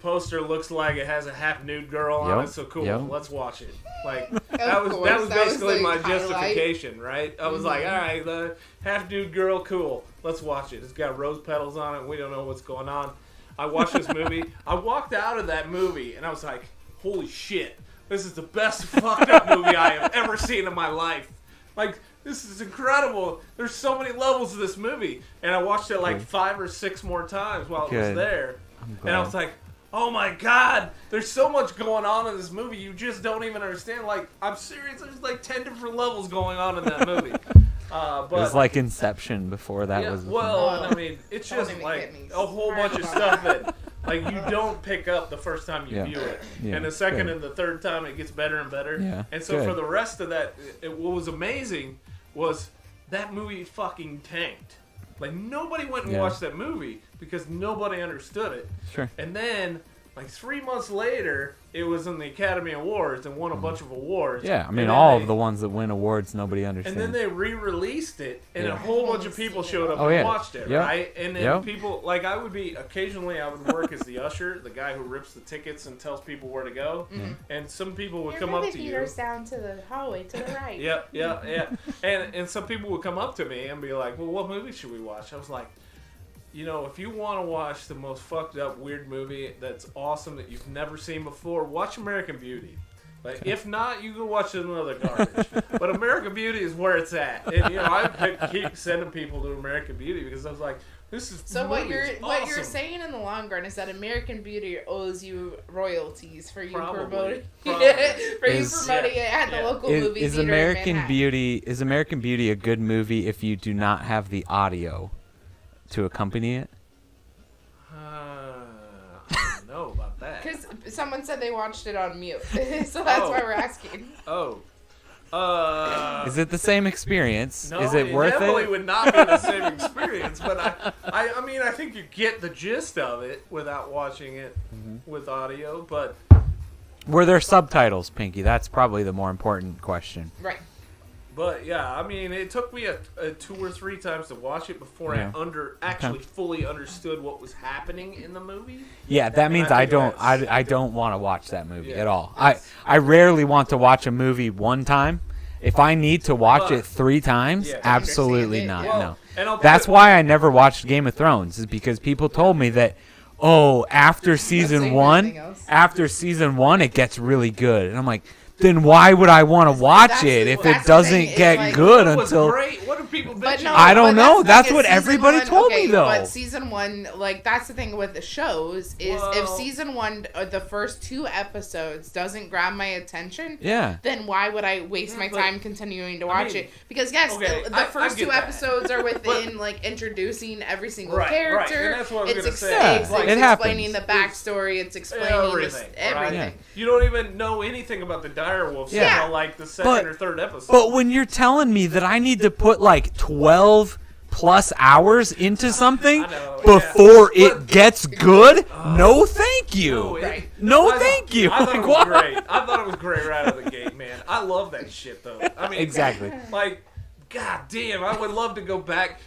poster looks like it has a half nude girl on it. So cool, let's watch it. Like that was basically my justification, right? I was like, all right, the half nude girl, cool, let's watch it. It's got rose petals on it. We don't know what's going on. I watched this movie. I walked out of that movie and I was like, holy shit, this is the best fucked up movie I have ever seen in my life. Like, this is incredible. There's so many levels of this movie. And I watched it like 5 or 6 more times while it was there. And I was like, oh my god, there's so much going on in this movie. You just don't even understand. Like, I'm serious. There's like 10 different levels going on in that movie. But it was like Inception before that was. Well, I mean, it's just like a whole bunch of stuff that like you don't pick up the first time you view it, and the second and the third time it gets better and better. Yeah. And so for the rest of that, what was amazing was that movie fucking tanked. Like, nobody went and Yeah. watched that movie because nobody understood it. Sure. And then, like 3 months later, it was in the Academy Awards and won a bunch of awards. Yeah, I mean, And then all of the ones that win awards, nobody And understands. then they re-released it, and Yeah. a whole bunch of people showed up Oh, and yeah. watched it, Yep. right? And then Yep. people, like, occasionally I would work as the usher, the guy who rips the tickets and tells people where to go. And some people would come up to you. down to the hallway to the right. Yeah. And some people would come up to me and be like, well, what movie should we watch? I was like, you know, if you want to watch the most fucked up, weird movie that's awesome that you've never seen before, watch American Beauty. Like, if not, you can watch another garbage. But American Beauty is where it's at. And, you know, I keep sending people to American Beauty because I was like, this is So what you're awesome. saying in the long run is that American Beauty owes you royalties for you Probably. promoting Probably. it at the local movie Is theater American in Manhattan. Beauty a good movie if you do not have the audio to accompany it? I don't know about that. Because someone said they watched it on mute, so that's why we're asking. Oh. Is it the same experience? No, Is it worth definitely it? would not be the same experience, but I mean, I think you get the gist of it without watching it with audio, but... Were there subtitles, Pinky? That's probably the more important question. Right. But yeah, I mean, it took me a 2 or 3 times to watch it before Yeah. I actually fully understood what was happening in the movie. Yeah, that means I I think don't that's- I don't want to watch that movie Yeah, at all. I rarely want to watch a movie one time. If I need to watch it 3 times, Yeah. absolutely Understand not. it, Well, No. and I'll That's put- why I never watched Game of Thrones, is because people told me that, oh, after season saying 1, anything else. it gets really good. And I'm like, then why would I want to watch That's it the- if that's it the doesn't thing, is, get like, good It was until... great. What do people But bitch no, about? I don't but know. the That's thing what is, season everybody one- told me, though. But season 1, like, that's the thing with the shows, is if Well- season 1, the first 2 episodes doesn't grab my attention, Yeah. then why would I waste my but- time continuing to I watch mean, it? Because, yes, okay, the I first get 2 that. episodes are within, like, introducing every single Right, character. and that's what I was It's, gonna say. Yeah, it's it explaining happens. the backstory, it's explaining Everything, everything. right? You don't even know anything about the direwolves Yeah. until like the second But- or third episode. But when you're telling me that I need to put like 12 plus hours into something I know, before yeah. it gets good, no thank you. No, No, thank you. I thought Like, it was what? great. I thought it was great right out of the gate, man. I love that shit though. I mean, Exactly. Like, god damn, I would love to go back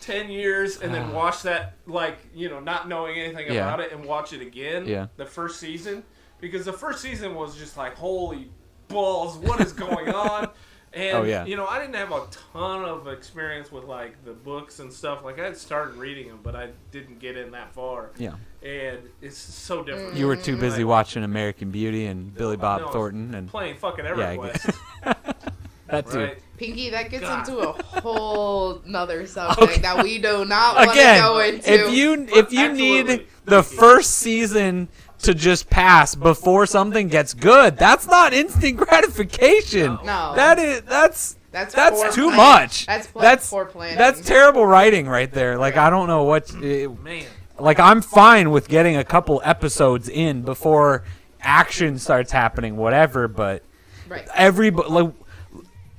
10 years and then watch that, like, you know, not knowing anything Yeah. about it and watch it again. Yeah. The first season, because the first season was just like, holy balls, what is going on? And, Oh, yeah. you know, I didn't have a ton of experience with, like, the books and stuff. Like, I had started reading them, but I didn't get in that far. Yeah. And it's so different. You were too busy watching American Beauty and Billy Bob No, Thornton and playing fucking yeah, I EverQuest. that too. Right? Pinky, that gets God. into a whole nother subject that we do not want to Again, go into. if you need Absolutely. the first season to just pass before something gets good, that's not instant gratification. No. That's That's too poor much. That's poor planning. That's terrible writing right there. Like, I don't know what. Man. Like, I'm fine with getting a couple episodes in before action starts happening, whatever. But right. everybody, like,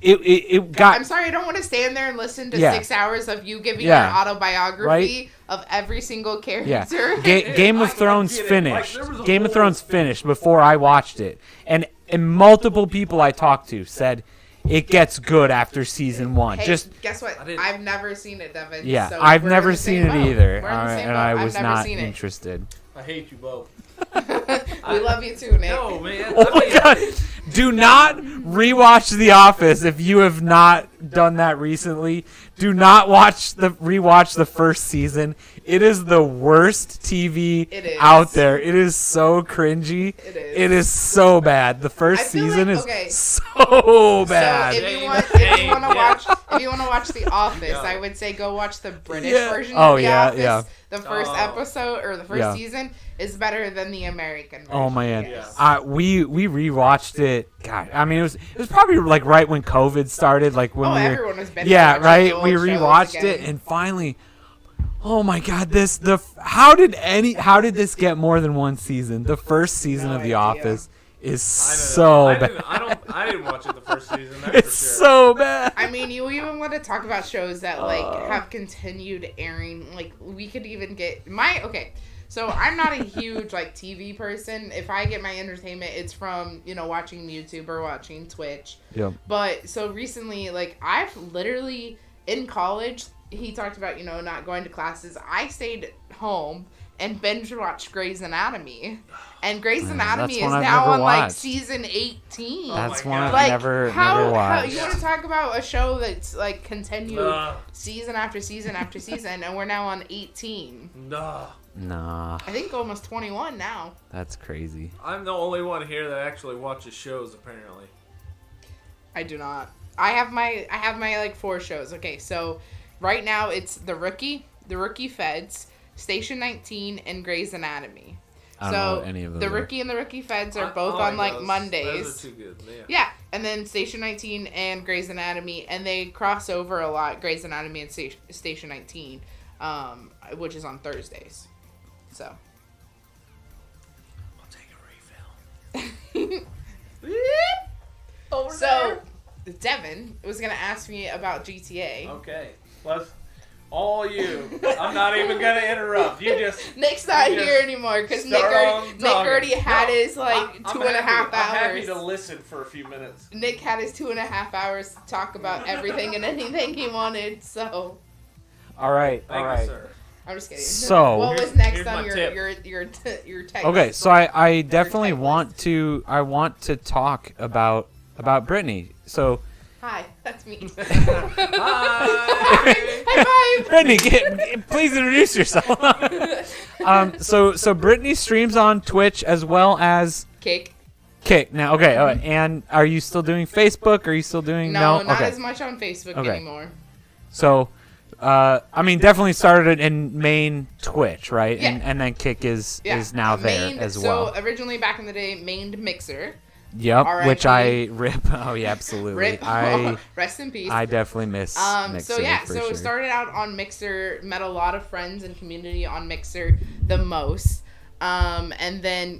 it got. I'm sorry, I don't want to stand there and listen to Yeah. 6 hours of you giving Yeah. an autobiography of every single character. Yeah, Hey, Game I of Thrones get it. finished. Like, there was a Game of whole Thrones thing. finished before I watched it, and multiple people I talked to said it gets good after season 1. Hey, Just guess what? I didn't- I've never seen it, Devin. yeah, so I've we're in never the seen same it boat. either, We're in the same and boat. I I've was never not seen it. interested. I hate you both. We love you too, Nick. No, man. Oh my god! Do not rewatch The Office if you have not done that recently. Do not rewatch the first season. It is the worst TV It is. out there. It is so cringy. It is. It is so bad. The first I feel season like- is okay. so bad. So if you Dang, want, dang, yeah. if you want to watch The Office, Yeah. I would say go watch the British Yeah. version Oh, of The yeah, Office. yeah. The first Oh. episode or the first Yeah. season is better than the American version. Oh man, Yeah. we rewatched it. God, I mean it was probably like right when COVID started, like when Oh, we were, everyone was binge yeah, watching right. the We old shows rewatched again. it and finally, oh my God, how did this get more than one season? The first season No of The idea. Office is so bad. I didn't watch it the first season. That's It's for sure. so bad. I mean, you even want to talk about shows that like have continued airing. Like we could even get So I'm not a huge like TV person. If I get my entertainment, it's from watching YouTube or watching Twitch. Yep. But so recently, like I've literally in college, he talked about not going to classes. I stayed home and binge watched Grey's Anatomy, and Grey's Anatomy is now on like season 18. That's one I've like, never watched. How you want to talk about a show that's like continued season after season after season, and we're now on 18. Nah. I think almost 21 now. That's crazy. I'm the only one here that actually watches shows, apparently. I do not. I have my like 4 shows. Okay, so right now it's The Rookie Feds, Station 19, and Grey's Anatomy. I don't know what any of those The are. Rookie and The Rookie Feds are both on like those. Mondays. Those are too good. Yeah, and then Station 19 and Grey's Anatomy, and they cross over a lot. Grey's Anatomy and Station 19, which is on Thursdays. So. I'll take a refill. So, Devon was gonna ask me about GTA. Okay, all you. I'm not even gonna interrupt. You just. Nick's not here anymore because Nick already had his like 2.5 hours. I'm happy to listen for a few minutes. Nick had his 2.5 hours to talk about everything and anything he wanted. So. All right. Thank you, sir. I'm just kidding. So what was next here's on my your text? Okay, so I definitely want to talk about Brittany. So hi, that's me. Hi. High five. Brittany, please introduce yourself. So Brittany streams on Twitch as well as Kick. Now, okay, all right. And are you still doing Facebook? Are you still doing No, not okay. as much on Facebook anymore. So. I mean, definitely started in main Twitch, right? Yeah. And then Kick is now there as well. So originally back in the day, mained Mixer. Yep, R.I.P. which I rip. Oh yeah, absolutely. Rip. Rest in peace. I definitely miss Mixer. So for it sure. started out on Mixer, met a lot of friends and community on Mixer the most. And then,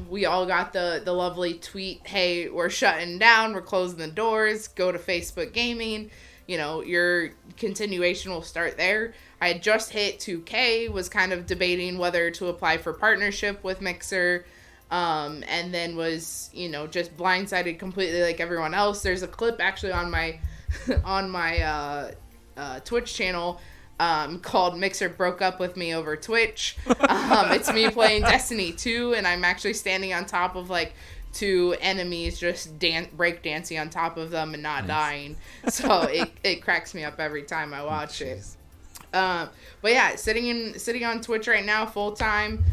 we all got the lovely tweet, hey, we're shutting down, we're closing the doors, go to Facebook Gaming. Your continuation will start there. I had just hit 2K, was kind of debating whether to apply for partnership with Mixer, and then was, just blindsided completely like everyone else. There's a clip actually on my Twitch channel called Mixer Broke Up With Me Over Twitch. It's me playing Destiny 2, and I'm actually standing on top of, like, 2 enemies just break dancing on top of them and not dying. So it cracks me up every time I watch it. But yeah, sitting on Twitch right now full time,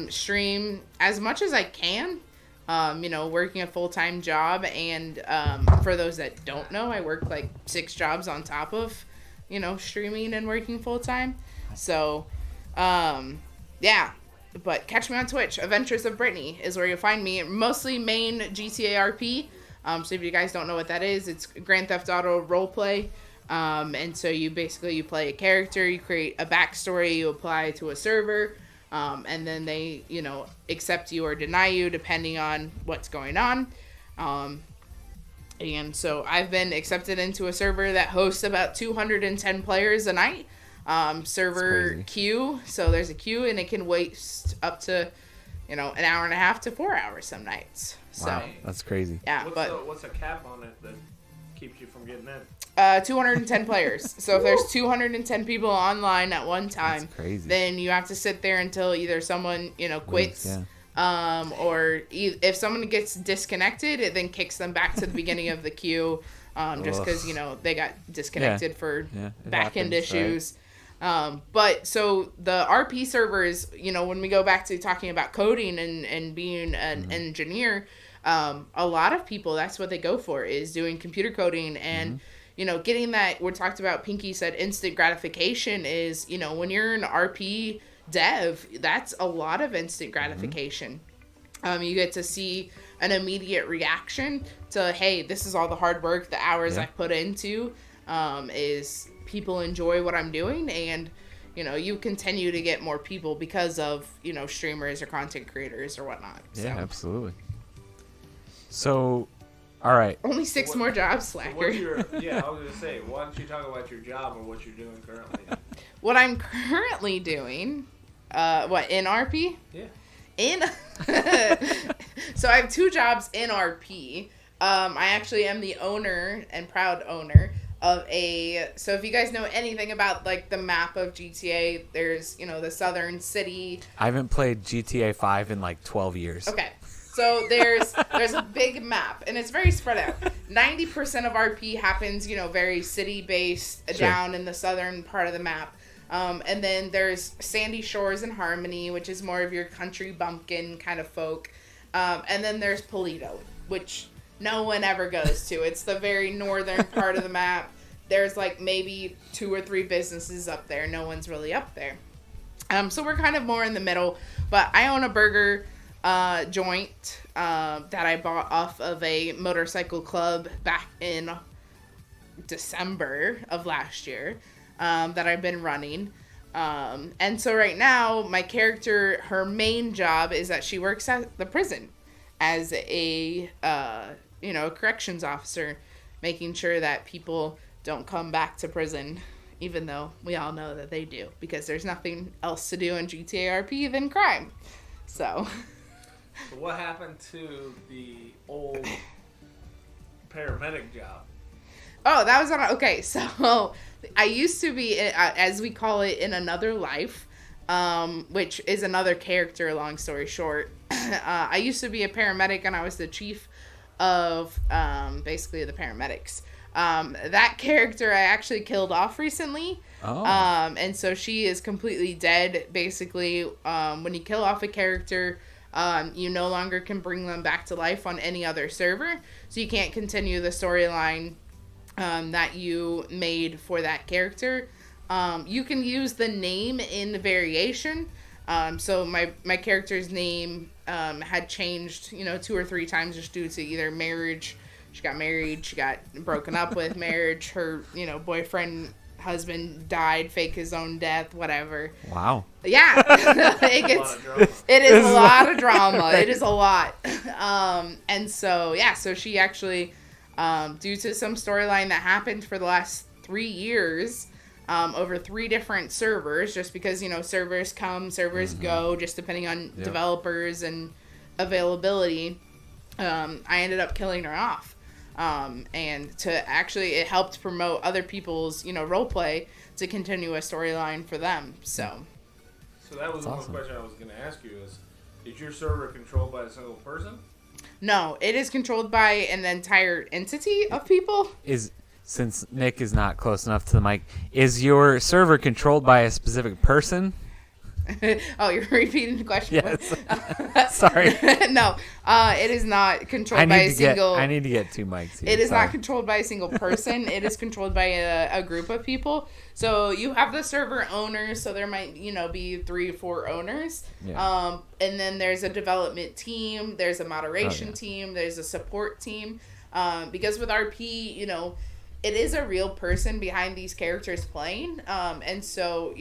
stream as much as I can. Working a full-time job, and for those that don't know, I work like 6 jobs on top of streaming and working full-time. So yeah. But catch me on Twitch. Adventures of Brittany is where you'll find me. Mostly main GTA RP. So if you guys don't know what that is, it's Grand Theft Auto roleplay. And so you play a character, you create a backstory, you apply to a server, and then they, accept you or deny you depending on what's going on. And so I've been accepted into a server that hosts about 210 players a night. Server queue, so there's a queue and it can waste up to an hour and a half to 4 hours some nights. So wow, that's crazy. Yeah, what's a cap on it that keeps you from getting in? 210 players. So if there's 210 people online at one time, that's crazy. Then you have to sit there until either someone quits, or if someone gets disconnected, it then kicks them back to the beginning of the queue, just because they got disconnected for back end issues. Right? But so the RP servers, when we go back to talking about coding and being an engineer, a lot of people, that's what they go for, is doing computer coding and, getting that, we talked about, Pinky said instant gratification is, when you're an RP dev, that's a lot of instant gratification. You get to see an immediate reaction to, hey, this is all the hard work, the hours I've put into, is people enjoy what I'm doing, and you continue to get more people because of streamers or content creators or whatnot. Yeah, absolutely. So, all right. Only 6 more jobs, So slacker. what's your, yeah, I was going to say, why don't you talk about your job or what you're doing currently? What I'm currently doing, in RP? Yeah. So I have 2 jobs in RP. I actually am the owner and proud owner of so if you guys know anything about like the map of GTA, there's, the southern city. I haven't played GTA 5 in like 12 years. Okay. So there's a big map, and it's very spread out. 90% of RP happens, very city-based down in the southern part of the map. And then there's Sandy Shores and Harmony, which is more of your country bumpkin kind of folk. And then there's Polito, which no one ever goes to. It's the very northern part of the map. There's like maybe 2 or 3 businesses up there. No one's really up there. So we're kind of more in the middle. But I own a burger joint that I bought off of a motorcycle club back in December of last year that I've been running. And so right now, my character, her main job is that she works at the prison as a corrections officer, making sure that people don't come back to prison, even though we all know that they do, because there's nothing else to do in GTA RP than crime. So what happened to the old paramedic job? Oh, that was okay. So I used to be, as we call it, in another life, which is another character, long story short. I used to be a paramedic, and I was the chief of basically the paramedics. That character I actually killed off recently. Oh. And so she is completely dead. Basically, when you kill off a character, you no longer can bring them back to life on any other server. So you can't continue the storyline that you made for that character. You can use the name in the variation. So my character's name had changed, 2 or 3 times just due to either marriage. She got married, she got broken up with, marriage, her, boyfriend, husband died, fake his own death, whatever. Wow. Yeah. It is a lot of drama. It is a lot. And so, yeah, so she actually, due to some storyline that happened for the last 3 years, over 3 different servers, just because, servers come, servers go, just depending on developers and availability, I ended up killing her off. And to actually, it helped promote other people's, roleplay to continue a storyline for them. So that was one question I was going to ask you is your server controlled by a single person? No, it is controlled by an entire entity of people. Since Nick is not close enough to the mic, is your server controlled by a specific person? Oh, you're repeating the question. Yes. Sorry. No, it is not controlled by a single... I need to get 2 mics here. It is not controlled by a single person. It is controlled by a group of people. So you have the server owners, so there might, be 3 or 4 owners. Yeah. And then there's a development team, there's a moderation team, there's a support team. Because with RP, it is a real person behind these characters playing. And so,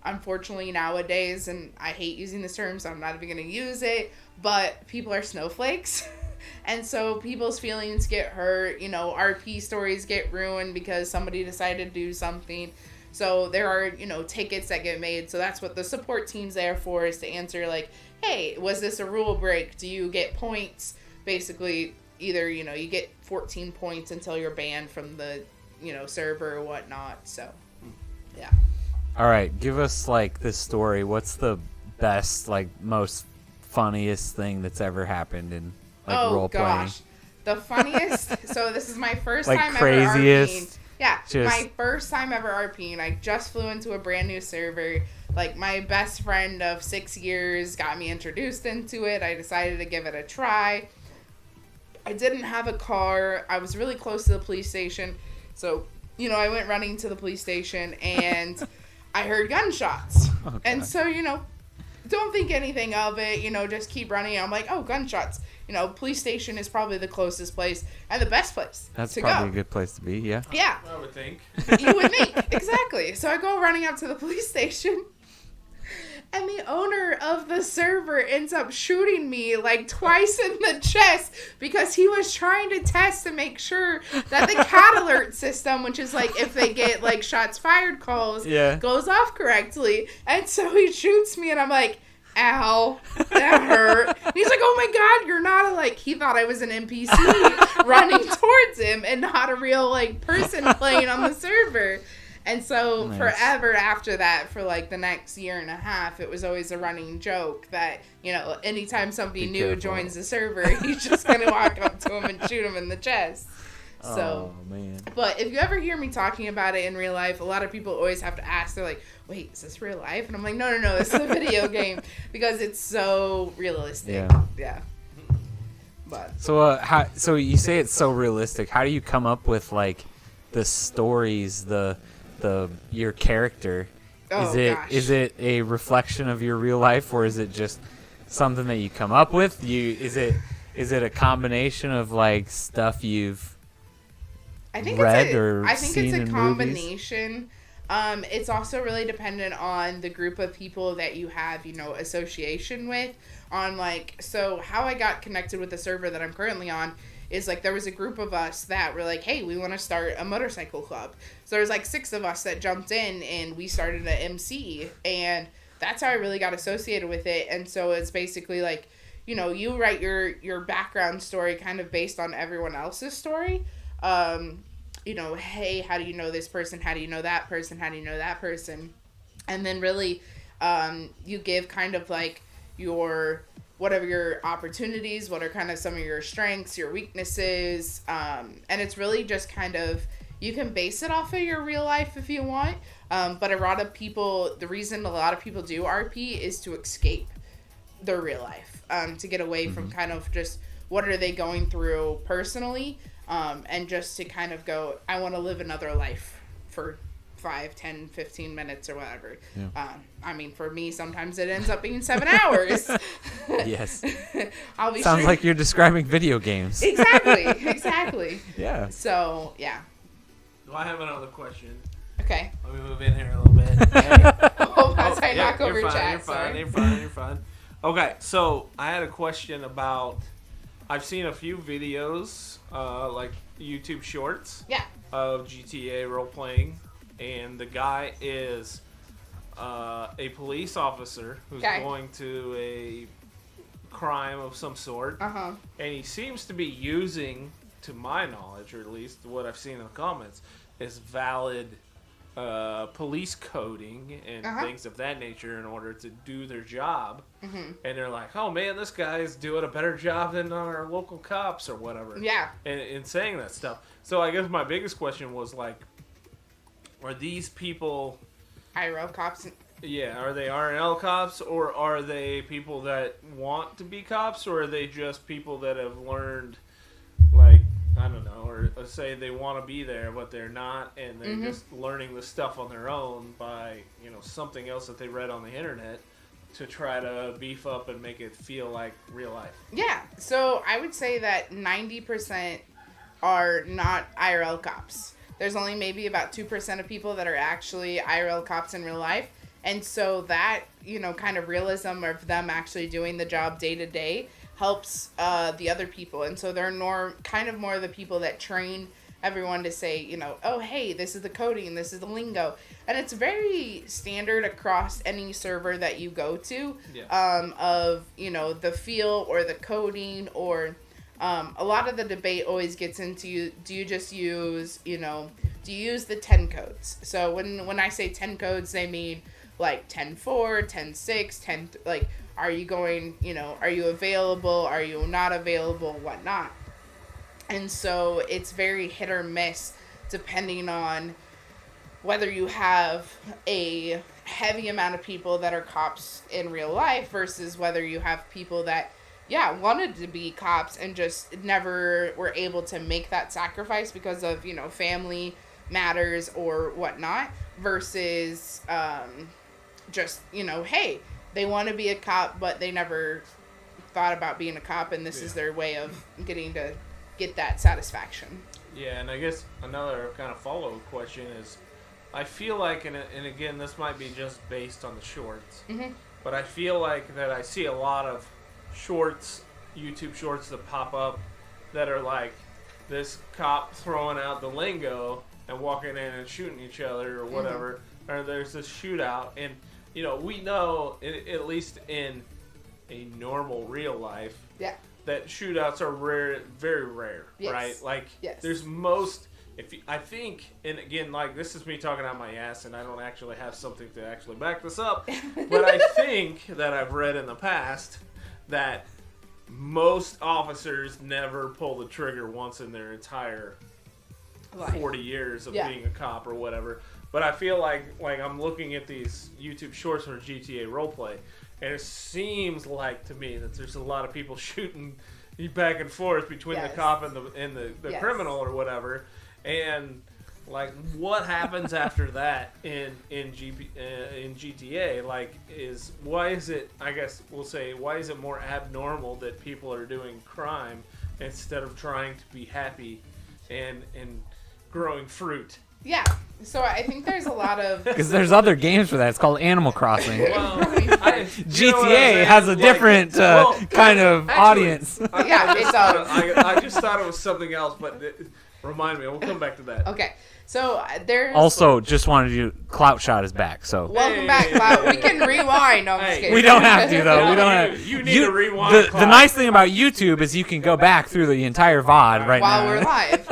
unfortunately nowadays, and I hate using this term, so I'm not even going to use it, but people are snowflakes. And so people's feelings get hurt, RP stories get ruined because somebody decided to do something. So there are, tickets that get made. So that's what the support team's there for, is to answer like, hey, was this a rule break? Do you get points? Basically, either, you get 14 points until you're banned from the, server or whatnot. So, yeah. All right, give us like the story. What's the best, like most funniest thing that's ever happened in role playing? Oh gosh, the funniest. So this is my first like time craziest, ever RPing. Yeah, my first time ever RPing. I just flew into a brand new server. Like my best friend of 6 years got me introduced into it. I decided to give it a try. I didn't have a car. I was really close to the police station, so I went running to the police station and. I heard gunshots. Okay. And so, don't think anything of it, just keep running. I'm like, oh, gunshots. Police station is probably the closest place and the best place That's to probably go. A good place to be, yeah. Yeah. I would think. You would think, exactly. So I go running up to the police station And the owner of the server ends up shooting me like twice in the chest because he was trying to test to make sure that the cat alert system, which is like if they get like shots fired calls, goes off correctly. And so he shoots me and I'm like, ow, that hurt. And he's like, oh my God, you're not he thought I was an NPC running towards him and not a real person playing on the server. And so forever after that, for the next year and a half, it was always a running joke that, anytime somebody new joins the server, he's just going to walk up to him and shoot him in the chest. So, oh, man. But if you ever hear me talking about it in real life, a lot of people always have to ask. They're like, wait, is this real life? And I'm like, no, this is a video game because it's so realistic. Yeah. But so you say it's so realistic. How do you come up with the stories, your character? Is it a reflection of your real life, or is it just something that you come up with? Is it a combination of stuff you've read or seen in movies? It's a combination. It's also really dependent on the group of people that you have, association with. So how I got connected with the server that I'm currently on is there was a group of us that were like, hey, we want to start a motorcycle club. So there's 6 of us that jumped in and we started an MC, and that's how I really got associated with it. And so it's basically you write your background story kind of based on everyone else's story. Hey, how do you know this person? How do you know that person? How do you know that person? And then really, you give kind of what are your opportunities? What are kind of some of your strengths, your weaknesses? And it's really just kind of, you can base it off of your real life if you want. But the reason a lot of people do RP is to escape their real life, to get away from kind of just what are they going through personally, and just to kind of go, I want to live another life for 5, 10, 15 minutes or whatever. For me, sometimes it ends up being 7 hours. Yes. Sounds like you're describing video games. Exactly. Yeah. So, yeah. Well, I have another question. Okay. Let me move in here a little bit. As I knock over chat. You're fine. Okay, so I had a question about, I've seen a few videos, YouTube shorts of GTA role-playing, and the guy is a police officer who's going to a crime of some sort, and he seems to be using, to my knowledge, or at least what I've seen in the comments, is valid police coding and things of that nature in order to do their job. And they're like, oh man, this guy's doing a better job than our local cops or whatever. Yeah. And saying that stuff. So I guess my biggest question was are these people IRL cops? Yeah, are they RL cops, or are they people that want to be cops, or are they just people that have learned, I don't know, or say they want to be there, but they're not, and they're just learning the stuff on their own by, something else that they read on the internet to try to beef up and make it feel like real life? Yeah, so I would say that 90% are not IRL cops. There's only maybe about 2% of people that are actually IRL cops in real life. And so that, kind of realism of them actually doing the job day to day helps the other people. And so they're more the people that train everyone to say, oh, hey, this is the coding, this is the lingo. And it's very standard across any server that you go to, of, the feel or the coding, or a lot of the debate always gets into, do you just use, do you use the 10 codes? So when I say 10 codes, they mean 10-4, 10-6, 10, are you going, are you available? Are you not available? Whatnot. And so it's very hit or miss depending on whether you have a heavy amount of people that are cops in real life versus whether you have people that, wanted to be cops and just never were able to make that sacrifice because of, family matters or whatnot, versus just, hey, they want to be a cop, but they never thought about being a cop, and this is their way of getting to get that satisfaction. Yeah, and I guess another kind of follow-up question is, I feel like, and again, this might be just based on the shorts, but I feel like that I see a lot of shorts, YouTube shorts that pop up that are like this cop throwing out the lingo and walking in and shooting each other or whatever, or there's this shootout, and you know, we know, at least in a normal real life, that shootouts are rare, very rare, right? Like, there's most, I think, and again, like, this is me talking out my ass, and I don't actually have something to actually back this up, but I think that I've read in the past that most officers never pull the trigger once in their entire 40 years of being a cop or whatever. But I feel like I'm looking at these YouTube shorts for GTA roleplay, and it seems like to me that there's a lot of people shooting back and forth between the cop and the criminal or whatever. And like, what happens after that in GTA? Like, why is it? I guess we'll say, why is it more abnormal that people are doing crime instead of trying to be happy and growing fruit? Yeah, so I think there's a lot of... Because there's other games for that. It's called Animal Crossing. Well, GTA has a different kind of audience. I just thought it was something else, but remind me. We'll come back to that. Okay, so there's... Also, just wanted you... Clout Shot is back, so... Welcome back, Clout. We can rewind. No, I'm just kidding. We don't have to, though. We don't have... You need to rewind, the nice thing about YouTube is you can go back through the entire VOD right now. While we're live.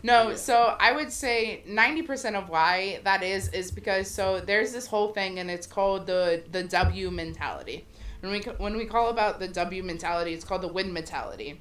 No, so I would say 90% of why that is because so there's this whole thing, and it's called the W mentality. When we call about the W mentality, it's called the win mentality.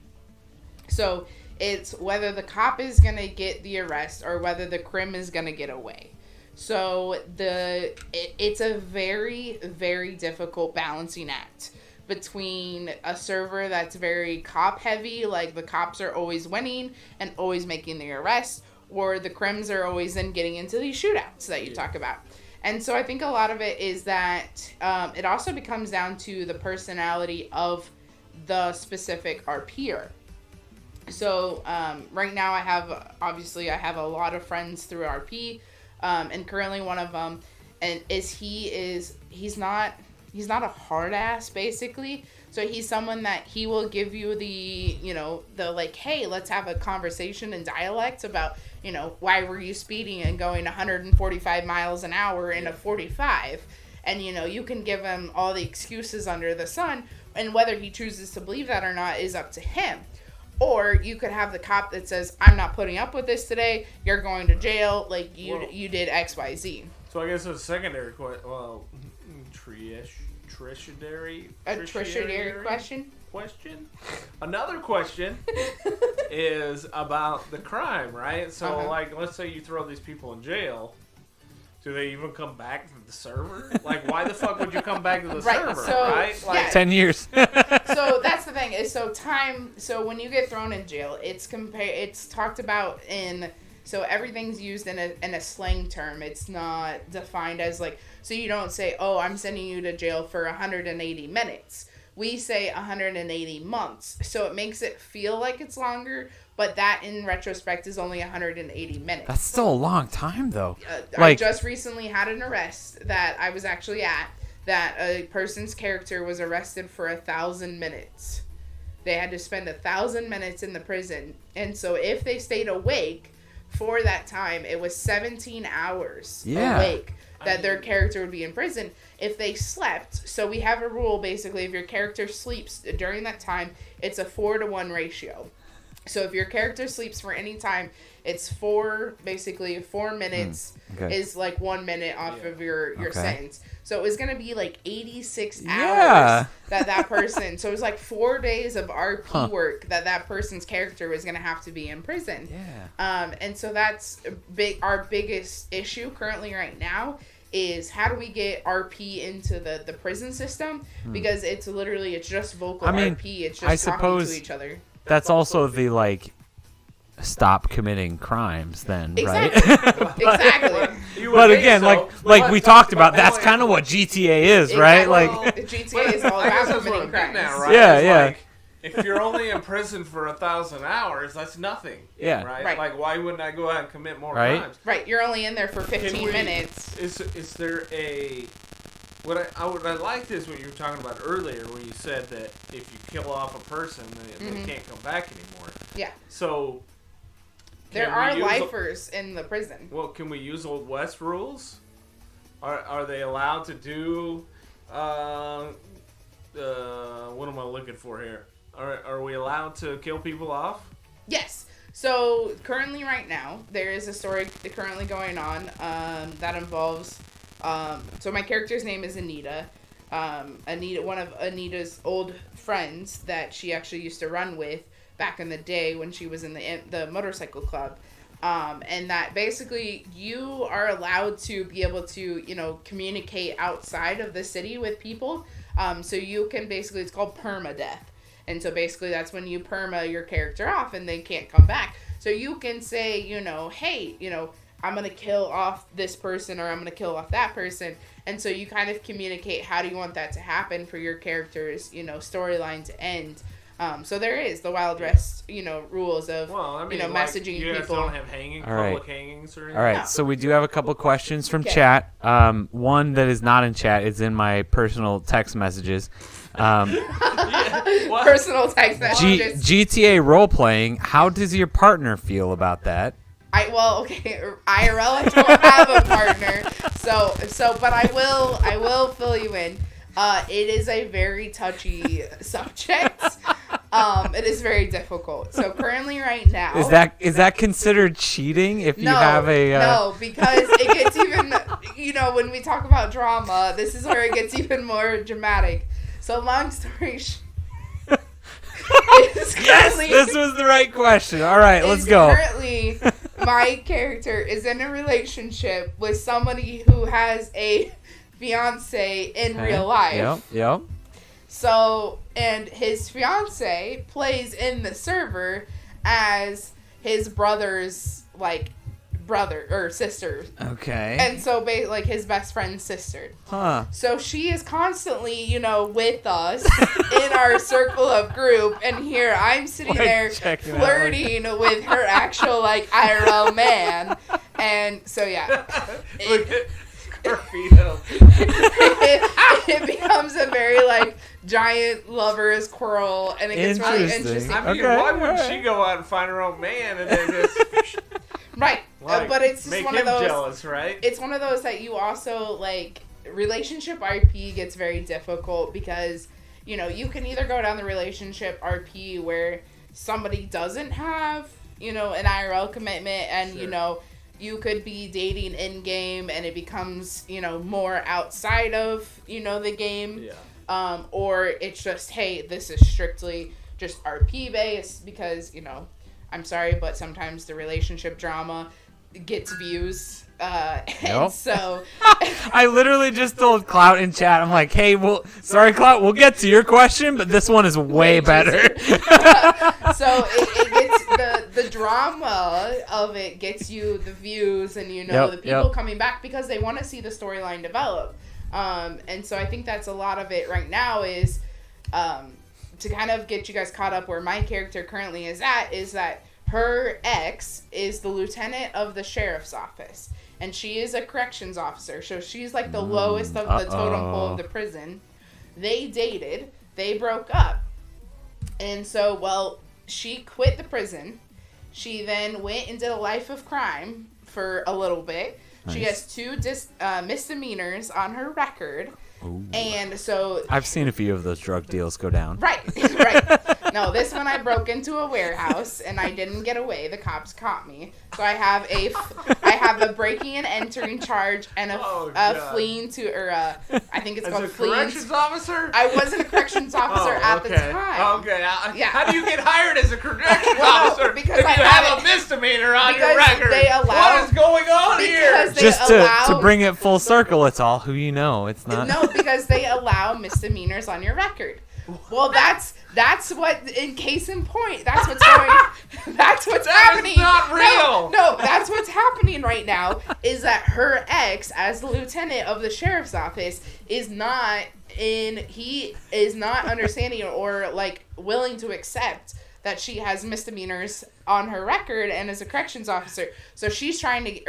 So it's whether the cop is going to get the arrest or whether the crim is going to get away. So it's a very, very difficult balancing act between a server that's very cop heavy, like the cops are always winning and always making the arrest, or the crims are always then getting into these shootouts that you talk about. And so I think a lot of it is that it also becomes down to the personality of the specific RPer. So right now I have a lot of friends through RP, and currently one of them, and he's not a hard ass, basically. So he's someone that he will give you the like, hey, let's have a conversation in dialect about, why were you speeding and going 145 miles an hour in a 45? And, you can give him all the excuses under the sun, and whether he chooses to believe that or not is up to him. Or you could have the cop that says, I'm not putting up with this today. You're going to jail. Like, you did X, Y, Z. So I guess a secondary question. Well, tertiary question. Another question is about the crime, right? So, like, let's say you throw these people in jail. Do they even come back to the server? Like, why the fuck would you come back to the server, right? Like, 10 years. So that's the thing is, so when you get thrown in jail, it's talked about so everything's used in a slang term. It's not defined as like, so you don't say, oh, I'm sending you to jail for 180 minutes. We say 180 months. So it makes it feel like it's longer, but that in retrospect is only 180 minutes. That's still a long time, though. I just recently had an arrest that I was actually at, that a person's character was arrested for 1,000 minutes. They had to spend 1,000 minutes in the prison. And so if they stayed awake for that time, it was 17 hours awake that their character would be in prison. If they slept, so we have a rule, basically, if your character sleeps during that time, it's a 4-to-1 ratio. So if your character sleeps for any time, it's 4 minutes is like 1 minute off of your sentence. So it was going to be like 86 hours that person, so it was like 4 days of RP work that person's character was going to have to be in prison. And so that's our biggest issue currently right now is how do we get RP into the prison system? Because it's just vocal RP. It's just talking to each other. That's also the, like, stop committing crimes then, right? Exactly. But again, like we talked about, that's kind of what GTA is, right? Like, GTA is all about committing crimes. Now, right? Yeah. Like, if you're only in prison for 1,000 hours, that's nothing. Yeah. Right? Like, why wouldn't I go out and commit more crimes? Right. You're only in there for 15 minutes. Is there a What I liked is what you were talking about earlier, where you said that if you kill off a person, they can't come back anymore. Yeah. So there are lifers in the prison. Well, can we use Old West rules? Are they allowed to do? What am I looking for here? Are we allowed to kill people off? Yes. So currently, right now, there is a story currently going on that involves. So my character's name is Anita. Anita, one of Anita's old friends that she actually used to run with back in the day when she was in the motorcycle club. And that basically you are allowed to be able to, communicate outside of the city with people. So you can basically, it's called permadeath. And so basically that's when you perma your character off and they can't come back. So you can say, hey, I'm going to kill off this person or I'm going to kill off that person. And so you kind of communicate how do you want that to happen for your character's, storyline to end. So there is the Wild West, rules of, messaging you people. You don't have public hangings or anything? All right, so we do have a couple questions from chat. One that is not in chat is in my personal text messages. Personal text messages. GTA role-playing, how does your partner feel about that? IRL, I don't have a partner, but I will fill you in. It is a very touchy subject. It is very difficult. So currently, right now, is that considered cheating? If you have a no, because it gets even. When we talk about drama, this is where it gets even more dramatic. So long story short. Yes, this was the right question. All right, let's go. Currently, my character is in a relationship with somebody who has a fiance in real life. Yep. So, and his fiance plays in the server as his brother's, brother or sister. Okay. And so, his best friend's sister. Huh. So she is constantly, with us in our circle of group, and here I'm sitting there flirting with her actual, IRL man. And so, yeah. Look at Scorpio. It becomes a very, giant lover's quarrel, and it gets really interesting. I mean, why wouldn't she go out and find her own man and then just... Right. But it's just one of those... Make him jealous, right? It's one of those that you also, relationship RP gets very difficult because, you can either go down the relationship RP where somebody doesn't have, an IRL commitment and, sure. You could be dating in-game and it becomes, more outside of, the game. Yeah. Or it's just, hey, this is strictly just RP-based because, I'm sorry, but sometimes the relationship drama gets views. And so... I literally just told Clout in chat, I'm like, hey, sorry, Clout, we'll get to your question, but this one is way better. So it gets the drama of it gets you the views and, the people coming back because they want to see the storyline develop. And so I think that's a lot of it right now is... to kind of get you guys caught up where my character currently is that her ex is the lieutenant of the sheriff's office. And she is a corrections officer. So she's the lowest of the totem pole of the prison. They dated. They broke up. And so, she quit the prison. She then went and did a life of crime for a little bit. Nice. She has 2 misdemeanors on her record. Ooh. And so... I've seen a few of those drug deals go down. Right. No, this one I broke into a warehouse and I didn't get away. The cops caught me. So I have a breaking and entering charge and a fleeing to, I think it's called fleeing. As a corrections officer? I wasn't a corrections officer at the time. Okay. Yeah. How do you get hired as a corrections officer because if you have a misdemeanor on your record? What is going on here? Just to bring it full circle, it's all who you know. It's not. No, because they allow misdemeanors on your record. Well, that's what, in case in point, that's what's going. That's what's happening. That's not real. No, that's what's happening right now. Is that her ex, as the lieutenant of the sheriff's office, is not he is not understanding or willing to accept that she has misdemeanors on her record and is a corrections officer. So he's trying to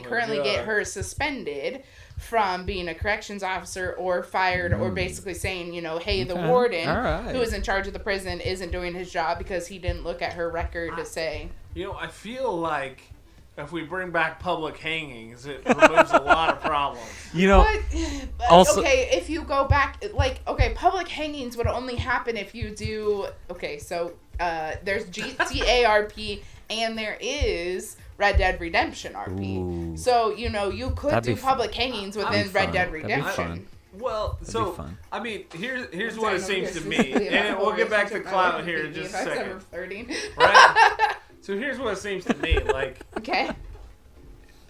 currently get her suspended from being a corrections officer or fired or basically saying, hey, the warden who is in charge of the prison isn't doing his job because he didn't look at her record to say. I feel like if we bring back public hangings, it removes a lot of problems. But also, okay, if you go back, public hangings would only happen if you do, so there's GTA RP and there is Red Dead Redemption RP. Ooh. So, you could do public hangings within Red Dead Redemption. Well, so, I mean, here's what it seems to me. And we'll get back to Cloud here in just a second. Right? So here's what it seems to me. Okay.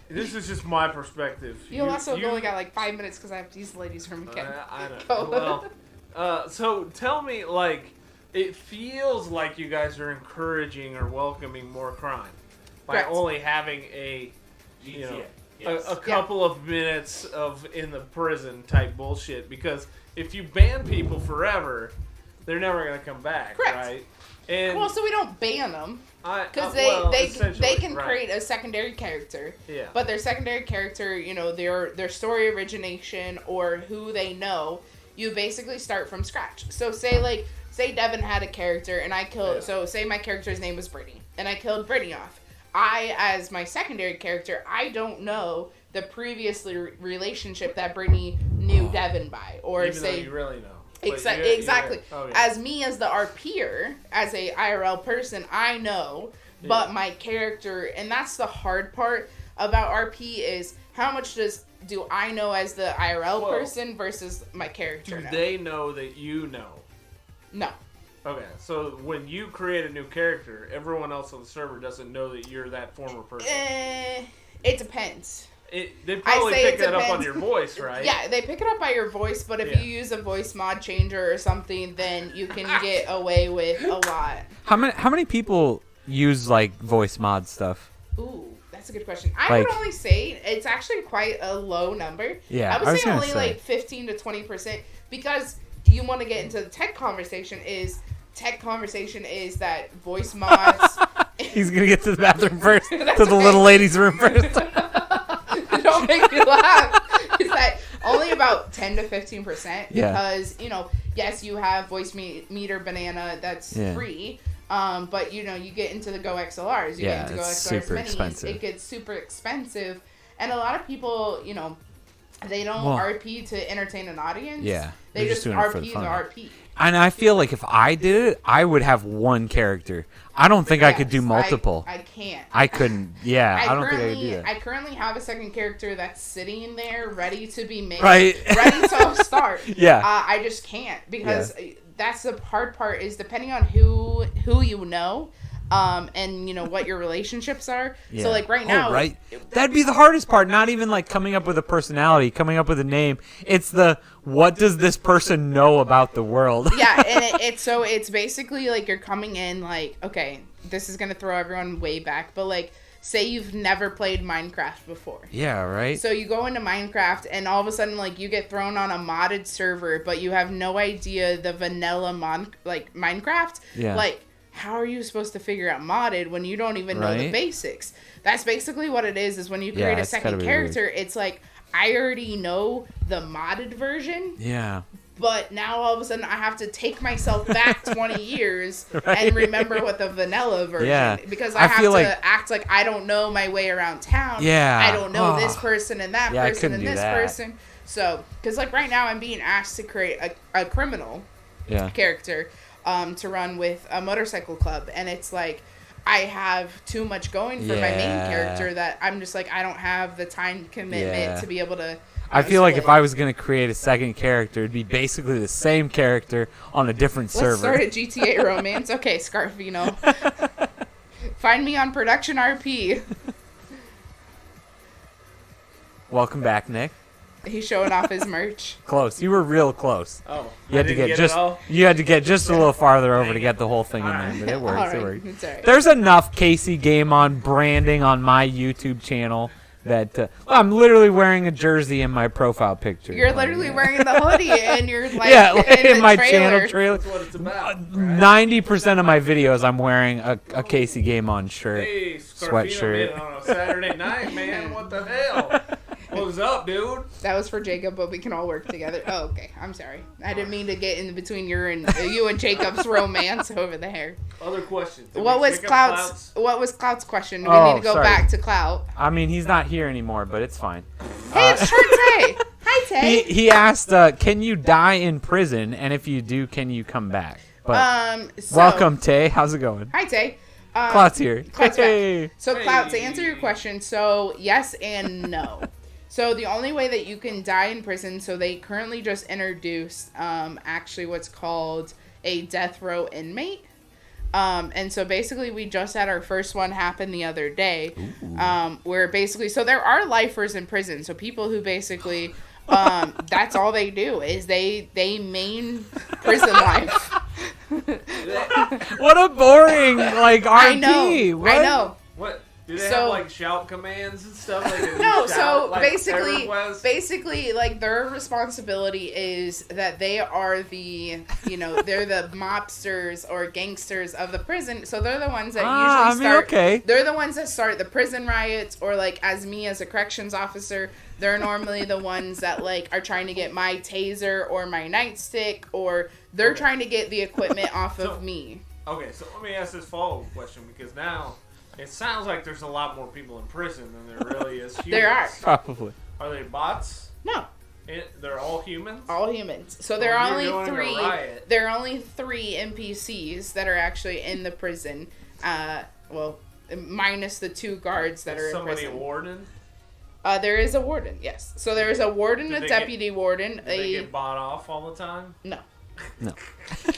This is just my perspective. You also only got 5 minutes because I have these ladies from McKinney. I know. Well, so tell me, it feels like you guys are encouraging or welcoming more crime by only having a couple of minutes of in the prison type bullshit. Because if you ban people forever, they're never going to come back, right? And so we don't ban them because they can create a secondary character. Yeah. But their secondary character, their story origination or who they know, you basically start from scratch. So say Devon had a character and I killed. So say my character's name was Brittany and I killed Brittany off. I, as my secondary character, I don't know the previous relationship that Brittany knew Devon by, or even though you really know. Exactly. As me, as the RPer, as a IRL person, I know, but my character, and that's the hard part about RP is how much do I know as the IRL person versus my character? Do they know that you know? No. Okay, so when you create a new character, everyone else on the server doesn't know that you're that former person. It depends. They probably pick that up on your voice, right? Yeah, they pick it up by your voice, but if you use a voice mod changer or something, then you can get away with a lot. How many people use voice mod stuff? Ooh, that's a good question. I would only say it's actually quite a low number. Yeah, I would say only 15 to 20% because you want to get into the tech conversation is that voice mods. He's gonna get to the bathroom first, to the little lady's room first. Don't make me laugh. Is that only about 10 to 15% because yes, you have voice meter banana that's free, but you get into the Go XLRs, you get into Go XLRs minis, expensive. It gets super expensive, and a lot of people they don't RP to entertain an audience. Yeah, they just RP to RP. And I feel like if I did it, I would have one character. I don't think I could do multiple. I can't. I couldn't. Yeah, I don't think I could do that. I currently have a second character that's sitting there ready to be made. Right. Ready to start. Yeah. I just can't because that's the hard part is depending on who you know. And what your relationships are. Yeah. So right now, that'd be the hardest part. Not even coming up with a personality, coming up with a name. It's what does this person know about the world? Yeah, and it's basically you're coming in okay, this is gonna throw everyone way back, but say you've never played Minecraft before. Yeah, right. So you go into Minecraft and all of a sudden you get thrown on a modded server, but you have no idea the vanilla Minecraft. Yeah. How are you supposed to figure out modded when you don't even know the basics? That's basically what it is when you create a second character, it's I already know the modded version. Yeah. But now all of a sudden I have to take myself back 20 years and remember what the vanilla version because I have to act like I don't know my way around town. Yeah. I don't know this person and that person and this that. person. So, because right now I'm being asked to create a criminal character to run with a motorcycle club, and it's I have too much going for my main character that I'm just I don't have the time commitment to be able to. I feel like if I was going to create a second character, it'd be basically the same character on a different server. Let's start a GTA romance. Okay, Scarfino. Find me on Production RP. Welcome back, Nick. He's showing off his merch. Close. You were real close. Oh, you had to get just a little farther over to get the whole thing in there, but it works. Right. It works. It's all right. There's enough Casey Game On branding on my YouTube channel that I'm literally wearing a jersey in my profile picture. You're literally wearing the hoodie and you're in my channel trailer. That's what it's about. 90% of my videos, I'm wearing a Casey Game On shirt, hey, sweatshirt. On a Saturday night, man. What the hell? Well, was up, dude. That was for Jacob, but we can all work together. Oh, okay. I'm sorry. I didn't mean to get in between you and Jacob's romance over there. Other questions. What was Clout's question? Do we need to go sorry. back to Clout? I mean, he's not here anymore, but it's fine. Hey, it's Tay. Hi, Tay. He asked, can you die in prison? And if you do, can you come back? But welcome, Tay. How's it going? Hi, Tay. Clout's here. Clout's hey. back. So, Clout, to answer your question, so yes and no. So the only way that you can die in prison, so they currently just introduced actually what's called a death row inmate. And so basically we just had our first one happen the other day, where basically, so there are lifers in prison. So people who basically, that's all they do is they main prison life. What a boring, like, RP. I know. What? Do they have, like, shout commands and stuff? Like, no, shout, so like, basically, like, their responsibility is that they are the, they're the mobsters or gangsters of the prison. So they're the ones that usually start. Okay. They're the ones that start the prison riots, or, like, as me as a corrections officer, they're normally the ones that, like, are trying to get my taser or my nightstick, or they're trying to get the equipment off of me. Okay, so let me ask this follow-up question, because now it sounds like there's a lot more people in prison than there really is humans. There are. Probably. Are they bots? No. They're all humans? All humans. So there are only three. Riot. There are only 3 NPCs that are actually in the prison. Minus the 2 guards that are in prison. Somebody a warden? There is a warden. Yes. So there is a warden, a deputy warden. Do they get bought off all the time? No. No.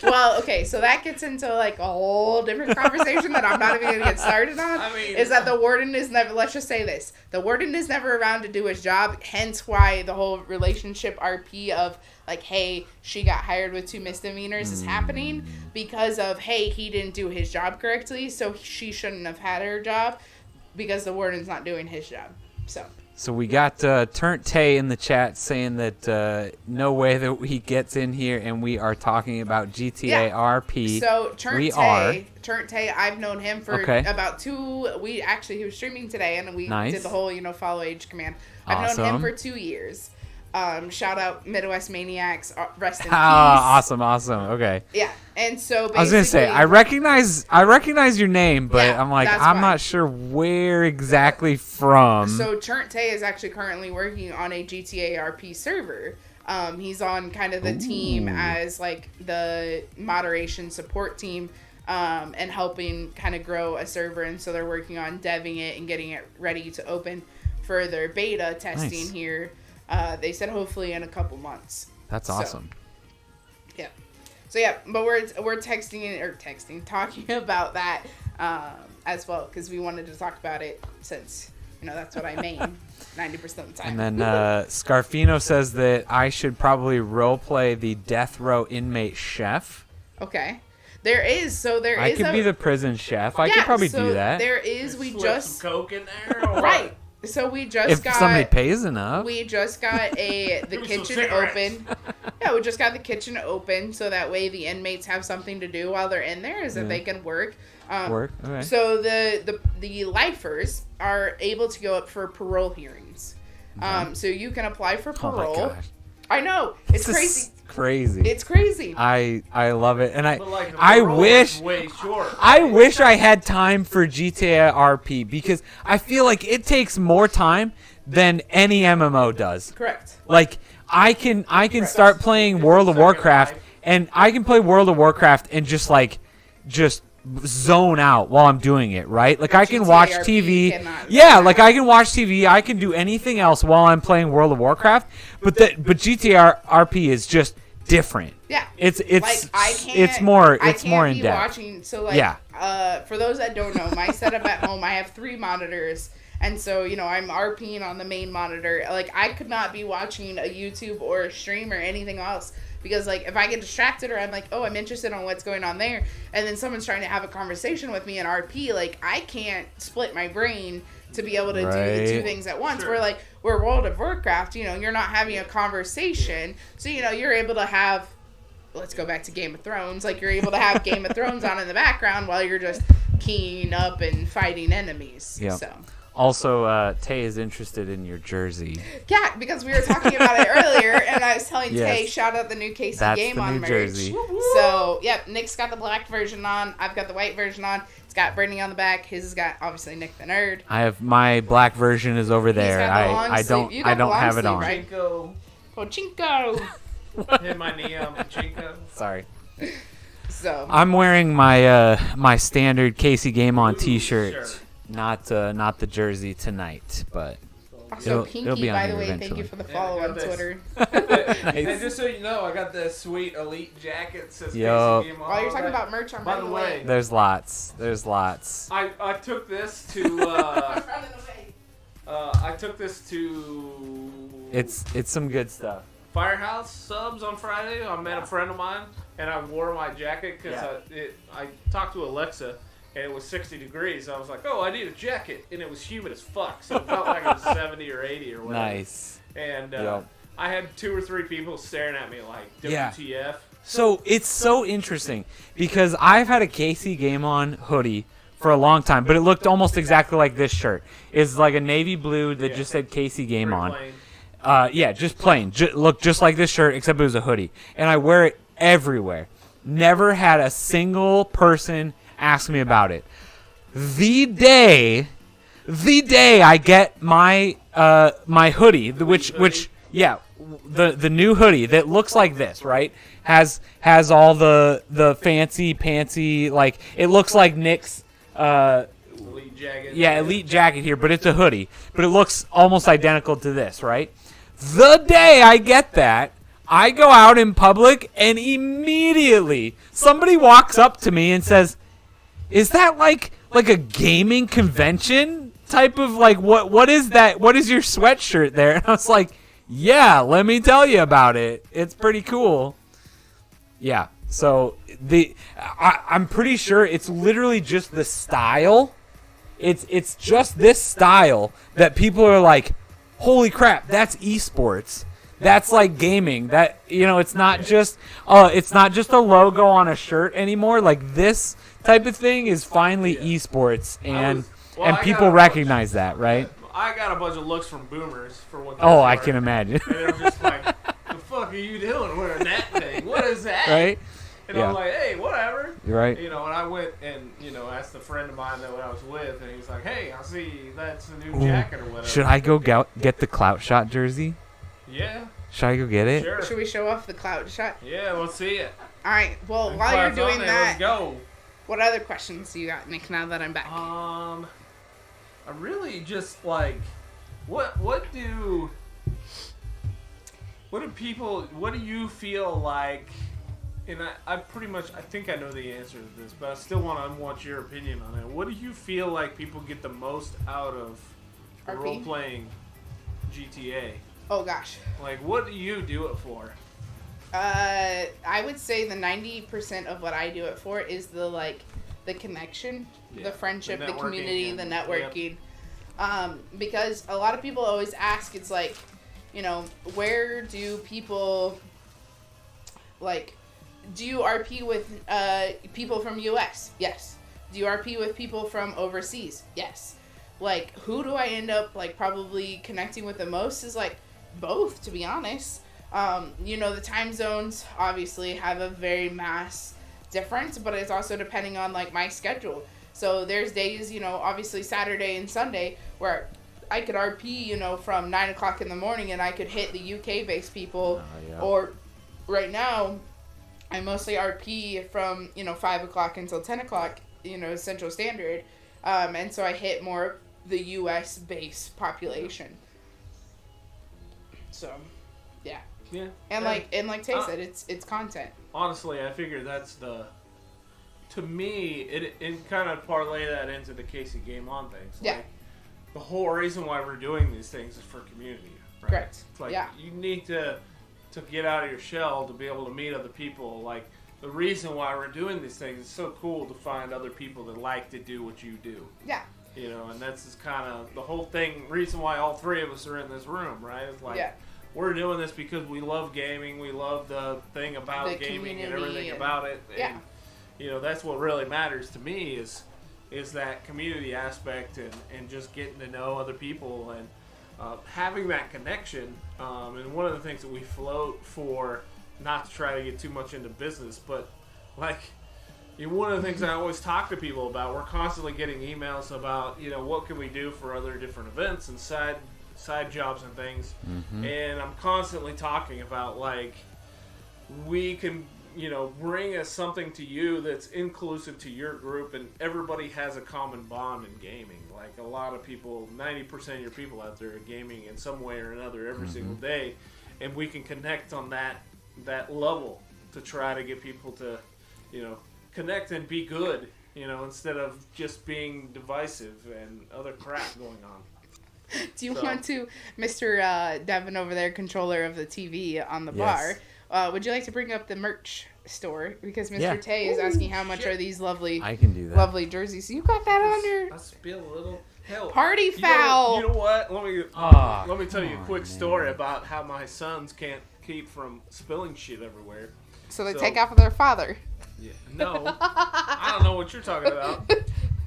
Well, okay, so that gets into like a whole different conversation that I'm not even gonna get started on. I mean, is that the warden is never, let's just say this, the warden is never around to do his job, hence why the whole relationship RP of like, hey, she got hired with 2 misdemeanors is happening because of, hey, he didn't do his job correctly, so she shouldn't have had her job because the warden's not doing his job. So we got Turnt Tay in the chat saying that no way that he gets in here and we are talking about GTA RP. So Turnt Tay, I've known him for about he was streaming today and we did the whole, follow age command. I've known him for 2 years. Shout out Midwest Maniacs, rest in peace. Awesome. Okay. Yeah, and so basically, I was gonna say I recognize your name, but yeah, I'm like I'm not sure where exactly from. So Turnt Tay is actually currently working on a GTA RP server. He's on kind of the team as like the moderation support team, and helping kind of grow a server, and so they're working on deving it and getting it ready to open for their beta testing here. They said hopefully in a couple months. That's awesome. But we're talking about that as well because we wanted to talk about it since that's what I main 90% of the time. And then Scarfino says that I should probably roleplay the death row inmate chef. Okay. I could be the prison chef. I could probably do that. There is. We just some Coke in there. Or right. So we just if somebody pays enough. We just got the kitchen open. Yeah, we just got the kitchen open so that way the inmates have something to do while they're in there, is that they can work. Okay. So the lifers are able to go up for parole hearings. So you can apply for parole. Oh my gosh. I know, it's crazy. It's crazy. I love it, and I wish I had time for GTA RP because I feel like it takes more time than any MMO does. Correct. Like I can start playing World of Warcraft, and I can play World of Warcraft and just zone out while I'm doing it, right? Like I can watch TV. Like I can watch TV. I can do anything else while I'm playing World of Warcraft. But GTA RP is just different. Yeah. It's more in depth. Watching, so for those that don't know, my setup at home, I have 3 monitors. And so, I'm RPing on the main monitor. Like, I could not be watching a YouTube or a stream or anything else. Because, like, if I get distracted or I'm like, oh, I'm interested in what's going on there, and then someone's trying to have a conversation with me in RP, like, I can't split my brain to be able to do the 2 things at once. Sure. We're World of Warcraft, you're not having a conversation. So, you're able to have, let's go back to Game of Thrones, like, you're able to have Game of Thrones on in the background while you're just keying up and fighting enemies. Yeah. So. Also, Tay is interested in your jersey. Yeah, because we were talking about it earlier, and I was telling Yes. Tay, shout out the new Casey That's Game the On new merch. jersey. So, yep, Nick's got the black version on. I've got the white version on. It's got Brittany on the back. His has got, obviously, Nick the Nerd. I have my black version is over there. got the long I sleeve. don't You got I don't the long have it sleeve, on. right? Pachinko. Pochinko! Hit my knee on Pachinko. Sorry. So, I'm wearing my my standard Casey Game On T-shirt, shirt. not the jersey tonight, but also, it'll be Pinky, on by here the way, eventually. thank you for the Yeah, follow I got on this. Twitter. And just so you know, I got the sweet elite jacket that says Yo. Casey Game On. While you're talking about merch, I'm By running the way, away. There's lots. I took this to I'm running away. I took this to It's some good stuff. Firehouse Subs on Friday. I met a friend of mine, and I wore my jacket because I talked to Alexa, and it was 60 degrees. I was like, oh, I need a jacket, and it was humid as fuck, so it felt like it was 70 or 80 or whatever. Nice. And Yep. I had 2 or 3 people staring at me like, Yeah. WTF? So it's so interesting because I've had a Casey Game On hoodie for a long time, but it looked almost exactly like this shirt. It's like a navy blue that Yeah. just said Casey Game Very On. plain. Yeah, just plain. Look just like this shirt, except it was a hoodie. And I wear it everywhere. Never had a single person ask me about it. The day I get my my hoodie, the new hoodie that looks like this, right? Has all the fancy pantsy, like it looks like Nick's Elite jacket. elite jacket here, but it's a hoodie. But it looks almost identical to this, right? The day I get that, I go out in public and immediately somebody walks up to me and says, "Is that like a gaming convention type of like what is that? What is your sweatshirt there?" And I was like, "Yeah, let me tell you about it. It's pretty cool." Yeah. So I'm pretty sure it's literally just the style. It's just this style that people are like, holy crap, that's esports. That's like gaming. That it's not just a logo on a shirt anymore. Like this type of thing is finally esports, and I people got a recognize that, right? I got a bunch of looks from boomers for what. Oh, I can imagine. And they're just like, "The fuck are you doing wearing that thing? What is that?" Right? And Yeah. I'm like, "Hey, whatever." You're right. And I went and asked a friend of mine that I was with, and he was like, "Hey, I see that's a new Ooh. jacket or whatever." Should I go get the Clout Shot jersey? Yeah. Should I go get it? Sure. Should we show off the cloud shot? Yeah, let's see it. All right. Well, And while you're Cloud's on doing there, that, let's go. what other questions do you got, Nick? Now that I'm back. I really just like, what do you feel like? And I think I know the answer to this, but I still want your opinion on it. What do you feel like people get the most out of RP? role-playing GTA? Oh gosh. Like, what do you do it for? I would say the 90% of what I do it for is the connection, Yeah, the friendship, the the community, networking, the and- networking. Because a lot of people always ask, it's like, where do people do you RP with people from US? Yes. Do you RP with people from overseas? Yes. Like, who do I end up probably connecting with the most is both, to be honest. The time zones obviously have a very mass difference, but it's also depending on my schedule. So there's days, obviously Saturday and Sunday where I could RP, from 9 o'clock in the morning and I could hit the UK based people. yeah. Or right now I mostly RP from, 5 o'clock until 10 o'clock, Central Standard. And so I hit more the US based population. So, yeah. Yeah. And like Tay said, it's content. Honestly, I figure that's to me, it kind of parlay that into the Casey Game On things. Yeah. The whole reason why we're doing these things is for community. Right? Correct. It's Yeah. you need to get out of your shell to be able to meet other people. The reason why we're doing these things is so cool to find other people that like to do what you do. Yeah. And that's just kind of the whole thing, reason why all three of us are in this room, right? It's Yeah. we're doing this because we love gaming, we love the thing about The gaming and community everything and- about it. Yeah. And, that's what really matters to me is is that community aspect and just getting to know other people and having that connection. And one of the things that we float for, not to try to get too much into business, but like, one of the things I always talk to people about, we're constantly getting emails about, what can we do for other different events and side jobs and things. And I'm constantly talking about, like, we can, bring something to you that's inclusive to your group, and everybody has a common bond in gaming. Like, a lot of people, 90% of your people out there are gaming in some way or another every single day, and we can connect on that level to try to get people to, connect and be good, instead of just being divisive and other crap going on. Do you want to, Mr. Devon over there, controller of the TV on the bar, would you like to bring up the merch store? Because Mr. Tay is asking how much are these lovely, I can do that. lovely jerseys. So you got that on your I spill a little. Hell, party foul. You know what? Let me tell you a quick story about how my sons can't keep from spilling shit everywhere. So they take after their father. Yeah. No, I don't know what you're talking about.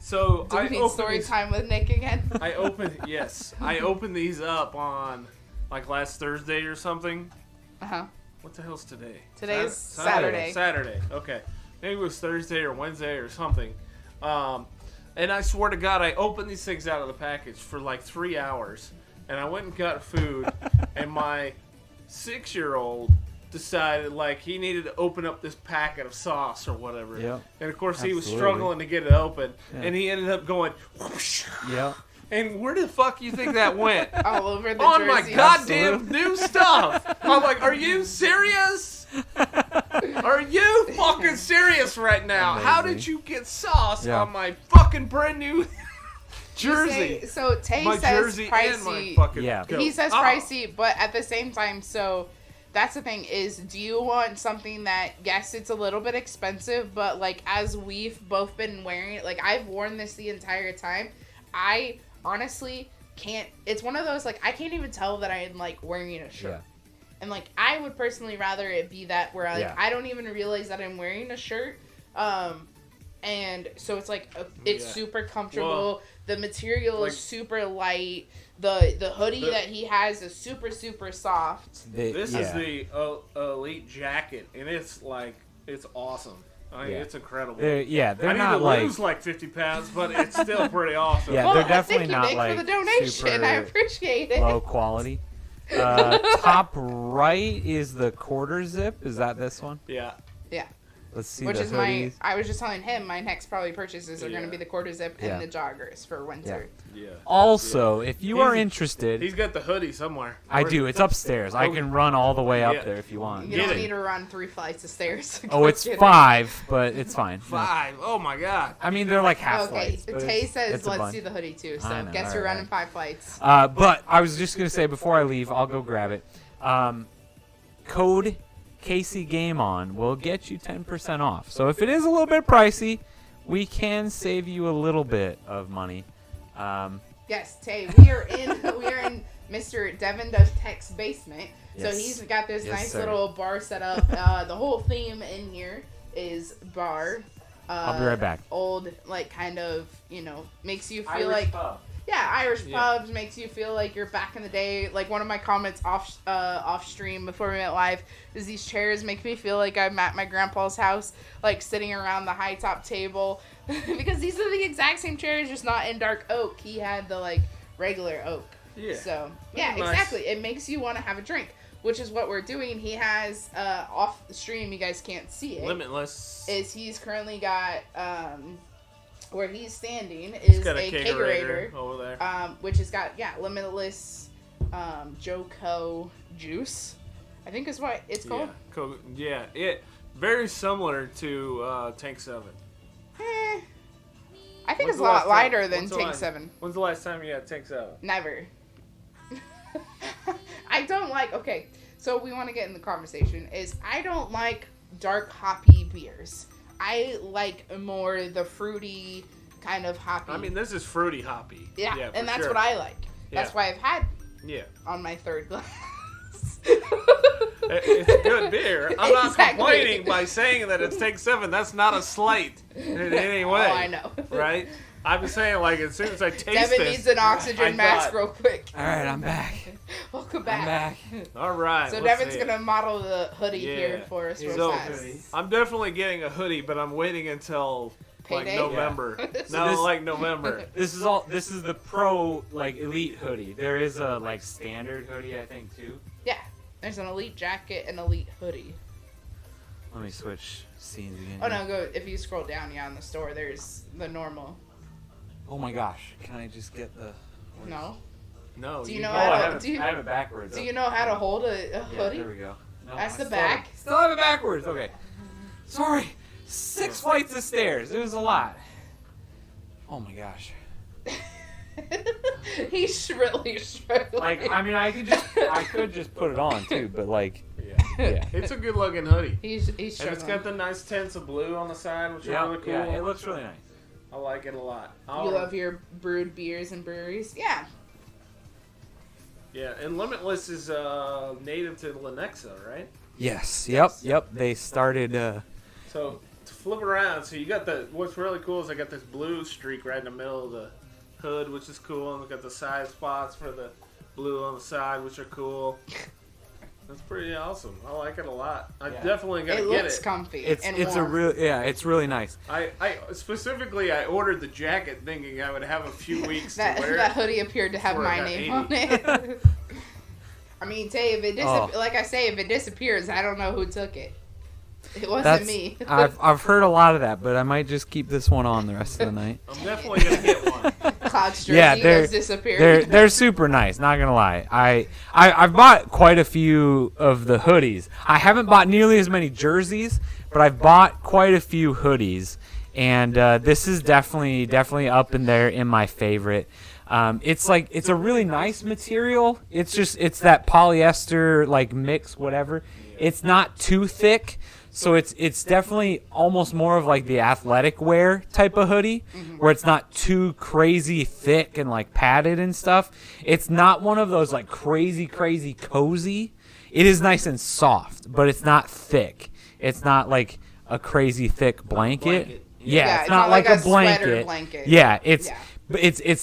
So Do we need story time with Nick again? I opened these up on like last Thursday or something. What the hell's today? Today is Saturday. Saturday. Okay. Maybe it was Thursday or Wednesday or something. And I swear to God, I opened these things out of the package for like 3 hours, and I went and got food, and my 6-year-old decided like he needed to open up this packet of sauce or whatever. Yep. And of course he was struggling to get it open, and he ended up going whoosh. Yep. And where the fuck you think that went? All over the on jersey. my goddamn new stuff. I'm like, are you serious? Are you fucking serious right now? Amazing. How did you get sauce on my fucking brand new jersey? So Tay My says jersey pricey. and my fucking coat. He says pricey, but at the same time, so that's the thing is, do you want something that, yes, it's a little bit expensive, but like as we've both been wearing it, like I've worn this the entire time, I honestly can't, it's one of those, like, I can't even tell that I'm like wearing a shirt. And like I would personally rather it be that where I don't even realize that I'm wearing a shirt. And so it's like it's super comfortable. Well, the material like, is super light. The hoodie that he has is super soft. This is the elite jacket, and it's awesome. I mean, it's incredible. They're I need not to like lose like 50 pounds, but it's still pretty awesome. Yeah, Well, they're definitely thank you, not Nick, like for the donation. super I appreciate it. low quality. Top right is the quarter zip. Is that this one? Yeah. Yeah. Let's see. Which the is hoodies. I was just telling him my next probably purchases are going to be the quarter zip and the joggers for winter. Yeah. Also, if you are interested, he's got the hoodie somewhere. I do. It's upstairs. I can run all the way up there if you want. You don't need to run 3 flights of stairs. Oh, it's 5, but it's fine. 5. Oh my God. I mean, they're like half okay, flights. Tay says it's a let's bunch. do the hoodie too. So I know, guess all you're right. running 5 flights. But I was just gonna say before I leave, I'll go grab it. Code Casey Game On will get you 10% off. So if it is a little bit pricey, we can save you a little bit of money. Yes, Tay, we are in Mr. DevonDoesTech's basement. So Yes. he's got this nice sir. little bar set up. The whole theme in here is bar. I'll be right back. Old, like, kind of, makes you feel Irish like pub. Yeah, Irish pubs makes you feel like you're back in the day. Like one of my comments off stream before we went live is these chairs make me feel like I'm at my grandpa's house, like sitting around the high top table, because these are the exact same chairs, just not in dark oak. He had the like regular oak. Yeah. So yeah, Nice. exactly. It makes you want to have a drink, which is what we're doing. He has off the stream. You guys can't see it. Limitless. He's currently got where he's standing is got a kegerator over there. which has got Limitless Joko juice, I think is what it's called. It very similar to Tank 7. I think it's a lot lighter than Tank 7. When's the last time you had Tank 7? Never. I don't like. Okay, so we want to get in the conversation. I don't like dark hoppy beers. I like more the fruity kind of hoppy. I mean, this is fruity hoppy. Yeah, and that's what I like. That's why I've had on my third glass. It's a good beer. I'm not Exactly. complaining by saying that it's Tank 7. That's not a slight in any way. Oh, I know. Right? I'm just saying, like, as soon as I taste Devon this, needs an oxygen mask real quick. All right, I'm back. Welcome back. I'm back. All right. So Devon's going to model the hoodie here for us real fast. I'm definitely getting a hoodie, but I'm waiting until Payday? like November. Yeah. November. This is the pro like elite hoodie. There is a like standard hoodie I think too. Yeah. There's an elite jacket and elite hoodie. Let me switch scenes again. Oh no, go if you scroll down, in the store there's the normal. Oh my gosh. Can I just get the No. Do you know I have it backwards. Do you know how to hold a hoodie? There we go. No, That's the I back. Still have it backwards. Okay. Sorry. 6 flights of stairs. It was a lot. Oh my gosh. He's really struggling. Like, I mean, I could just put it on too, but like, yeah. It's a good looking hoodie. He's And struggling. it's got the nice tints of blue on the side, which are really cool. Yeah, it looks really nice. I like it a lot. You love your brewed beers and breweries? Yeah. Yeah, and Limitless is native to Lenexa, right? Yes. Yep. They started. So to flip around, so you got what's really cool is I got this blue streak right in the middle of the hood, which is cool, and we got the side spots for the blue on the side, which are cool. That's pretty awesome. I like it a lot. I definitely gotta get it. It looks comfy. It's warm. it's really nice. I specifically I ordered the jacket thinking I would have a few weeks to wear that it. hoodie appeared to have my name on it. I mean, if it like I say, if it disappears, I don't know who took it. It wasn't me. I've heard a lot of that, but I might just keep this one on the rest of the night. I'm definitely gonna get one. Cloud's jersey has disappeared. They're super nice. Not gonna lie. I've bought quite a few of the hoodies. I haven't bought nearly as many jerseys, but I've bought quite a few hoodies, and this is definitely up in there in my favorite. It's a really nice material. It's that polyester like mix whatever. It's not too thick. So it's definitely almost more of like the athletic wear type of hoodie, where it's not too crazy thick and like padded and stuff. It's not one of those like crazy cozy. It is nice and soft, but it's not thick. It's not like a crazy thick blanket. Yeah, it's not like a blanket. Yeah, it's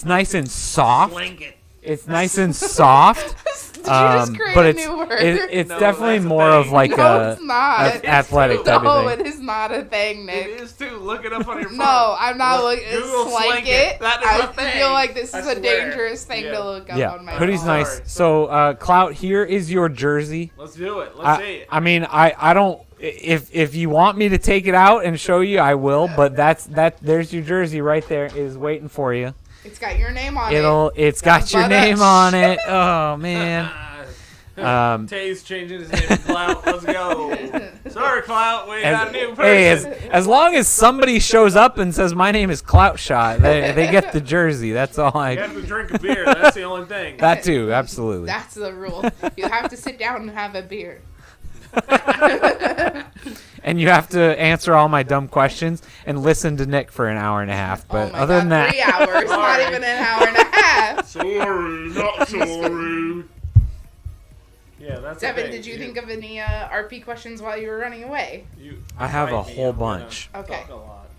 nice and soft. Blanket. It's nice and soft. Did you just create but a new word? It's No, definitely that's a more thing. of like it's not. athletic type No, of thing. it is not a thing, Nick. It is too. Look it up on your phone. No, I'm not looking. Google It's like Slanket. it. That is I a thing. feel like this I is a swear. dangerous thing to look up Yeah, on my hoodie's phone. nice. Sorry. So, Clout, here is your jersey. Let's do it. Let's see it. I mean, I don't. If you want me to take it out and show you, I will. But there's your jersey right there. It is waiting for you. It's got your name on it. It's got your name on it. Oh man. Tay's changing his name to Clout. Let's go. Sorry, Clout. We got a new person. Hey, as long as somebody shows up and says my name is Clout Shot, they get the jersey. That's all You have to drink a beer. That's the only thing. That too, absolutely. That's the rule. You have to sit down and have a beer. And you have to answer all my dumb questions and listen to Nick for an hour and a half. But other than that, 3 hours, not even an hour and a half. Sorry, not sorry. Yeah, that's Devon, the thing. did you think of any RP questions while you were running away? I have a whole bunch. Okay. Talk a lot.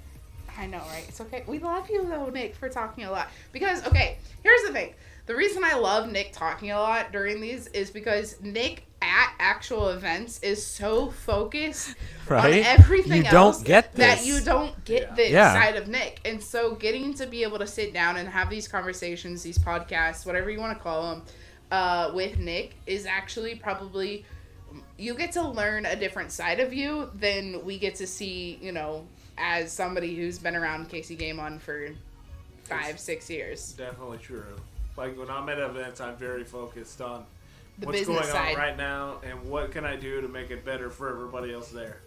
I know, right? It's okay. We love you, though, Nick, for talking a lot. Because, okay, here's the thing. The reason I love Nick talking a lot during these is because Nick at actual events is so focused on everything else that you don't get this side of Nick. And so getting to be able to sit down and have these conversations, these podcasts, whatever you want to call them, with Nick is actually probably, you get to learn a different side of you than we get to see, as somebody who's been around Casey Game On for 5-6 years. Definitely true. Like when I'm at events, I'm very focused on The what's business going side. on right now and what can I do to make it better for everybody else there.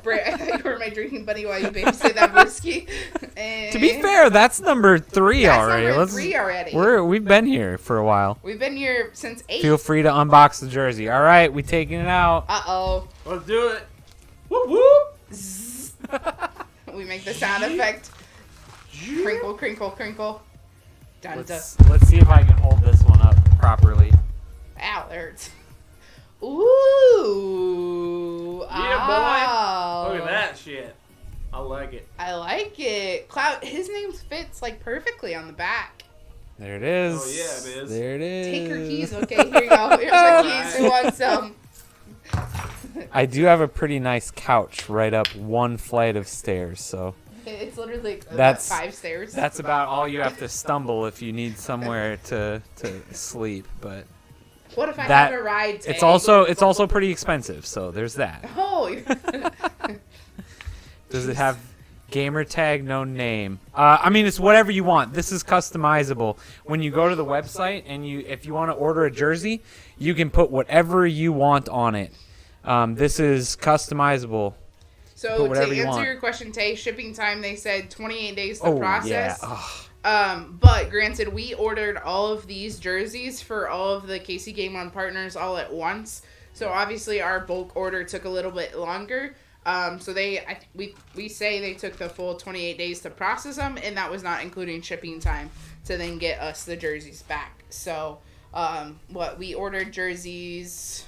Bray, I thought you were my drinking buddy while you babysit that whiskey. To be fair, that's number 3 already. Number 3 already. We've been here for a while. We've been here since 8. Feel free to unbox the jersey. All right, we taking it out. Uh-oh. Let's do it. Whoop whoop. We make the sound effect. Crinkle, crinkle, crinkle. Dun, dun. Let's see if I can hold this one up properly. Ow, that hurts. Ooh. Yeah, boy. Look at that shit. I like it. I like it. Cloud, his name fits like perfectly on the back. There it is. Oh yeah, it is. There it is. Take your keys, okay? Here you go. Here's the keys. Who wants some? I do have a pretty nice couch right up one flight of stairs, so It's literally That's- 5 stairs. that's about all you have to stumble if you need somewhere to sleep. But What if I that- have a ride today? it's also pretty expensive, so there's that. Oh. Does it have gamer tag? No name. I mean, it's whatever you want. This is customizable. When you go to the website and if you want to order a jersey, you can put whatever you want on it. This is customizable. So Put to whatever you answer want. your question, Tay, shipping time, they said 28 days to Oh process. yeah. Ugh. But granted, we ordered all of these jerseys for all of the KC Game On partners all at once. So obviously our bulk order took a little bit longer. So we say they took the full 28 days to process them, and that was not including shipping time to then get us the jerseys back. So we ordered jerseys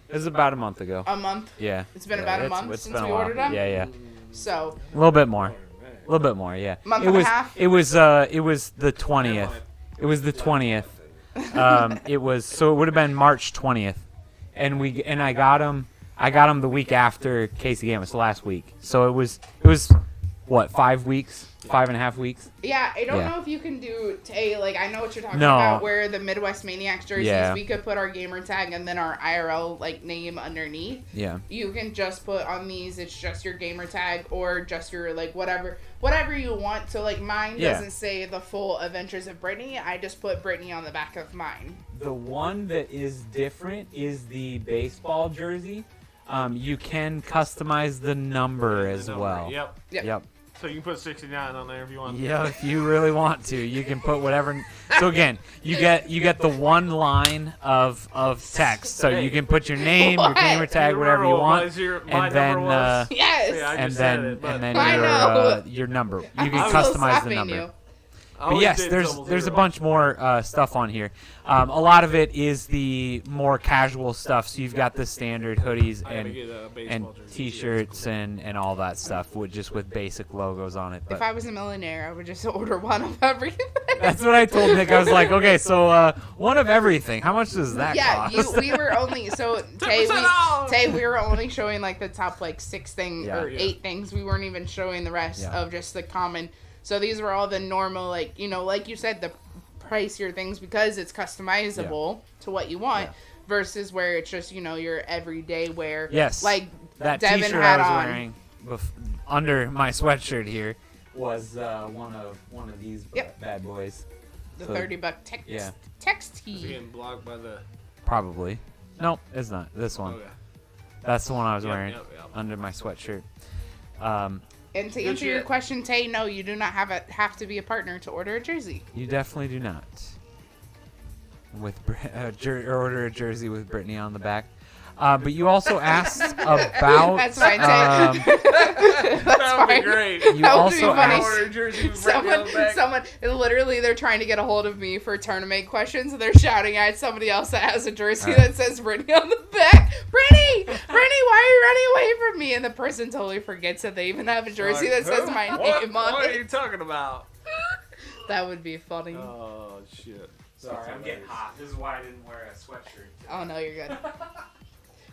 It was about a month ago. a month. Yeah. It's been Yeah, about a it's- month it's since been a we while. ordered them. Yeah. So A little bit more. A little bit more, yeah. Month it and a was half? it was the 20th. It was the 20th. It would have been March 20th. And I got them the week after Casey Game. It was last week. So it was what, 5 weeks? 5.5 weeks? yeah, I don't Yeah. know if you can do like I know what you're talking No. about. Where the Midwest Maniacs jerseys, Yeah. we could put our gamer tag and then our IRL like name underneath. Yeah. You can just put on these, it's just your gamer tag or just your like whatever you want. So like mine Yeah. doesn't say the full Adventures of Brittany. I just put Brittany on the back of mine. The one that is different is the baseball jersey. You can customize the number as well. Yep. Yep. So you can put 69 on there if you want. Yeah, if you really want to, you can put whatever. So again, you get the one line of text. So you can put your name, your What? gamer tag, You whatever you remember what want, my and then number was? Yes. Yeah, I and just said then it, but- and then I know. your number. You I'm can so customize the slapping number. you. I But always yes, did there's a 00. bunch more stuff on here. A lot of it is the more casual stuff. So you've got the standard hoodies I gotta and get a baseball jersey. t-shirts and all that stuff with basic logos on it. If But I was a millionaire, I would just order one of everything. that's what I told Nick. I was like, okay, so one of everything. How much does that Yeah, cost? we were only Tay, we were only showing like the top like 6 things Yeah. or Yeah. 8 things. We weren't even showing the rest Yeah. of just the common. So these were all the normal, like like you said, the pricier things because it's customizable to what you want. Yeah. Versus where it's just your everyday wear. Yes. Like That Devon t-shirt had I was on. wearing under my sweatshirt here was one of these Yep. bad boys. the So, $30 text yeah. text Is it tee. getting blocked by the. Probably. Nope, it's not. This one. Okay. That's the one I was Yep, wearing yep, yep. under my sweatshirt. And to Good answer your shit. question, Tay, no, you do not have to be a partner to order a jersey. You definitely do not. Order a jersey with Brittany on the back. But you also asked about. That's fine, Tay. That's That would be fine. great. You That would be also funny. asked. Order a jersey with Brittany on the back. Someone, literally, they're trying to get a hold of me for tournament questions, and they're shouting at somebody else that has a jersey that says Brittany on the back. Brittany, why are you running away from me? And the person totally forgets that they even have a jersey that says my name on What are it. you talking about? That would be funny. Oh shit. Sorry, I'm getting hot. This is why I didn't wear a sweatshirt. Oh no, you're good.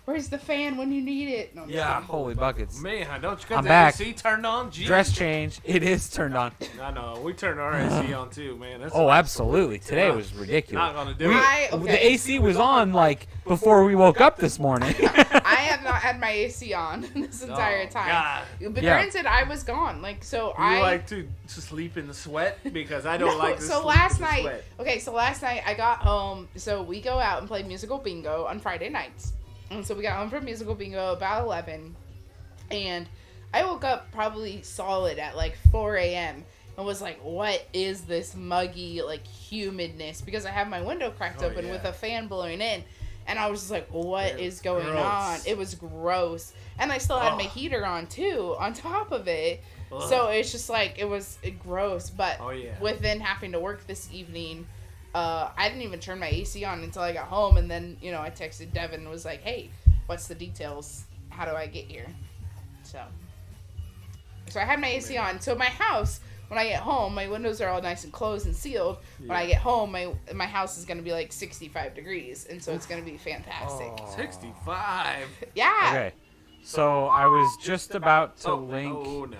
Where's the fan when you need it? No, I'm just Yeah, kidding. holy buckets. Man, don't you got I'm the back. AC turned on? Jeez. Dress change. It is turned on. I know. We turned our AC on too, man. That's Oh, absolutely. Today was ridiculous. not gonna do We- it. Okay. The AC was on like before we woke up this morning. I have not had my AC on this entire Oh, time. God. But Yeah. granted, I was gone. Like, so You I like to sleep in the sweat because I don't like to so sleep last in the night, sweat. okay, so last night I got home. So we go out and play musical bingo on Friday nights. And so we got home from musical bingo about 11. And I woke up probably solid at like 4 a.m. and was like, what is this muggy, like, humidness? Because I have my window cracked Oh, open yeah. with a fan blowing in. And I was just like, what Yeah, is going gross. on? It was gross. And I still had my Ugh. heater on, too, on top of it. Ugh. So it's just like, it was gross. But Oh, yeah. within having to work this evening, I didn't even turn my AC on until I got home. And then, I texted Devon and was like, hey, what's the details? How do I get here? So, So I had my AC on. So my house, when I get home, my windows are all nice and closed and sealed. Yeah. When I get home, my house is going to be like 65 degrees, and so it's going to be fantastic. Oh. 65? Yeah. Okay. So I was just about to link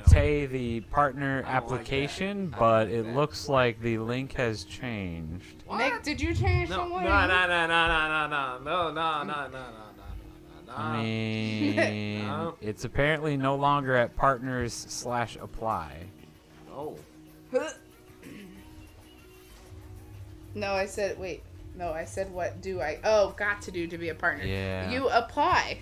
Tay the partner application, but it looks like the link has changed. What? Nick, did you change the link? No. I mean, it's apparently no longer at partners/apply. Oh. No, I said, wait. No, I said, what do I? Oh, got to do to be a partner. Yeah. You apply.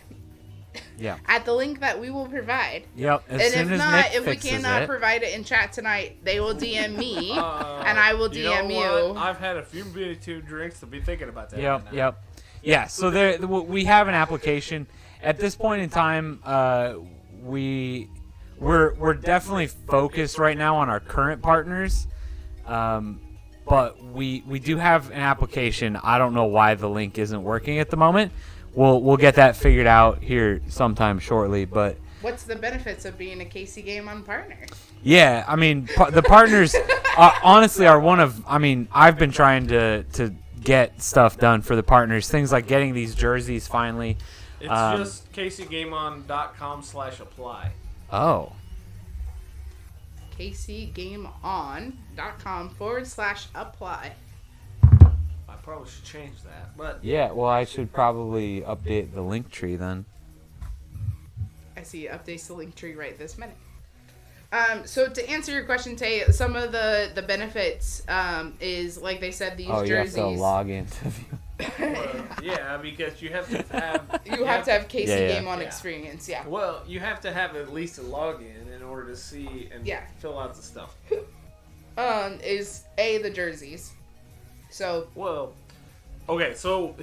Yeah. At the link that we will provide. Yep. And if not, if we cannot provide it in chat tonight, they will DM me, and I will DM you. I've had a few BD2 drinks to be thinking about that. Yep. Yeah. So we have an application. At this point in time, we're definitely focused right now on our current partners. But we do have an application. I don't know why the link isn't working at the moment. We'll get that figured out here sometime shortly. But what's the benefits of being a KC Game On partner? Yeah, I mean the partners honestly are one of. I mean, I've been trying to get stuff done for the partners. Things like getting these jerseys finally. It's just kcgameon.com/apply. Oh. kcgameon.com/apply. I probably should change that, but yeah. Well, I should probably update the link tree then. I see it updates the link tree right this minute. So to answer your question, Tay, some of the benefits is like they said these jerseys. You have to log into view. Yeah, because you have to have you have to have KC Game On experience. Yeah. Well, you have to have at least a login in order to see and fill out the stuff. Is the jerseys. So okay. So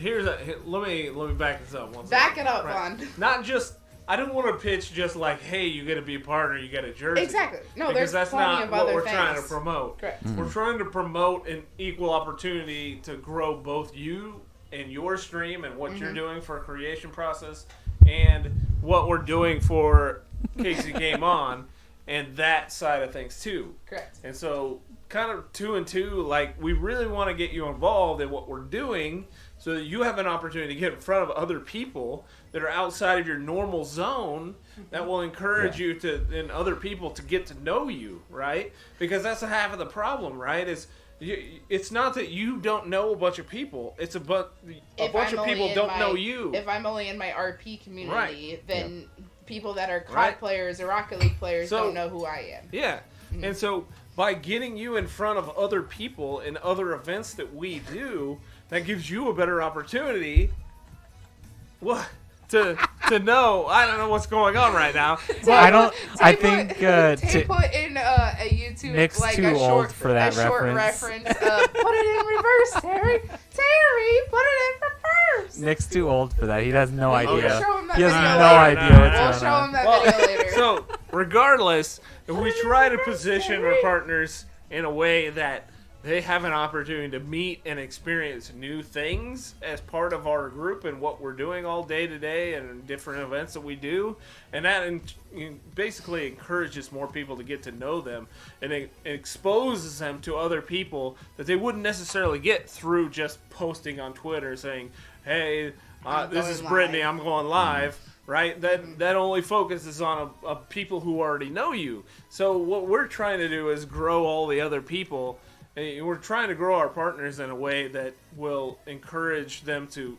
let me back this up. Back it up, Vaughn. Not just. I don't want to pitch just like, hey, you got to be a partner, you got a jersey. Exactly. No, because there's that's not of what other we're things. trying to promote. Correct. Mm-hmm. We're trying to promote an equal opportunity to grow both you and your stream and what you're doing for a creation process and what we're doing for KC Game On and that side of things too. Correct. And so kind of 2 and 2, like we really want to get you involved in what we're doing so that you have an opportunity to get in front of other people that are outside of your normal zone that will encourage you to and other people to get to know you, right? Because that's half of the problem, right? It's not that you don't know a bunch of people. It's a bunch of people don't know you. If I'm only in my RP community, then people that are COD players or Rocket League players don't know who I am. Yeah. Mm-hmm. And so by getting you in front of other people in other events that we do, that gives you a better opportunity to know. I don't know what's going on right now. I think Tay put in a YouTube Nick's like too a short, old for that reference. Put it in reverse, Terry. Terry, put it in reverse. Nick's too old for that. He has no idea. We'll show him that he has video no later. idea what's We'll going show on. him that video later. So regardless, if we try to position our partners in a way that they have an opportunity to meet and experience new things as part of our group and what we're doing all day to day and different events that we do. And that basically encourages more people to get to know them and it exposes them to other people that they wouldn't necessarily get through just posting on Twitter saying, hey, this is Brittany, I'm going live. Right? That only focuses on people who already know you. So what we're trying to do is grow all the other people. And we're trying to grow our partners in a way that will encourage them to,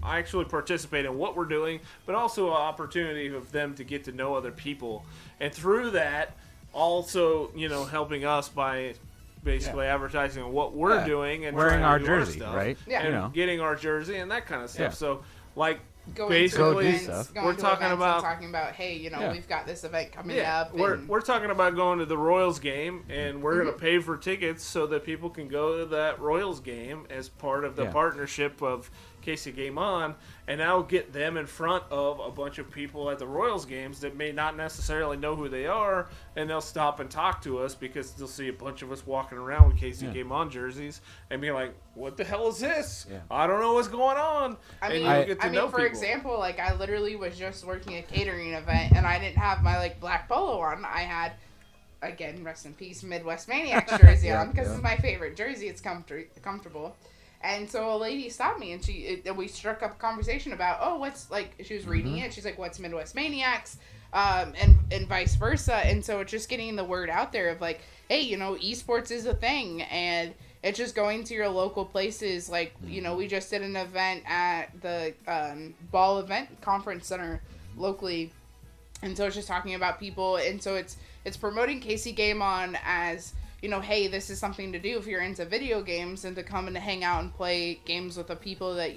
actually participate in what we're doing, but also an opportunity of them to get to know other people. And through that, also, helping us by basically advertising what we're doing and wearing our jersey, stuff, right? Yeah. And getting our jersey and that kind of stuff. Yeah. So, like, Going basically, to events, we're talking about hey, we've got this event coming up. We're talking about going to the Royals game, and we're going to pay for tickets so that people can go to that Royals game as part of the partnership of KC Game On, and that'll get them in front of a bunch of people at the Royals games that may not necessarily know who they are, and they'll stop and talk to us because they'll see a bunch of us walking around with KC Game On jerseys and be like, what the hell is this? I don't know what's going on. I mean, and you'll get to know for people example, like I literally was just working a catering event and I didn't have my like black polo on. I had, again, rest in peace, Midwest Maniacs jersey on because it's my favorite jersey. It's comfortable. And so a lady stopped me and we struck up a conversation about, what's like, she was reading it. She's like, what's Midwest Maniacs? And vice versa. And so it's just getting the word out there of like, hey, esports is a thing, and it's just going to your local places. Like, we just did an event at the Ball Event Conference Center locally. And so it's just talking about people. And so it's promoting KC Game On as, hey, this is something to do if you're into video games, and to come and to hang out and play games with the people that,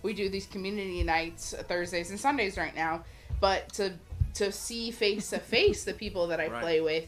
we do these community nights Thursdays and Sundays right now. But to see face to face the people that I play with,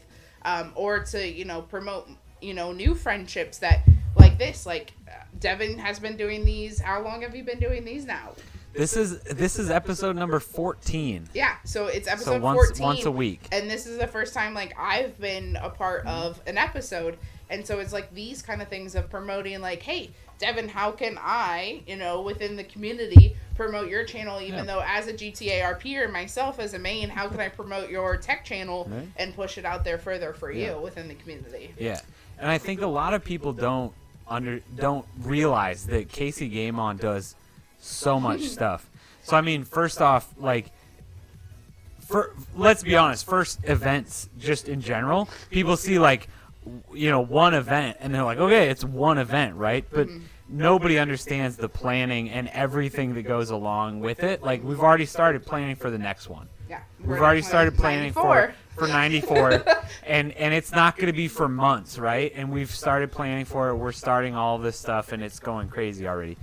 or to, promote, new friendships that like this, like Devon has been doing these. How long have you been doing these now? This is episode number 14. Yeah, so it's episode 14. Once a week. And this is the first time like I've been a part of an episode. And so it's like these kind of things of promoting, like, hey, Devon, how can I, within the community, promote your channel, even though as a GTA RPer myself as a main, how can I promote your tech channel and push it out there further for you within the community? Yeah. And I think a lot of people don't realize that KC Game On does so much stuff. So I mean, first off, like, let's be honest, first events just in general, people see like, one event and they're like, okay, it's one event, right? But nobody understands the planning and everything that goes along with it. Like, we've already started planning for the next one. Yeah. We've already started planning for 94 and it's not going to be for months, right? And we've started planning for it. We're starting all this stuff and it's going crazy already.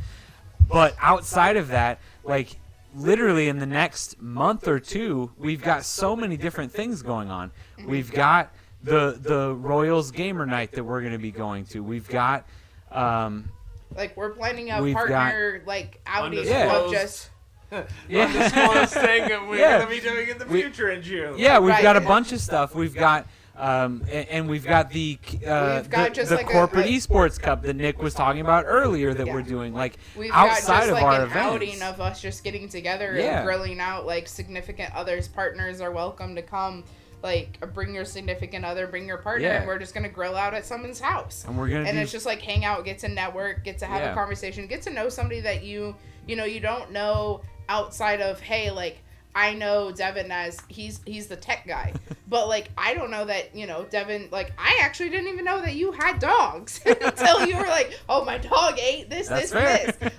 But outside of that, like, literally in the next month or two, we've got so many different things going on. We've got the Royals Gamer Night that we're going to be going to. We've got like, we're planning a partner like outing of just undisclosed thing that we're going to be doing in the future in June. Yeah, we've got a bunch of stuff. We've got and we've got the corporate esports cup that Nick was talking about earlier that we're doing, like, we've outside got just of like our an events. outing of us just getting together and grilling out, like, significant others. Partners are welcome to come. Like, bring your significant other, bring your partner, and we're just gonna grill out at someone's house. And we're gonna it's just like hang out, get to network, get to have a conversation, get to know somebody that you don't know outside of, hey, like, I know Devon as he's the tech guy, but like I don't know that Devon, like, I actually didn't even know that you had dogs until you were like, oh, my dog ate this.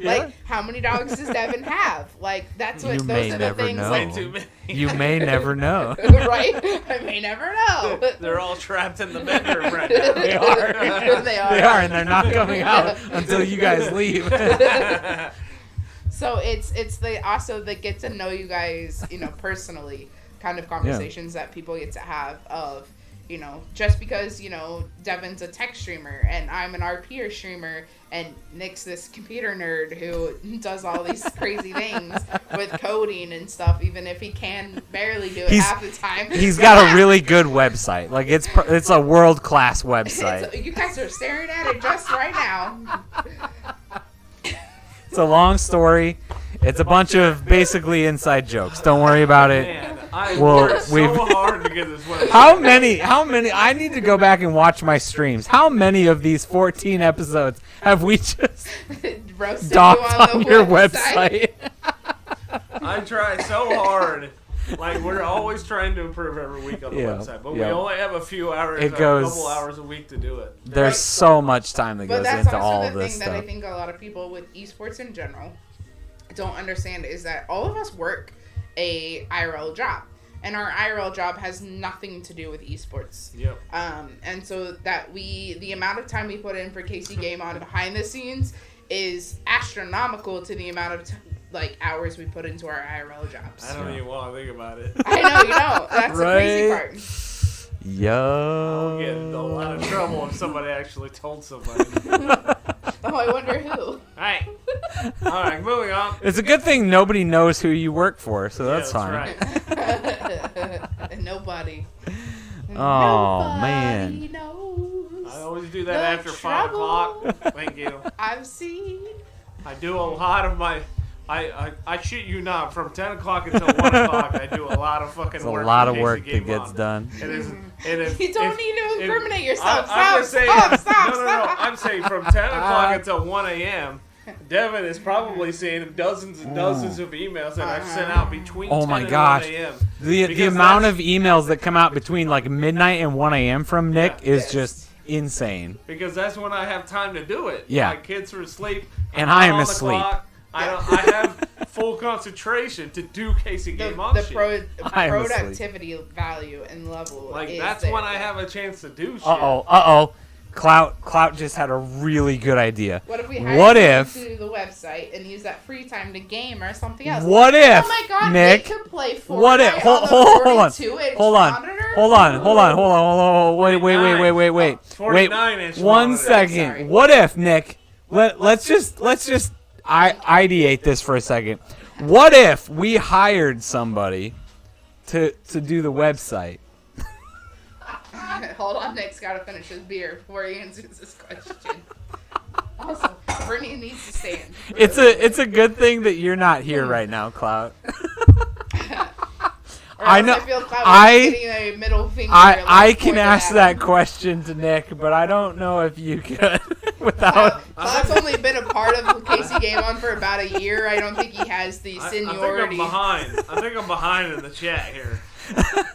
Like, how many dogs does Devon have? Like, that's what those are the things. Like, you may never know. Right? I may never know. They're all trapped in the bedroom right now. They are. They are, and they're not coming out until you guys leave. So it's also the get to know you guys, personally kind of conversations that people get to have of, just because, Devon's a tech streamer and I'm an RPer streamer and Nick's this computer nerd who does all these crazy things with coding and stuff, even if he can barely do it half the time. He's got a really good website. Like, it's a world-class website. You guys are staring at it just right now. It's a long story. It's a bunch of basically inside jokes. Don't worry about it. Man, I worked so hard to get this website. How many? I need to go back and watch my streams. How many of these 14 episodes have we just docked on your website? I try so hard. Like, we're always trying to improve every week on the website, but we only have a few hours, a couple hours a week to do it. There's so much time that goes into all this stuff. But that's also the thing that I think a lot of people with esports in general don't understand is that all of us work a IRL job, and our IRL job has nothing to do with esports. Yep. And so that the amount of time we put in for KC Game On behind the scenes is astronomical to the amount of hours we put into our IRL jobs. I don't even want to think about it. I know, you know. That's the crazy part. Yo. I'll get in a lot of trouble if somebody actually told somebody. Oh, I wonder who. Alright. Alright, moving on. It's a good thing nobody knows who you work for, so that's fine. Right. Nobody. Oh, man. Knows I always do that after 5 o'clock. Thank you. I've seen. I do a lot of my I shit you not. From 10 o'clock until 1 o'clock, I do a lot of fucking work. It's a lot of in work case the that game gets on. done. It is. You don't need to incriminate yourself. I'm just saying. Stop. No. I'm saying from 10 o'clock until 1 a.m. Devon is probably seeing dozens and dozens of emails that I've sent out between 10 my and gosh. 1 a.m. The amount of emails that come out between like midnight and 1 a.m. from Nick is just insane. Because that's when I have time to do it. Yeah. My kids are asleep. And I'm I am on the asleep. clock. I have full concentration to do Casey Game On shit. I am productivity value and level. Like is that's there. when I have a chance to do shit. Uh-oh. Clout just had a really good idea. What if we hired someone to do the website and use that free time to game or something else? What if, oh my God, Nick? They could play Fortnite What if? Hold on. Wait. 49-inch 1 monitor. second. Sorry. What if, Nick? Let's just ideate this for a second. What if we hired somebody to do the website? Hold on, Nick's got to finish his beer before he answers this question. Also, Brittany needs to stand. It's a good thing that you're not here right now, Clout. I know. I feel getting a middle finger. I can ask that question to Nick, but I don't know if you could without. Clout's only been a part of Casey Game On for about a year. I don't think he has the seniority. I think I'm behind in the chat here.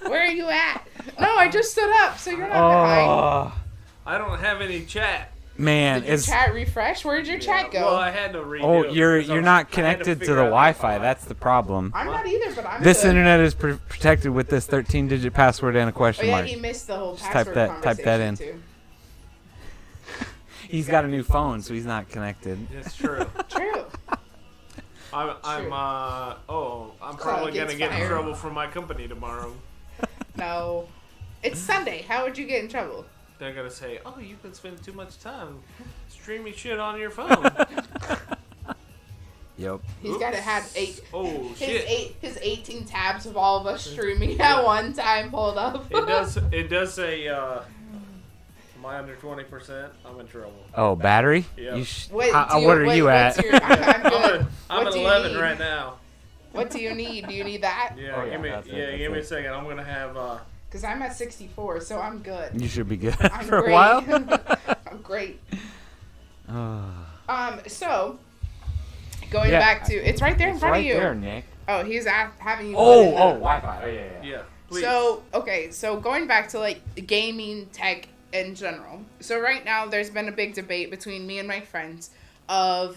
Where are you at? No, I just stood up, so you're not behind. I don't have any chat. Man, did your chat refresh? Where'd your chat go? Well, I had to redo. Oh, you're not connected to the Wi-Fi. That's the problem. I'm not either, but I'm This good. internet is protected with this 13-digit password and a question mark. He missed the whole Just password type that in. too. He's got a new phone, so he's not connected. It's true. True. I'm probably gonna get in trouble from my company tomorrow. No, it's Sunday. How would you get in trouble? They're gonna say, "Oh, you've been spending too much time streaming shit on your phone." Yep. He's got to have shit. his 18 tabs of all of us streaming at one time pulled up. It does say, am I under 20%? I'm in trouble. Oh, battery? Yeah. What are you at? I'm good. I'm at 11 right now. What do you need? Do you need that? Yeah, give me a second. I'm gonna have. Because I'm at 64, so I'm good. You should be good I'm for great. a while. I'm great. So going back to it's right there in front of you. There, Nick. Oh, he's having you. Wi-Fi. Oh, yeah. Please. So going back to like gaming tech in general. So right now there's been a big debate between me and my friends of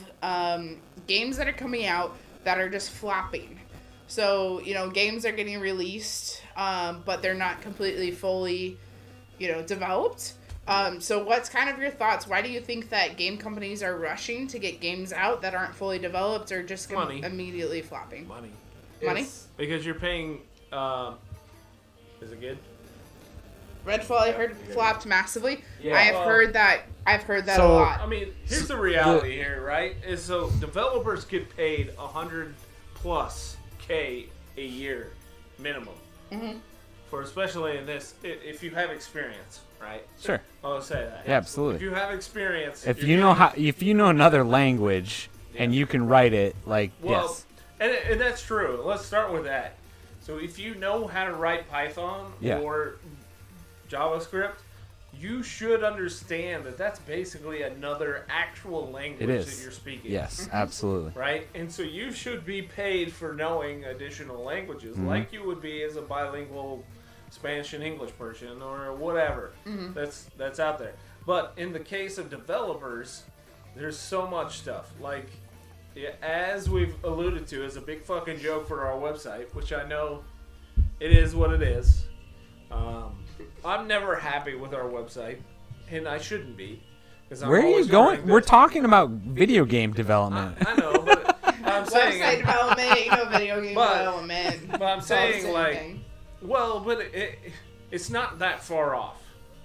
games that are coming out that are just flopping. So, games are getting released, but they're not completely fully, developed. So what's kind of your thoughts? Why do you think that game companies are rushing to get games out that aren't fully developed or just immediately flopping? Money? Because you're paying, is it good? Redfall, I heard, flopped massively. Yeah, I've heard that a lot. I mean, here's the reality here, right? Is so developers get paid $100+ K a year minimum. Mm-hmm. For especially in this, if you have experience, right? Sure. I'll say that. Yeah, absolutely. If you have experience, if you know another language and you can write it, yes. And that's true. Let's start with that. So if you know how to write Python or JavaScript, you should understand that that's basically another actual language that you're speaking. Yes, absolutely. Right? And so you should be paid for knowing additional languages, like you would be as a bilingual Spanish and English person or whatever that's out there. But in the case of developers, there's so much stuff. Like, as we've alluded to, is a big fucking joke for our website, which I know it is what it is. I'm never happy with our website, and I shouldn't be. Where are you going? We're talking about video game development. I know, but I'm saying... Website development, video game development. But I'm saying, but it's not that far off,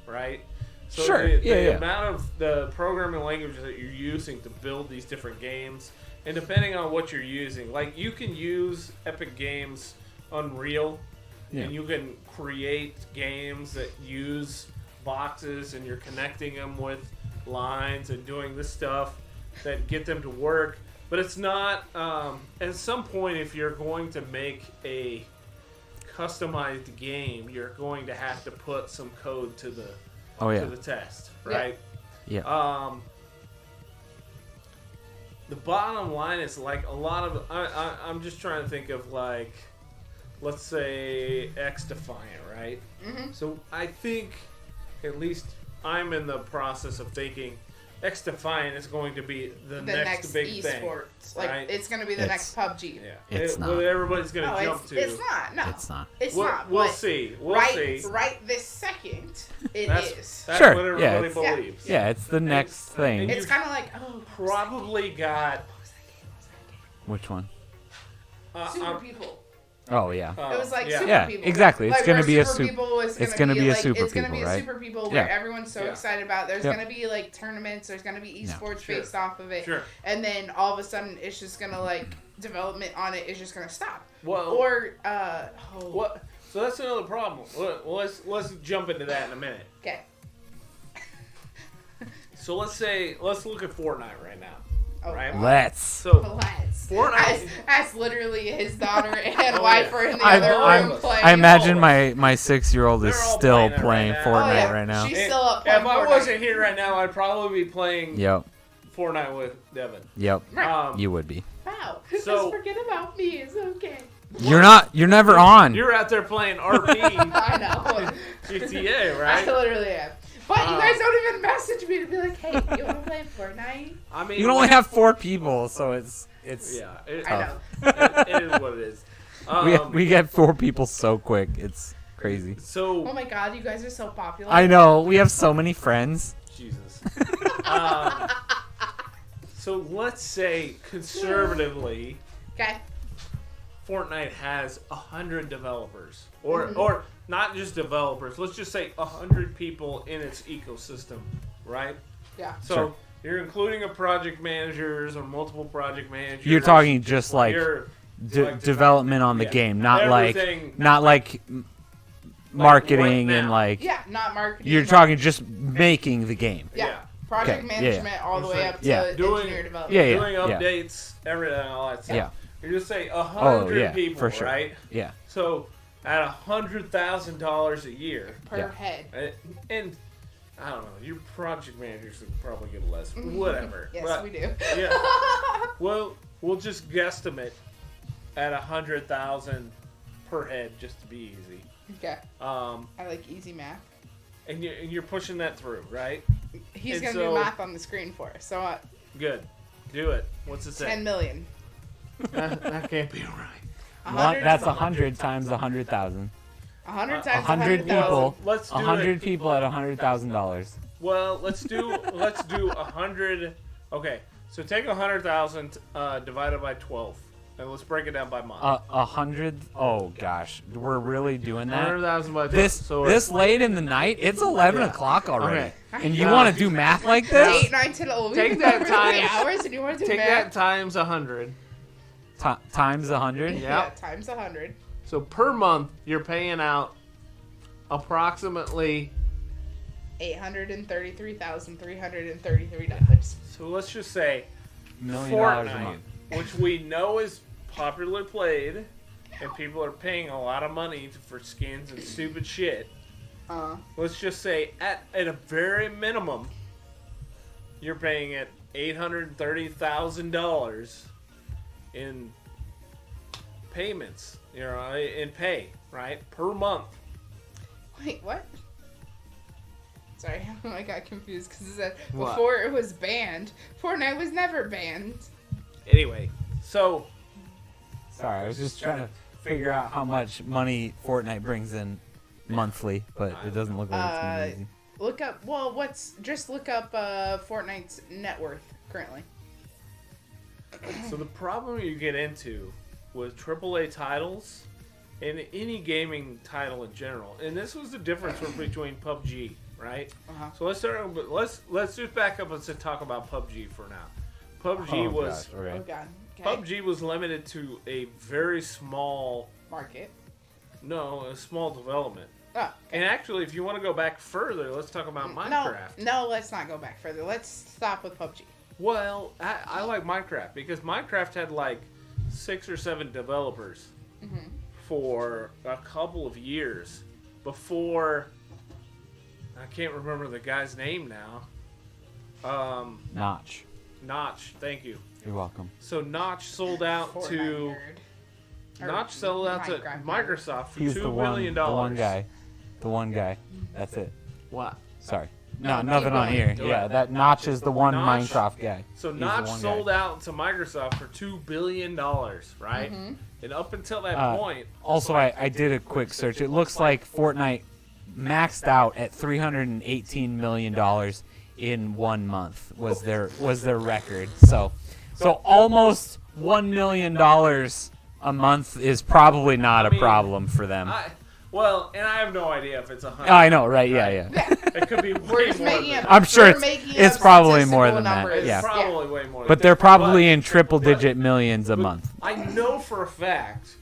right? So sure, the amount of the programming languages that you're using to build these different games, and depending on what you're using, like you can use Epic Games Unreal, and you can create games that use boxes, and you're connecting them with lines and doing this stuff that get them to work. But it's not. At some point, if you're going to make a customized game, you're going to have to put some code to the to the test, right? Yeah. The bottom line is like a lot of. I'm just trying to think of like, let's say X-Defiant, right? Mm-hmm. So I think, at least I'm in the process of thinking, X-Defiant is going to be the next big esports. thing. Like right? it's going to be the next PUBG. Yeah, It's not. What everybody's going to No, jump to. it's not. No, It's not. It's We'll, not. we'll but see. We'll see. Right this second, it That's is. Sure, what yeah, everybody it's- believes. Yeah, it's the next thing. and It's kind of like, Probably got. Which one? Super People. Oh yeah. It was like yeah. Super Yeah, People. exactly. It's Like, gonna where be a Super super. People was It's gonna gonna be a like, Super It's gonna be People, a right? Super People where Yeah. everyone's so Yeah. excited about. There's Yeah. gonna be like tournaments. There's gonna be esports Sure. based off of it. Sure. And then all of a sudden, it's just gonna like development on it is just gonna stop. Well, Or what? So that's another problem. Well, let's jump into that in a minute. Okay. So let's look at Fortnite right now. Oh, Right. God. Let's. So Let's. Fortnite. That's literally his daughter and Oh, wife yeah. are in the I'm- other I'm- room playing. I imagine my 6-year-old is They're all still playing it playing right now. Fortnite Oh, yeah. right now. She's still up playing If I Fortnite. wasn't here right now, I'd probably be playing Yep. Fortnite with Devon. Yep. Right. You would be. Wow. So- Just forget about me. It's okay. You're not. You're never on. You're out there playing RP, I know. GTA, I right? literally am. But you guys don't even message me to be like, hey, you want to play Fortnite? I mean, You can only have 4 people, so it's. Yeah, I know. it is what it is. We get 4 people so quick. It's crazy. Oh So my god, you guys are so popular. I know. We have so many friends. Jesus. So let's say conservatively, Okay. Fortnite has 100 developers, or not just developers. Let's just say 100 people in its ecosystem, right? Yeah. So Sure. you're including a project managers or multiple project managers. You're talking just like You're development on the yeah, game, not everything- like marketing right and now. like. Yeah, not marketing. You're talking just making the game. Yeah. Yeah. Project Okay, yeah. management all the way up to Yeah. Doing- engineer development. Yeah, doing yeah. updates, everything, all that stuff. Yeah. You just say 100 yeah, people, for sure. right? Yeah. So at $100,000 a year, Per Yeah. head. and I don't know, your project managers would probably get less, whatever. Yes, But, we do. Yeah. Well, we'll just guesstimate at 100,000 per head, just to be easy. Okay. I I like easy math. and you're pushing that through, right? He's And going to so- do math on the screen for us. So Good. Do it. What's it say? 10 million. That can't be right. 100 That's 100 times 100,000. 100 times 100 100,000. people. Let's do 100 it. people at $100,000. Well, let's do 100. Okay, so take 100,000 divided by 12, and let's break it down by month. 100. Oh gosh, we're really doing that. 100,000 by 12. This late in the night, it's 11 o'clock already, Okay. and you want to do math like this? 8, 9, 10, 11. Take We've that been over 3 times- hours and you want to do Take that math? times 100. Times 100. Yeah. Yeah, times 100. So per month, you're paying out approximately. $833,333. So let's just say $1 million a Fortnite, month. which we know is popularly played, and people are paying a lot of money for skins and stupid shit. Let's just say at a very minimum, you're paying it $830,000 in payments, in pay, right, per month. Wait, what? Sorry, I got confused because it said What? before it was banned. Fortnite was never banned. Anyway, so Sorry, I was just trying to figure out how much money Fortnite brings in monthly, but it doesn't look like it's gonna be easy. Look up. Well, just look up Fortnite's net worth currently. So the problem you get into with AAA titles and any gaming title in general, and this was the difference between PUBG, right? Uh-huh. So let's start. Let's just back up and talk about PUBG for now. PUBG was gosh, okay. Oh god. Okay. PUBG was limited to a very small, Market. a small development. Oh. And actually, if you want to go back further, let's talk about Minecraft. No, let's not go back further. Let's stop with PUBG. Well, I like Minecraft because Minecraft had like 6 or 7 developers for a couple of years before. I can't remember the guy's name now. Notch. Notch, thank you. You're welcome. So Notch sold out to Microsoft for He's $2 billion. The one guy. That's it. What? Sorry. No, nothing on here. Yeah, that Notch is the one Notch- Minecraft guy. So He's Notch the one sold guy. out to Microsoft for $2 billion, right? And up until that point... Also, I did a quick search. It looks like Fortnite maxed out at $318 million in 1 month was their record. So almost $1 million a month is probably not a problem for them. Well, and I have no idea if it's 100. I know, right? Yeah. It could be way more than that. I'm sure it's probably more than that. It's Yeah. probably way more than But that. they're probably in triple-digit millions a month. I know for a fact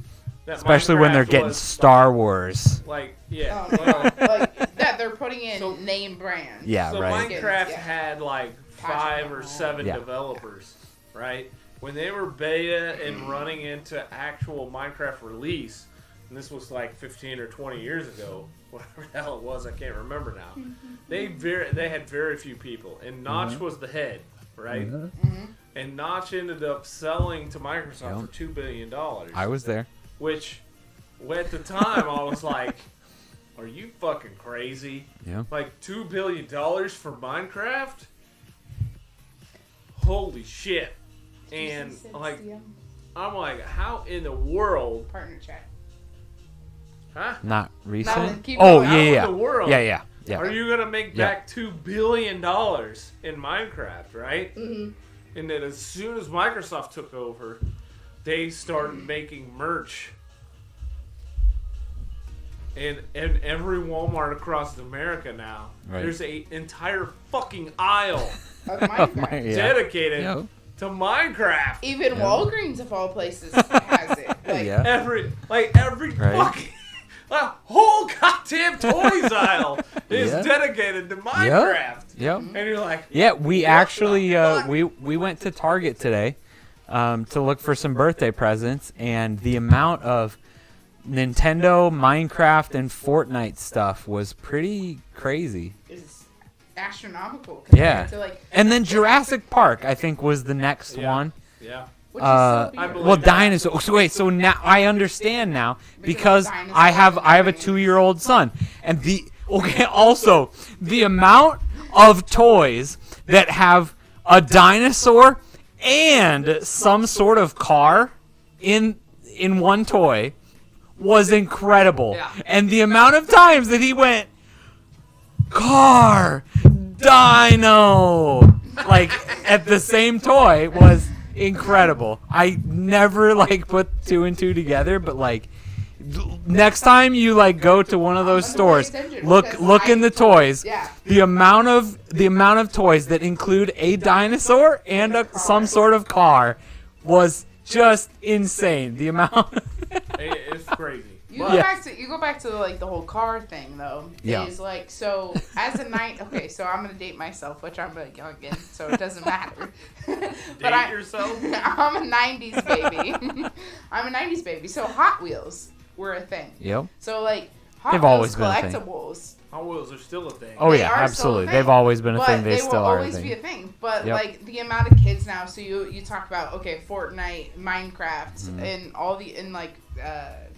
that Especially when they're Minecraft getting was, Star Wars. like, yeah. Like that, they're putting in name brands. Yeah, So right. Minecraft had like 5 or 7 developers, right? When they were beta and running into actual Minecraft release, and this was like 15 or 20 years ago, whatever the hell it was, I can't remember now. They had very few people, and Notch was the head, right? And Notch ended up selling to Microsoft for $2 billion. I was there. Which, at the time, I was like, are you fucking crazy? Yeah. Like, $2 billion for Minecraft? Holy shit. And, like, I'm like, how in the world? Partner chat. Huh? Not recent. keep Oh, going. How yeah. in the world Yeah. are you going to make back $2 billion in Minecraft, right? And then as soon as Microsoft took over, they started making merch. And every Walmart across America now, there's an entire fucking aisle Of Minecraft. dedicated to Minecraft. Even Walgreens, of all places, has it. Like, Every fucking whole goddamn toys aisle is dedicated to Minecraft. Yep. And you're like, Yeah, we actually we went to Target today to look for some birthday presents, and the amount of Nintendo, Minecraft, and Fortnite stuff was pretty crazy. it's astronomical compared Yeah. to like. And then Jurassic Park, I think, was the next one. yeah. Which is so I weird. believe Well, that. dinosaurs. So wait, so now I understand now because I have a 2-year-old son, and also the amount of toys that have a dinosaur and some sort of car in one toy was incredible. Yeah. And the amount of times that he went car, dino, like at the same toy was incredible. I never put 2 and 2 together, but next time you go to one of those stores, look in the toys. Yeah. The amount of toys that include a dinosaur and some sort of car was just insane. The amount. It's crazy. You go back to the whole car thing though. Yeah. Is so as a night. Okay, so I'm gonna date myself, which I'm really young in, so it doesn't matter. Date yourself? I'm a '90s baby. I'm a '90s baby. So Hot Wheels were a thing. Yep. So Hot They've Wheels always been a thing. collectibles. Hot Wheels are still a thing. Oh They yeah, are still a absolutely. thing. They've always been a But thing. They they still will are a always thing. be a thing. But Yep. the amount of kids now. So you talk about Fortnite, Minecraft, and all the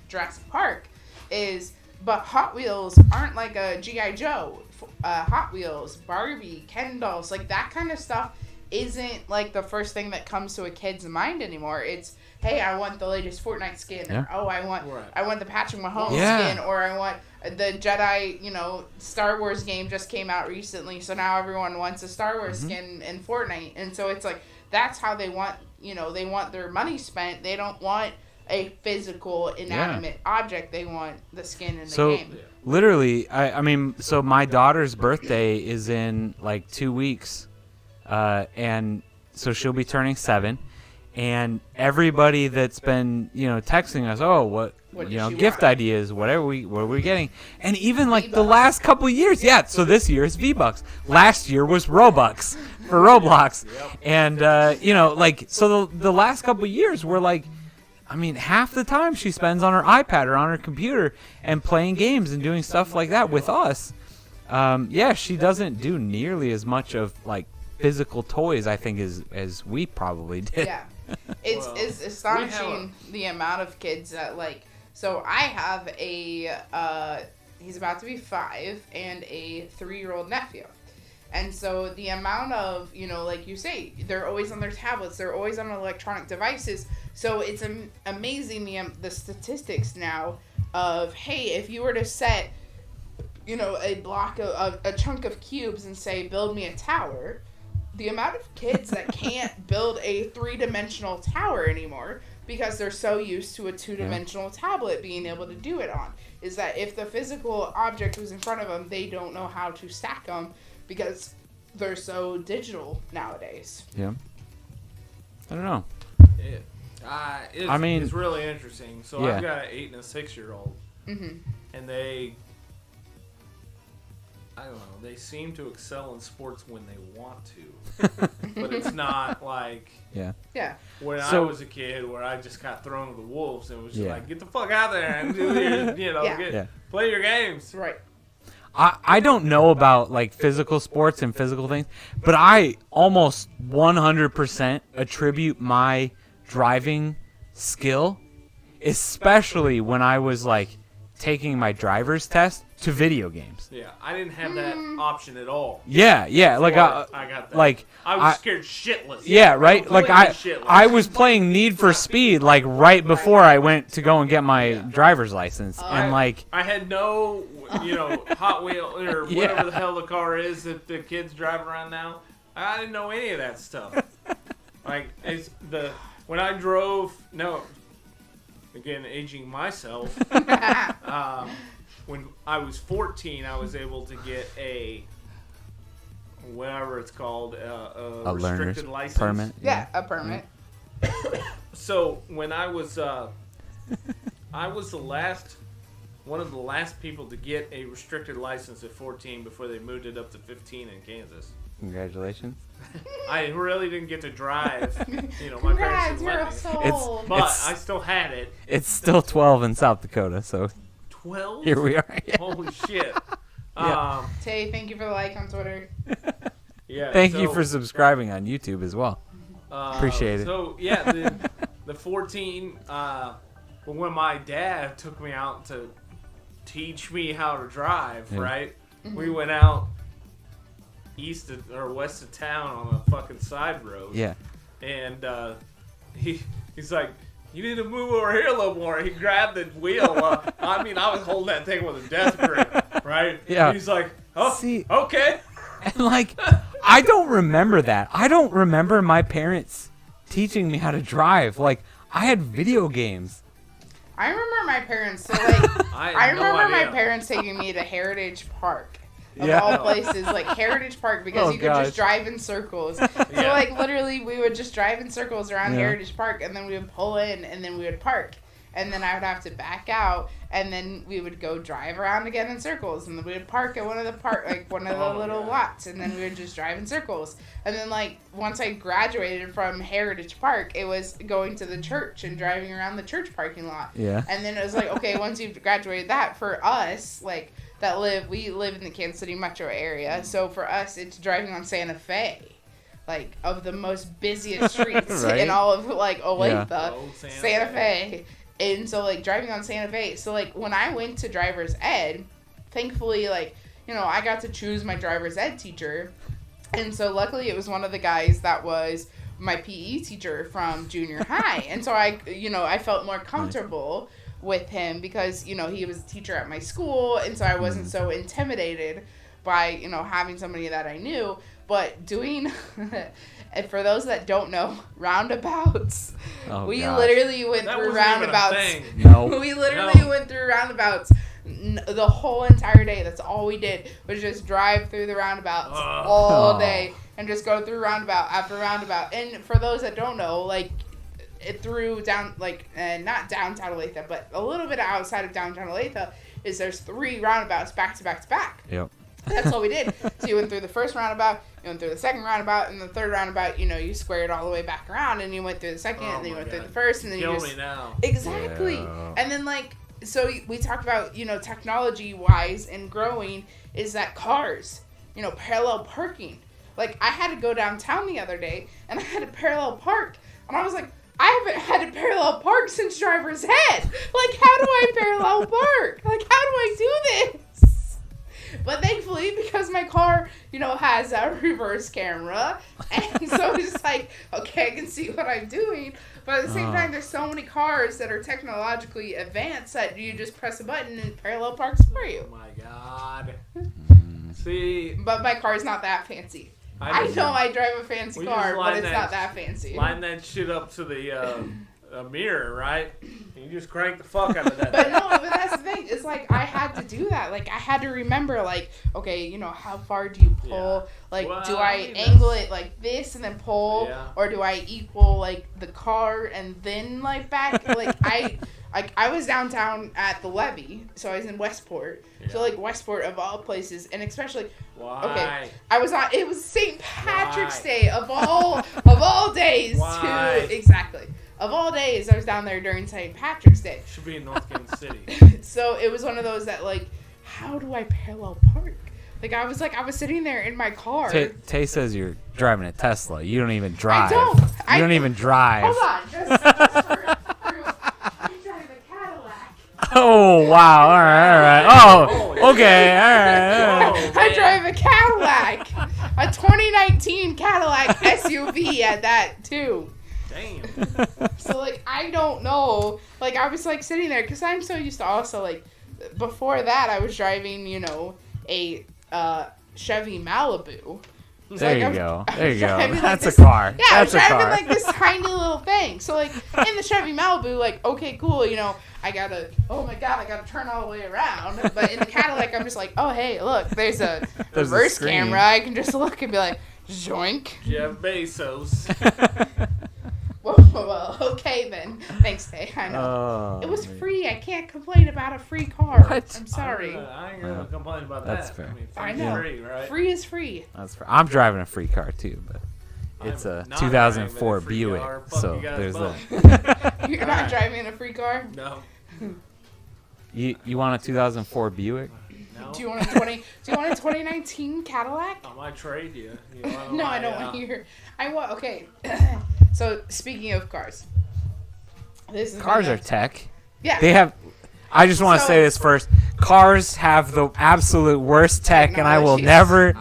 Jurassic Park is. But Hot Wheels aren't like a G.I. Joe. Hot Wheels, Barbie, Ken dolls, that kind of stuff isn't the first thing that comes to a kid's mind anymore. It's, hey, I want the latest Fortnite skin. Yeah. Or, oh, I want the Patrick Mahomes Yeah. skin. Or I want the Jedi, Star Wars game just came out recently. So now everyone wants a Star Wars skin in Fortnite. And so it's that's how they want, they want their money spent. They don't want a physical inanimate object. They want the skin in the game. Literally, I mean, so my daughter's birthday is in 2 weeks, and so she'll be turning 7, And everybody that's been, texting us, what gift ideas, what are we getting? And even like the last couple of years, so this year is V-Bucks. Last year was Robux for Roblox. And, so the last couple of years were like, half the time she spends on her iPad or on her computer and playing games and doing stuff like that with us. She doesn't do nearly as much of like physical toys, I think, as we probably did. Yeah. It's astonishing the amount of kids that so I have he's about to be 5 and a 3-year-old nephew. And so the amount of, like you say, they're always on their tablets, they're always on electronic devices. So it's amazing the statistics now of, hey, if you were to set, a block of a chunk of cubes and say, build me a tower, the amount of kids that can't build a 3-dimensional tower anymore because they're so used to a 2-dimensional tablet being able to do it on is that if the physical object was in front of them, they don't know how to stack them because they're so digital nowadays. Yeah. I don't know. It's really interesting. So I've got an 8 and a 6-year-old, and they seem to excel in sports when they want to. But it's not like when I was a kid where I just got thrown to the wolves and was just like, get the fuck out there and do your, play your games. Right. I don't know about like physical sports and physical things, but I almost 100% attribute my driving skill, especially when I was like taking my driver's test, to video games. Yeah, I didn't have that option at all. Yeah, like I got that. Like I was scared shitless. Yeah, right. Like I was playing Need for Speed like right before I went to go and get my driver's license, and like I had no, Hot Wheel or whatever the hell the car is that the kids drive around now. I didn't know any of that stuff. Like when I drove. No, again, aging myself. When I was 14, I was able to get a whatever it's called, a restricted license. Permit. Yeah, a permit. So when I was I was one of the last people to get a restricted license at 14 before they moved it up to 15 in Kansas. Congratulations. I really didn't get to drive. My parents didn't let me. But I still had it. It's still 12 in South Dakota, so 12? Here we are. Yeah. Holy shit. Tay, thank you for the like on Twitter. Thank you for subscribing on YouTube as well. Appreciate it. So, the 14, when my dad took me out to teach me how to drive, right? Mm-hmm. We went out east or west of town on a fucking side road. Yeah. And he's like, you need to move over here a little more. He grabbed the wheel. I was holding that thing with a death grip, right? Yeah. And he's like, okay. And like, I don't remember that. I don't remember my parents teaching me how to drive. Like, I had video games. I remember my parents. So like, I remember my parents taking me to Heritage Park. Of all places, like Heritage Park, because you could just drive in circles. So like literally we would just drive in circles around Heritage Park, and then we would pull in, and then we would park, and then I would have to back out, and then we would go drive around again in circles, and then we would park at one of the little lots, and then we would just drive in circles. And then like once I graduated from Heritage Park, it was going to the church and driving around the church parking lot. Yeah. And then it was like, okay, once you've graduated that, for us, like we live in the Kansas City metro area, so for us it's driving on Santa Fe, like of the most busiest streets in all of like Olathe, Santa Fe. And so like driving on Santa Fe, so like when I went to driver's ed, thankfully like I got to choose my driver's ed teacher, and so luckily it was one of the guys that was my PE teacher from junior high, and so I felt more comfortable with him because he was a teacher at my school, and so I wasn't so intimidated by having somebody that I knew. But doing and for those that don't know, roundabouts, literally went through roundabouts. We literally went through roundabouts the whole entire day. That's all we did, was just drive through the roundabouts all day and just go through roundabout after roundabout. And for those that don't know, like through down, like, not downtown Olathe, but a little bit outside of downtown Olathe, is there's 3 roundabouts back to back to back. Yep. That's all we did. So you went through the first roundabout, you went through the second roundabout, and the third roundabout, you squared all the way back around, and you went through the second, and then you went through the first, and then Kill you just... me now. Exactly. Yeah. And then, like, so we talked about, technology-wise and growing is that cars, parallel parking. Like, I had to go downtown the other day, and I had to parallel park, and I was like, I haven't had to parallel park since driver's ed. Like, how do I parallel park? Like, how do I do this? But thankfully, because my car, has a reverse camera, and so it's just like, okay, I can see what I'm doing. But at the same time, there's so many cars that are technologically advanced that you just press a button and it parallel parks for you. Oh my God. See. But my car's not that fancy. I know I drive a fancy car, but it's not that fancy. Line that shit up to the mirror, right? And you just crank the fuck out of that. But that's the thing. It's like I had to do that. Like I had to remember, like, okay, how far do you pull? Yeah. Like, Well, do I angle it like this and then pull, or do I equal like the car and then like back? Like I was downtown at the levee, so I was in Westport. Yeah. So like Westport of all places, and especially. Why? Okay, it was St. Patrick's Day of all days. Why? Exactly. Of all days, I was down there during St. Patrick's Day. Should be in North Kansas City. So it was one of those that, like, how do I parallel park? Like, I was sitting there in my car. Tay says you're driving a Tesla. You don't even drive. I don't. Even drive. Hold on. Just for I'm driving a Cadillac. Oh, wow. All right. Oh, okay. All right. I drive a Cadillac. A 2019 Cadillac SUV at that, too. Damn. So, like, I don't know. Like, I was, like, sitting there, because I'm so used to also, like, before that, I was driving, a Chevy Malibu. There you go. That's like a car. Yeah, That's I was a driving, car. like, this tiny little thing. So, like, in the Chevy Malibu, like, okay, cool, I gotta, oh my God, I gotta turn all the way around. But in the Cadillac, I'm just like, oh, hey, look, there's a reverse camera. I can just look and be like, zoink. Jeff Bezos. Well, okay then. Thanks, Tay. I know. It was free. I can't complain about a free car. What? I'm sorry. I ain't gonna complain about That's that. fair. I know. Free, right? Free is free. That's fair. I'm driving a free car too, but it's a I'm not 2004 driving a free Buick, car. Fuck so you guys there's both. that. You're not driving a free car? No. You want a 2004 Buick? No. Do you want a 2019 Cadillac? I might trade you. No, I don't want to hear. Okay. So speaking of cars, Cars are tech. Yeah. They have. I just want to say this first. Cars have the absolute worst tech, and I will never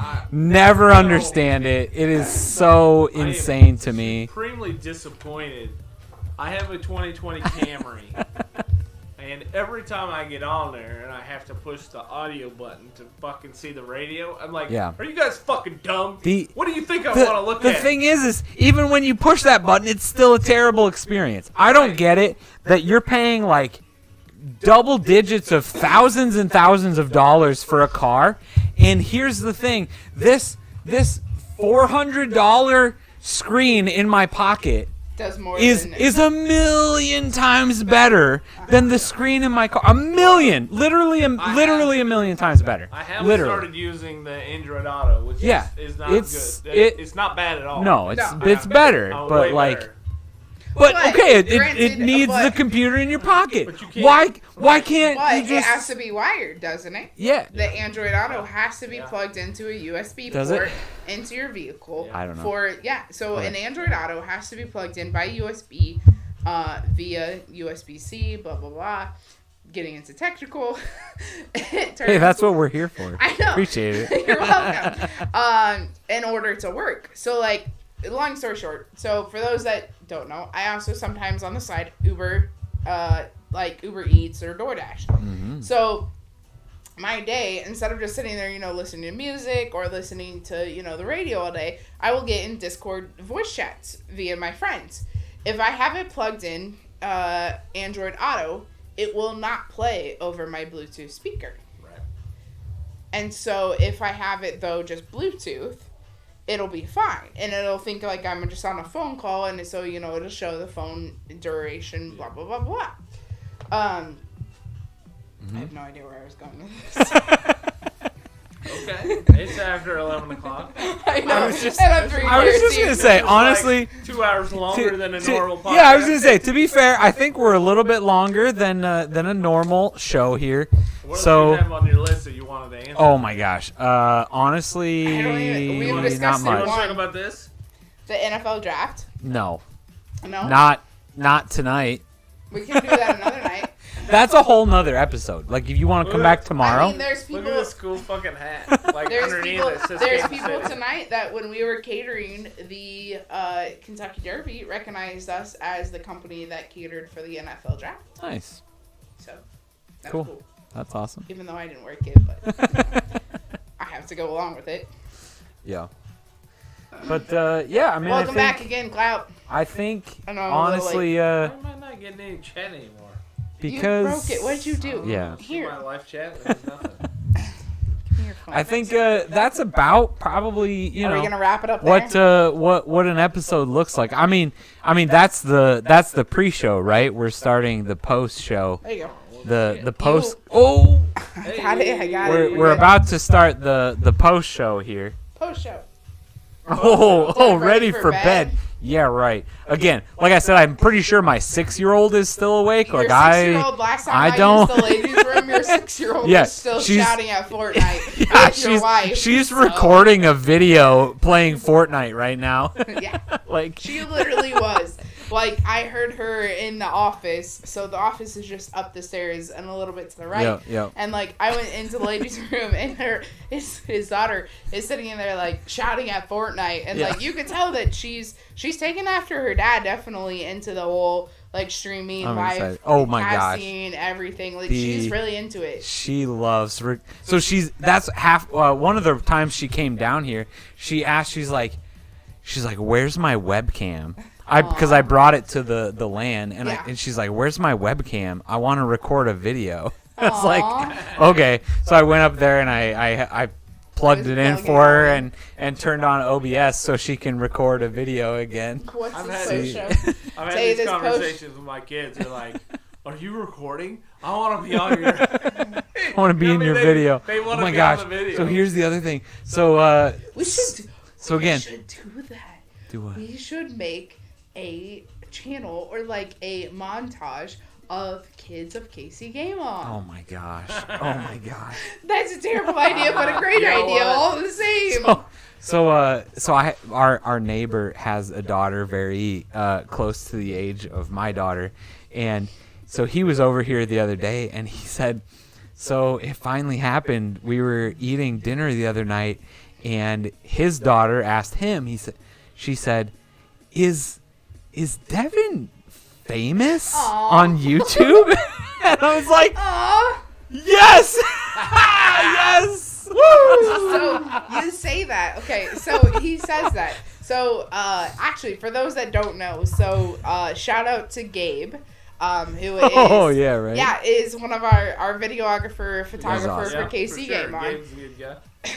understand it. It is so insane to me. Supremely disappointed. I have a 2020 Camry. And every time I get on there and I have to push the audio button to fucking see the radio, I'm like, are you guys fucking dumb? What do you think I want to look at? The thing is even when you push that button, it's still a terrible experience. I don't get it that you're paying like double digits of thousands and thousands of dollars for a car. And here's the thing. This $400 screen in my pocket is a million times better than the screen in my car. A million, literally a million times better. I have started using the Android Auto, which is not good. It's not bad at all. No, it's better, but like. Better. But okay, it needs the computer in your pocket. But you can't. Why can't you just? It has to be wired, doesn't it? Yeah. The Android Auto has to be plugged into a USB port into your vehicle. I don't know. So an Android Auto has to be plugged in by USB via USB-C. Blah blah blah. Getting into technical. Hey, that's what we're here for. I know. Appreciate it. You're welcome. In order to work, so like. Long story short, so for those that don't know, I also sometimes on the side Uber, like Uber Eats or DoorDash. Mm-hmm. So my day, instead of just sitting there, listening to music or listening to, the radio all day, I will get in Discord voice chats via my friends. If I have it plugged in Android Auto, it will not play over my Bluetooth speaker. Right. And so if I have it, though, just Bluetooth, it'll be fine. And it'll think like I'm just on a phone call, and so, it'll show the phone duration, blah, blah, blah, blah. I have no idea where I was going with this. Okay. It's after 11 o'clock. I know. I was just going to say, honestly, like 2 hours longer than a normal podcast. Yeah, I was going to say, to be fair, I think we're a little bit longer than a normal show here. What So, else do you have on your list that you wanted to answer? oh my gosh. Honestly, we've not discussed You much. want to talk about this? The NFL draft. No. No? Not tonight. We can do that another night. That's a whole nother episode. Like, if you want to come back tomorrow. I mean, there's people. Look at this cool fucking hat. Like, underneath it says There's Kansas people City. tonight that when we were catering the Kentucky Derby recognized us as the company that catered for the NFL draft. Nice. So that's Cool. cool. That's awesome. Even though I didn't work it, but I have to go along with it. Yeah. But, yeah, I mean, Welcome back again, Clout. I think, I know, I'm a little honestly, Why am I not getting any chat anymore? because... You broke it. What did you do? Yeah. Here. My live chat? There's nothing. Give me your phone. I think that's about probably, Are we gonna wrap it up there? what an episode looks like. I mean that's the pre-show, right? We're starting the post-show. There you go. The post. Oh, I got it. we're about to start the post-show here. Post show. Oh, ready for bed. Yeah, right. Again, like I said, I'm pretty sure my 6-year-old is still awake. Your Like 6-year-old, last time I don't. used the ladies' room, your 6-year-old Yeah, was still she's- shouting at Fortnite Yeah, with your wife. she's so- recording a video playing Fortnite right now. Yeah. Like She literally was. Like, I heard her in the office. So the office is just up the stairs and a little bit to the right. Yeah. And, like, I went into the ladies' room, and his daughter is sitting in there, like, shouting at Fortnite. And, Yeah. like, you could tell that she's taken after her dad, definitely, into the whole, like, streaming, I'm live excited. Oh my gosh. casting, everything. Like, she's really into it. She loves. So that's half. One of the times she came down here, she asked. She's like, "Where's my webcam?" Because I brought it to the LAN, and Yeah. and she's like, "Where's my webcam? I want to record a video." It's Aw. like, okay. So I went up there and I plugged it in plugging for her it in. and turned on OBS so she can record a video again. What's I've the had post these- show? I've Say had these this conversations with my kids. They're like, "Are you recording? I want to be on your. I want to be in your video. They Oh want to my be gosh. on the video. So here's the other thing. So We should again, We should do that. do what? We should make a channel or like a montage of kids of Casey Game On. Oh my gosh. Oh my gosh. That's a terrible idea, but a great You know idea what? all the same. Our neighbor has a daughter very close to the age of my daughter, and so he was over here the other day, and he said, so it finally happened. We were eating dinner the other night, and his daughter asked him. She said, "Is Devon famous on YouTube?" And I was like, Aw. "Yes, yes." So you say that. Okay, so he says that. So actually, for those that don't know, so shout out to Gabe, who is Oh yeah, right. yeah, is one of our videographer, photographer awesome. for KC for sure. Game On. Gabe's a good guy.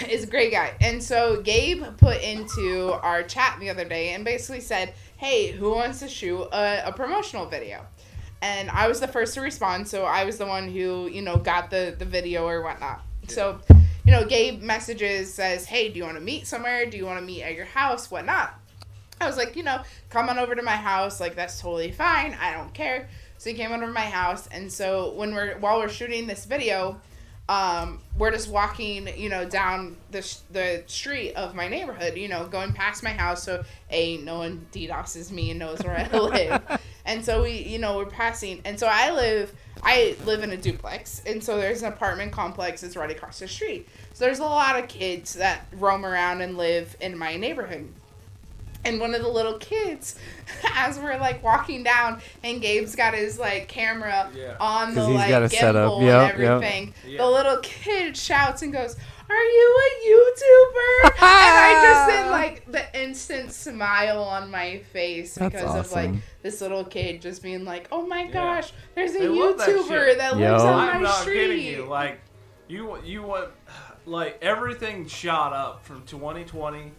Is a great guy. And so Gabe put into our chat the other day and basically said, "Hey, who wants to shoot a promotional video?" And I was the first to respond, so I was the one who, got the video or whatnot. Yeah. So, Gabe messages, says, "Hey, do you want to meet somewhere? Do you want to meet at your house? Whatnot?" I was like, come on over to my house. Like, that's totally fine. I don't care. So he came over to my house, and so while we're shooting this video, we're just walking, down the street of my neighborhood, going past my house, so no one DDoSes me and knows where I live. And so we're passing, and so I live in a duplex, and so there's an apartment complex that's right across the street. So there's a lot of kids that roam around and live in my neighborhood. And one of the little kids, as we're like walking down, and Gabe's got his like camera on the 'Cause he's like got it set up. gimbal Yep, and everything, yep. the little kid shouts and goes, "Are you a YouTuber?" And I just did like the instant smile on my face That's because of like awesome. this little kid just being like, "Oh my Yeah. gosh, there's a They love that YouTuber shit. that Yo. lives on I'm my not street." kidding you. Like, you want, like, everything shot up from 2020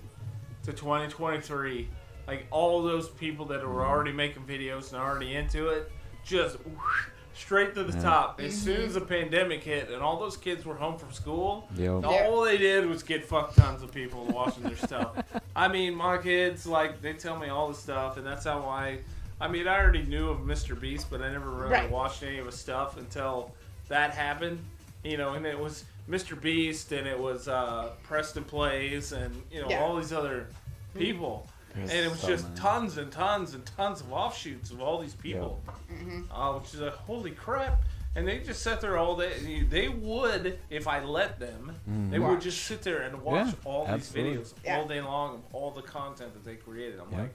to 2023, like all those people that were already making videos and already into it, just whoosh, straight to the top. As soon as the pandemic hit and all those kids were home from school, all they did was get fuck tons of people watching their stuff. I mean, my kids, like, they tell me all the stuff, and that's how I already knew of Mr. Beast, but I never really watched any of his stuff until that happened. You know, and it was Mr. Beast, and it was Preston Plays, and, you know, all these other people. And it was just tons and tons and tons of offshoots of all these people. Which is like, holy crap. And they just sat there all day. They would, if I let them, they would just sit there and watch all these videos all day long of all the content that they created. I'm like,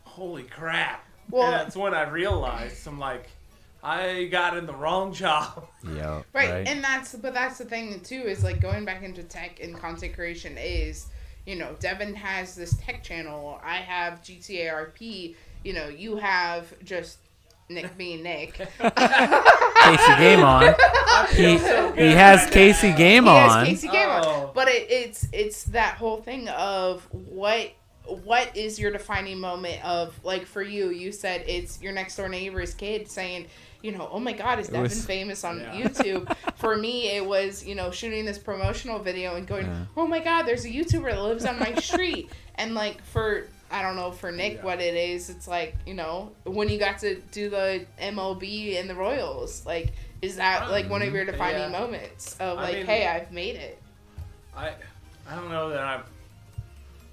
holy crap. Well, and that's when I realized, I'm like, I got in the wrong job. Right. And that's the thing too, is like going back into tech and content creation is, you know, Devon has this tech channel. I have GTARP. You know, you have just Nick being Nick. Casey Game On. He has Casey Game On. He has Casey Game On. But it's that whole thing of what is your defining moment of, like, for you said it's your next door neighbor's kid saying, you know, oh my God, is Devon famous on YouTube? For me, it was, you know, shooting this promotional video and going, oh my God, there's a YouTuber that lives on my street. And like for Nick, what it is, it's like, you know, when you got to do the MLB and the Royals, like, is that like one of your defining moments of like, hey, I've made it? I don't know that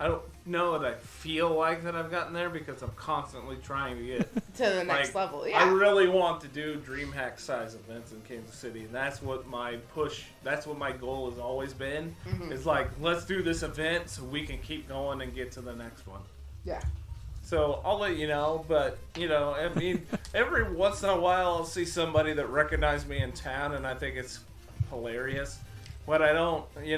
I don't know that I feel like that I've gotten there because I'm constantly trying to get to the next level. Yeah, I really want to do DreamHack size events in Kansas City, and that's what my goal has always been. Is like, let's do this event so we can keep going and get to the next one. Yeah. So I'll let you know, but you know, I mean, every once in a while I'll see somebody that recognized me in town, and I think it's hilarious. But I don't really.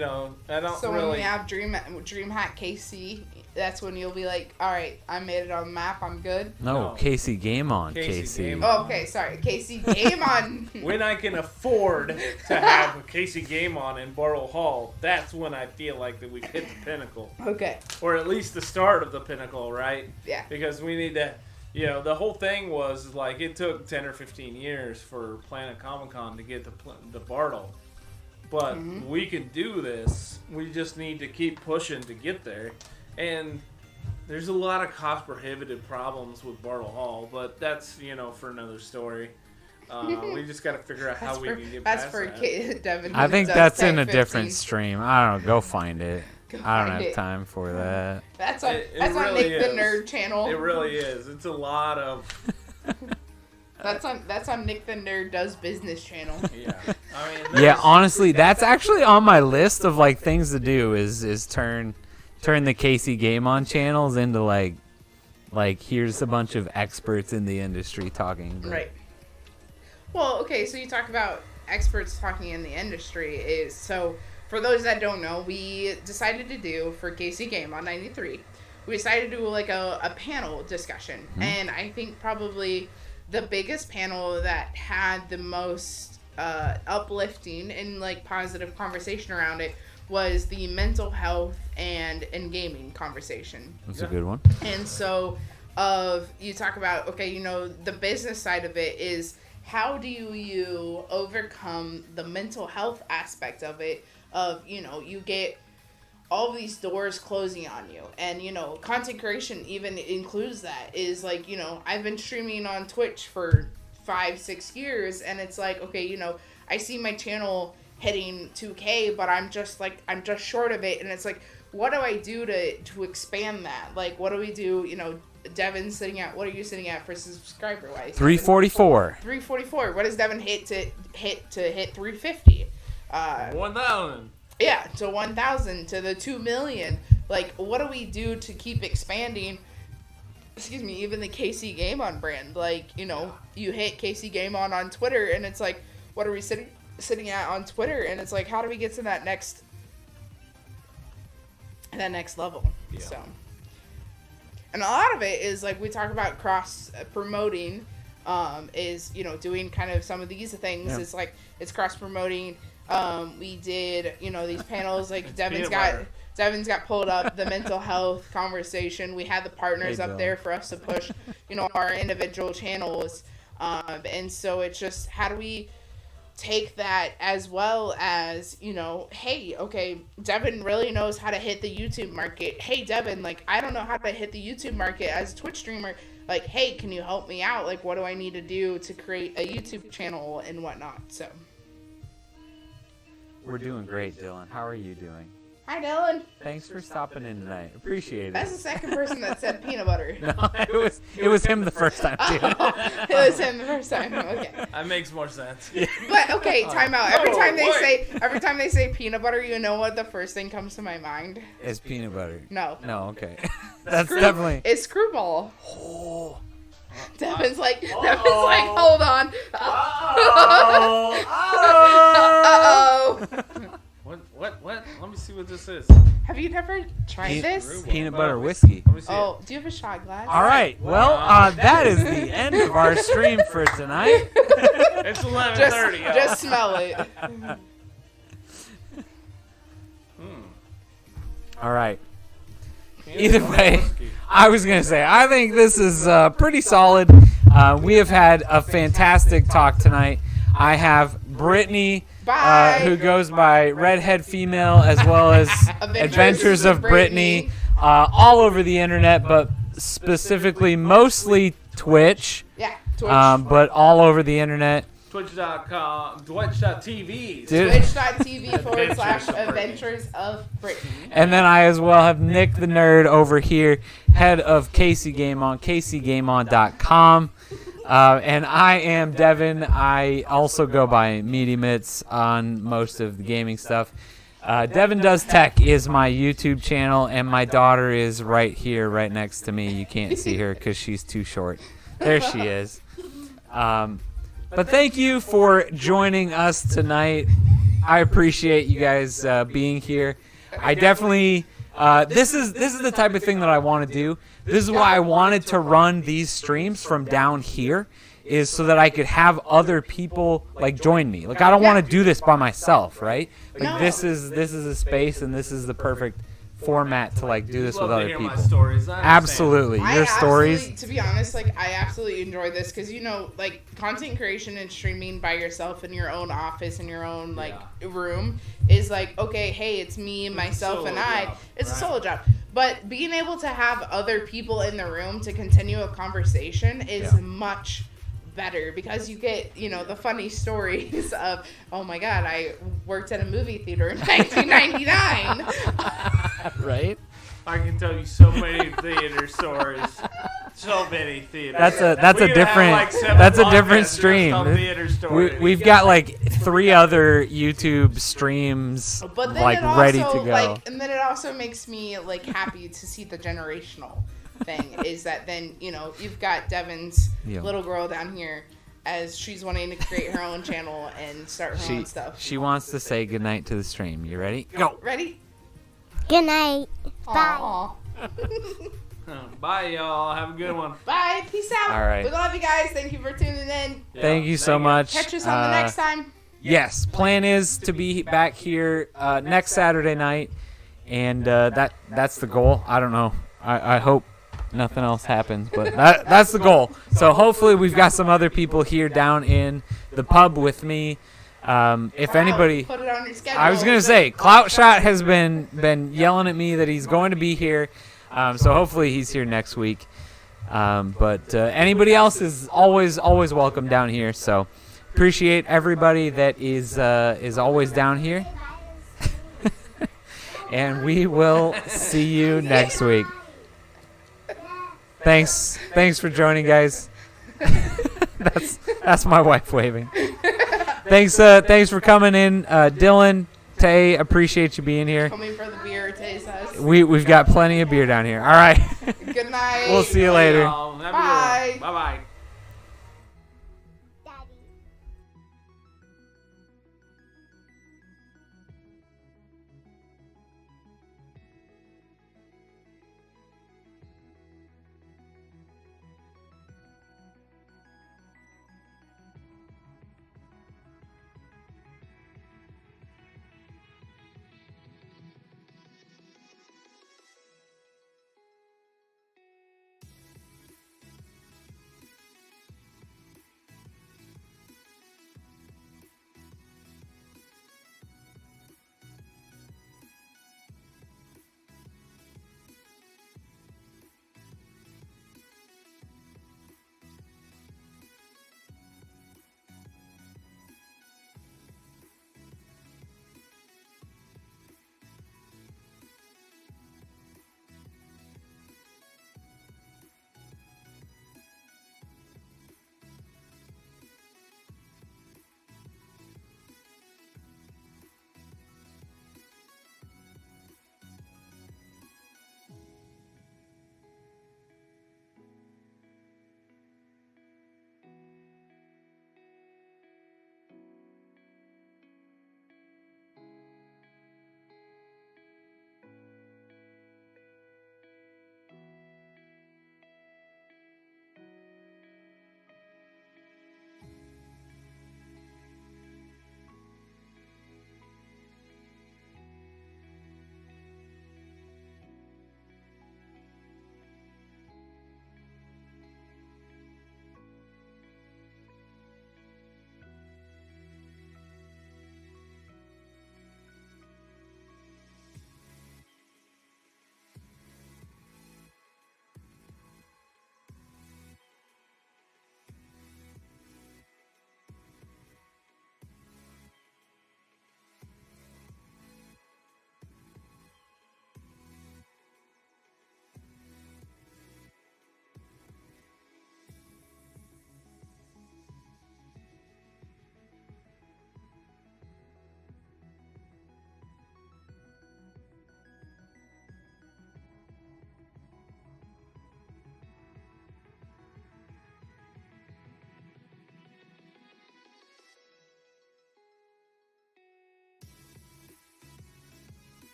So when we have DreamHack KC, that's when you'll be like, all right, I made it on the map, I'm good? No, Casey Game On, Casey. Oh, okay, sorry, Casey Game On. When I can afford to have a Casey Game On in Bartle Hall, that's when I feel like that we've hit the pinnacle. Okay. Or at least the start of the pinnacle, right? Yeah. Because we need to, you know, the whole thing was like, it took 10 or 15 years for Planet Comic Con to get the Bartle. But we can do this. We just need to keep pushing to get there. And there's a lot of cost prohibitive problems with Bartle Hall, but that's, you know, for another story. We just got to figure out how we can get past that. Devon. I think that's in a different stream. I don't know. Go find it. I don't have time for that. That's on Nick the Nerd channel. It really is. It's a lot of... That's on Nick the Nerd Does Business channel. Yeah, honestly, that's actually on my list of like things to do is turn the Casey Game On channels into like here's a bunch of experts in the industry talking. Right. Well, okay, so you talk about experts talking in the industry so for those that don't know, we decided to do for Casey Game On 93, we decided to do like a panel discussion, and I think probably the biggest panel that had the most uplifting and like positive conversation around it was the mental health and gaming conversation. That's a good one. And so you talk about, okay, you know, the business side of it is how do you overcome the mental health aspect of it, of, you know, you get all these doors closing on you, and, you know, content creation even includes that, is like, you know, I've been streaming on Twitch for 5-6 years, and it's like, okay, you know, I see my channel hitting 2K, but I'm just short of it, and it's like, what do I do to expand that? Like, what do we do? You know, Devon's sitting at, what are you sitting at for subscriber wise? 344. 344. What does Devon hit to hit 350? 1,000. Yeah, to 1,000, to the 2 million. Like, what do we do to keep expanding? Excuse me, even the KC Game On brand. Like, you know, you hit KC Game On Twitter, and it's like, what are we sitting at on Twitter? And it's like, how do we get to that next level? Yeah. So, and a lot of it is like we talk about cross promoting. Is, you know, doing kind of some of these things. It's like it's cross promoting. We did, you know, these panels, like Devon's Devon's got pulled up the mental health conversation. We had the partners up there for us to push, our individual channels. And so it's just, how do we take that as well as, hey, okay, Devon really knows how to hit the YouTube market. Hey, Devon, like, I don't know how to hit the YouTube market as a Twitch streamer. Like, hey, can you help me out? Like, what do I need to do to create a YouTube channel and whatnot? So We're doing great, Dylan. How are you doing? hi, Dylan. Thanks for stopping in tonight. Appreciate it. That's the second person that said peanut butter. No, it was him the first time too. It was him the first time. Okay. That makes more sense. But okay, time out. Every time they say peanut butter, you know what the first thing comes to my mind? It's peanut butter. No. No, okay. That's definitely. It's screwball. Oh. Devon's like, hold on. Uh-oh. What? Let me see what this is. Have you never tried this? Peanut butter whiskey. Let me see Oh, do you have a shot glass? All right. Well, that is the end of our stream for tonight. It's 11:30. Just smell it. All right. Either way, I was going to say, I think this is pretty solid. We have had a fantastic talk tonight. I have Brittany, who goes by Redhead Female, as well as Adventures of Brittany, all over the internet, but specifically mostly Twitch. Yeah, Twitch. But all over the internet. Twitch.com, Twitch.tv. Twitch.tv/AdventuresOfBrittany. And then I as well have Nick the Nerd over here, head of Casey Game On, CaseyGameOn.com. And I am Devon. I also go by Meaty Mitts on most of the gaming stuff. DevonDoesTech is my YouTube channel, and my daughter is right here, right next to me. You can't see her because she's too short. There she is. But thank you for joining us tonight. I appreciate you guys being here. I definitely this is the type of thing that I want to do. This is why I wanted to run these streams from down here, is so that I could have other people like join me. Like, I don't want to do this by myself, right? Like, this is a space, and this is the perfect format to like do this with other people. Absolutely, your stories. To be honest, like, I absolutely enjoy this because like, content creation and streaming by yourself in your own office in your own room is like, okay, hey, it's me and myself and I. It's a solo job, but being able to have other people in the room to continue a conversation is much better, because you get the funny stories of, oh my god, I worked at a movie theater in 1999. Right? I can tell you so many theater stories. So many theaters. That's a different stream. We've got like 3 other YouTube streams ready to go. And then it also makes me like happy to see the generational thing is that then you've got Devon's little girl down here as she's wanting to create her own channel and start her own stuff. She wants to say goodnight to the stream. You ready? Go. Ready? Good night. Bye. Bye, y'all. Have a good one. Bye. Peace out. All right. We love you guys. Thank you for tuning in. Thank you so much. Catch us on the next time. Yes. Plan is to be back here next Saturday night, and that's the goal. I don't know. I hope nothing else happens, but that's the goal. So hopefully we've got some other people here down in the pub with me. If anybody, put it on your schedule. I was gonna say, Cloutshot has been yelling at me that he's going to be here, so hopefully he's here next week. But anybody else is always welcome down here. So appreciate everybody that is always down here, and we will see you next week. Thanks for joining, guys. That's my wife waving. Thanks for coming in, Dylan, Tay. Appreciate you being here. Coming for the beer, Tay says. We've got plenty of beer down here. All right. Good night. We'll see you later. Bye. Bye.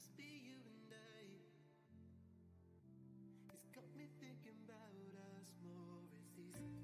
just be you and I. It's got me thinking about us more as these